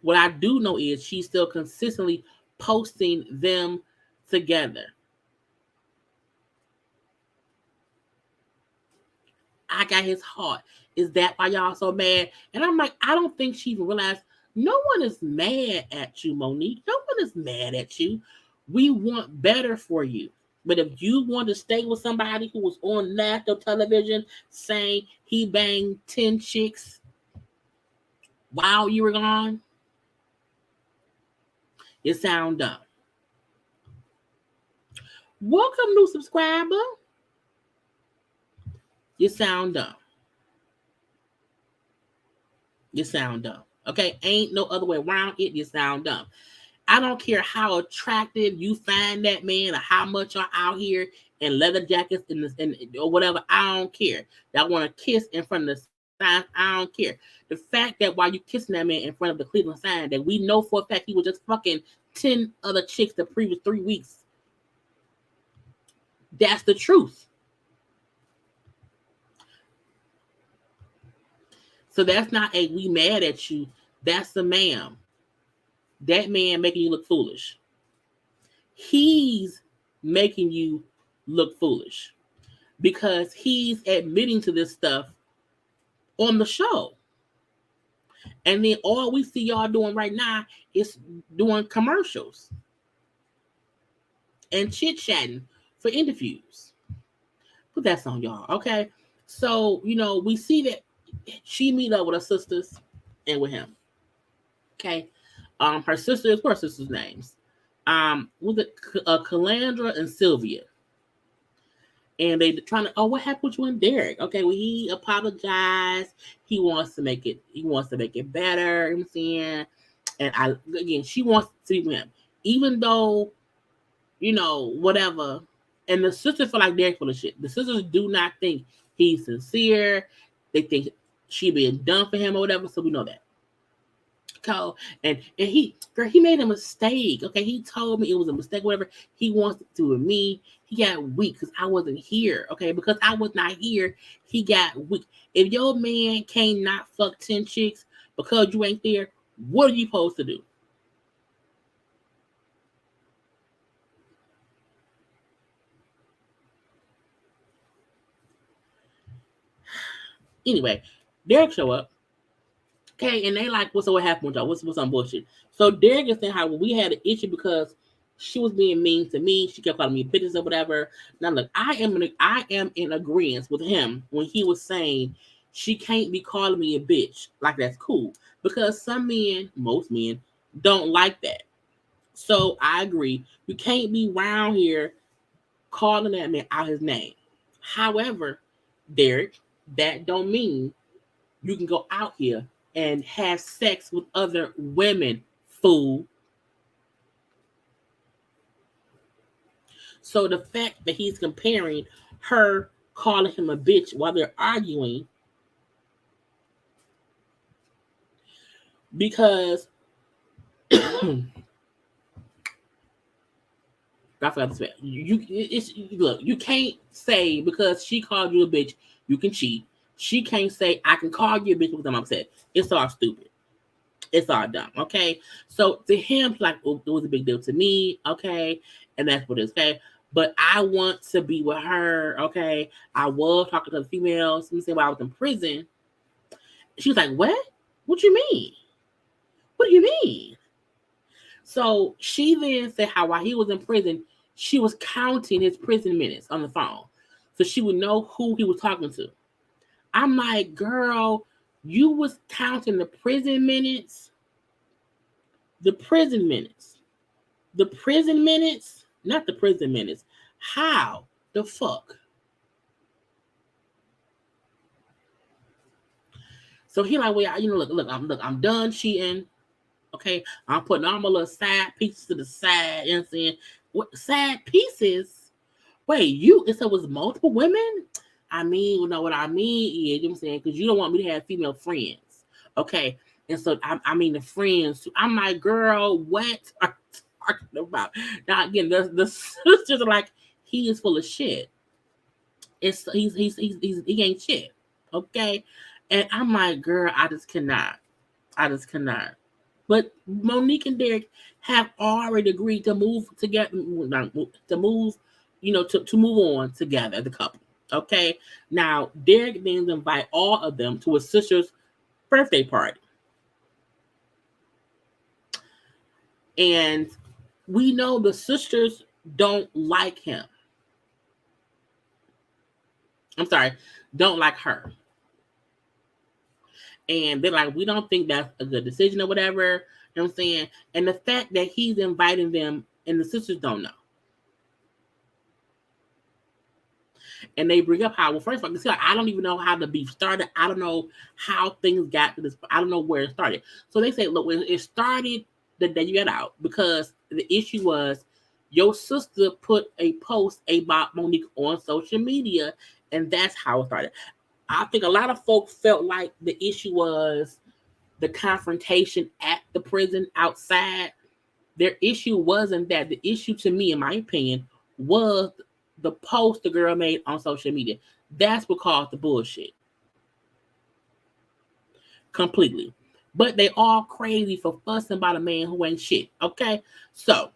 S1: What I do know is she's still consistently posting them together. I got his heart. Is that why y'all so mad? And I'm like, I don't think she even realized no one is mad at you, Monique. No one is mad at you. We want better for you. But if you want to stay with somebody who was on national television saying he banged 10 chicks while you were gone, you sound dumb. Welcome, new subscriber. You sound dumb. You sound dumb. Okay? Ain't no other way around it. You sound dumb. I don't care how attractive you find that man or how much you're out here in leather jackets or whatever. I don't care. That want to kiss in front of the sign. I don't care. The fact that while you kissing that man in front of the Cleveland sign, that we know for a fact he was just fucking 10 other chicks the previous 3 weeks. That's the truth. So that's not a we mad at you. That's the ma'am. That man making you look foolish. He's making you look foolish because he's admitting to this stuff on the show. And then all we see y'all doing right now is doing commercials and chit-chatting for interviews. But that's on y'all, okay? So, we see that she meet up with her sisters and with him. Okay? Her sisters, what are her sisters' names? Was it Calandra and Sylvia? And they trying to, what happened with you and Derek? Okay, well, he apologized. He wants to make it better. You know what I'm saying? And she wants to be with him. Even though whatever. And the sisters feel like they're full of shit. The sisters do not think he's sincere. They think she being done for him or whatever. So we know that. And he made a mistake. Okay, he told me it was a mistake. Whatever he wants to do with me, he got weak because I wasn't here. Okay, because I was not here, he got weak. If your man can't not fuck 10 chicks because you ain't there, what are you supposed to do? Anyway, Derek show up. Okay, and they like, what happened with y'all? What's some bullshit? So Derek is saying how we had an issue because she was being mean to me. She kept calling me bitches or whatever. Now look, I am in agreement with him when he was saying she can't be calling me a bitch. Like that's cool. Because some men, most men, don't like that. So I agree. You can't be around here calling that man out his name. However, Derek, that don't mean you can go out here and have sex with other women, fool. So the fact that he's comparing her calling him a bitch while they're arguing, because I forgot to say, look, you can't say because she called you a bitch, you can cheat. She can't say I can call you a bitch because I'm upset. It's all stupid. It's all dumb. Okay. So to him, like, oh, it was a big deal to me. Okay. And that's what it is. Okay. But I want to be with her. Okay. I was talking to the females. Let me say while I was in prison. She was like, what? What you mean? What do you mean? So she then said how while he was in prison, she was counting his prison minutes on the phone. So she would know who he was talking to. I'm like, girl, you was counting the prison minutes? The prison minutes. The prison minutes? Not the prison minutes. How the fuck? So he like, well, look, I'm done cheating. Okay, I'm putting all my little side pieces to the side. You know what I'm saying? What side pieces? Wait, it was multiple women? I mean, you know what I mean is, you know what I'm saying? Because you don't want me to have female friends. Okay. And so I mean the friends. I'm like, girl, what are you talking about? Now again, the sisters are like, he is full of shit. He ain't shit. Okay. And I'm like, girl, I just cannot. But Monique and Derek have already agreed to move together, to move, to move on together as a couple. Okay. Now Derek then invite all of them to his sister's birthday party, and we know the sisters don't like him. I'm sorry, don't like her. And they're like, we don't think that's a good decision or whatever. You know what I'm saying? And the fact that he's inviting them and the sisters don't know. And they bring up how, well, first of all, I don't even know how the beef started. I don't know how things got to this. I don't know where it started. So they say, look, it started the day you got out because the issue was your sister put a post about Monique on social media, and that's how it started. I think a lot of folks felt like the issue was the confrontation at the prison outside. Their issue wasn't that. The issue, to me, in my opinion, was the post the girl made on social media. That's what caused the bullshit. Completely. But they all crazy for fussing about a man who ain't shit. Okay? So,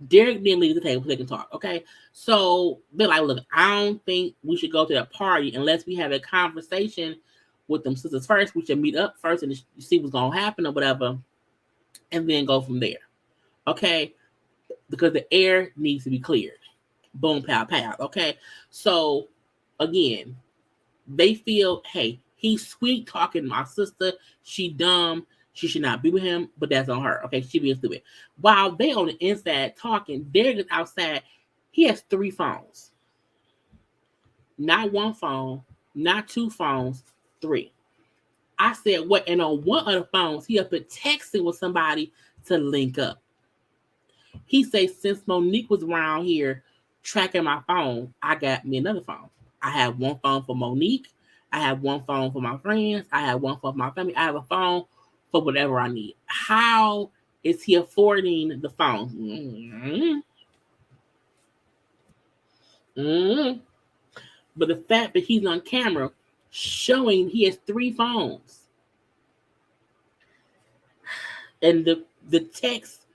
S1: Derek then leaves the table so they can talk. Okay? So, they're like, look, I don't think we should go to that party unless we have a conversation with them sisters first. We should meet up first and see what's going to happen or whatever. And then go from there. Okay? Because the air needs to be cleared. Boom, pow, pow. Okay. So again, they feel, hey, he's sweet talking my sister. She dumb. She should not be with him, but that's on her. Okay. She being stupid. While they on the inside talking, Derek is outside. He has 3 phones. Not 1 phone, not 2 phones, 3. I said, what? And on one of the phones, he up and texting with somebody to link up. He says, since Monique was around here tracking my phone, I got me another phone. I have one phone for Monique. I have one phone for my friends. I have one phone for my family. I have a phone for whatever I need. How is he affording the phone? But the fact that he's on camera showing he has 3 phones, and the text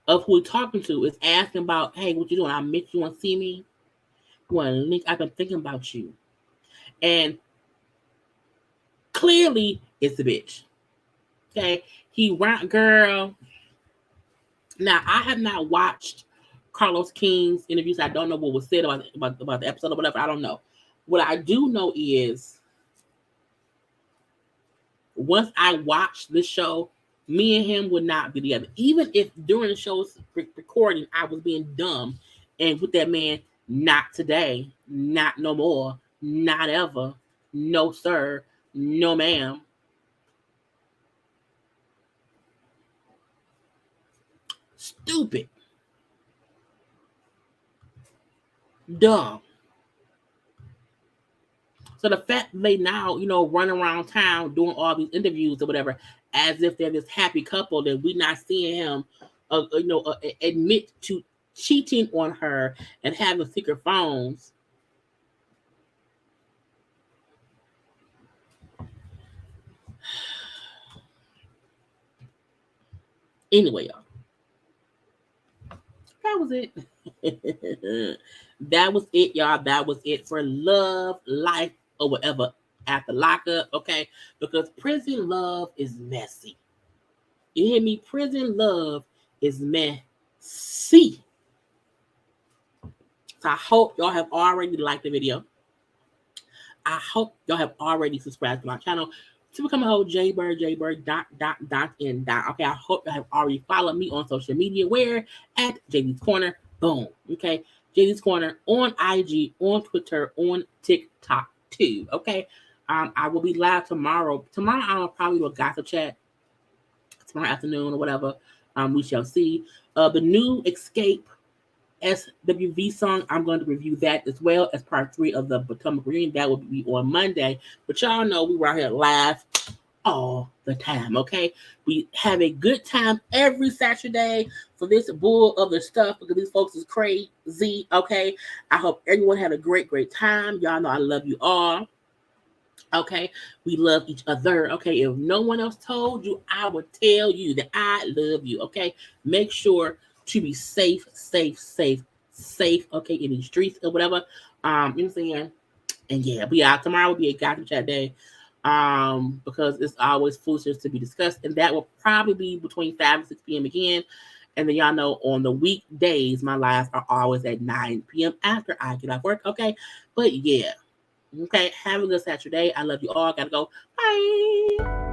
S1: of who he's talking to is asking about, hey, what you doing? I miss you. Want to see me? You want to link? I've been thinking about you. And clearly, it's a bitch. Okay, he want girl. Now I have not watched Carlos King's interviews. I don't know what was said about the episode or whatever. I don't know. What I do know is once I watched the show, me and him would not be together. Even if during the show's recording, I was being dumb and with that man, not today, not no more, not ever, no sir, no ma'am. Stupid. Dumb. So the fact that they now, run around town doing all these interviews or whatever, as if they're this happy couple, that we're not seeing him, admit to cheating on her and having secret phones. Anyway, y'all, that was it. That was it, y'all. That was it for love, life, or whatever after lockup, okay? Because prison love is messy. You hear me? Prison love is messy. So I hope y'all have already liked the video. I hope y'all have already subscribed to my channel to become a whole JayBird, JayBird, ... Okay, I hope y'all have already followed me on social media. Where? At JayLeesCorner. Boom. Okay, JayLeesCorner on IG, on Twitter, on TikTok too. Okay, I will be live tomorrow. Tomorrow I'll probably do a gossip chat tomorrow afternoon or whatever. We shall see. The new Escape SWV song, I'm going to review that as well as part 3 of the Potomac Reunion. That will be on Monday. But y'all know we were out here live all the time, okay? We have a good time every Saturday for this bull of the stuff because these folks is crazy, okay? I hope everyone had a great, great time. Y'all know I love you all. Okay, we love each other. Okay, if no one else told you, I would tell you that I love you. Okay, make sure to be safe. Okay, in the streets or whatever. You know what I'm saying? And yeah, but yeah, tomorrow will be a gossip chat day. Because it's always foolishness to be discussed, and that will probably be between 5 and 6 p.m. again. And then y'all know on the weekdays, my lives are always at 9 p.m. after I get off work. Okay, but yeah. Okay, have a good Saturday. I love you all. Gotta go. Bye.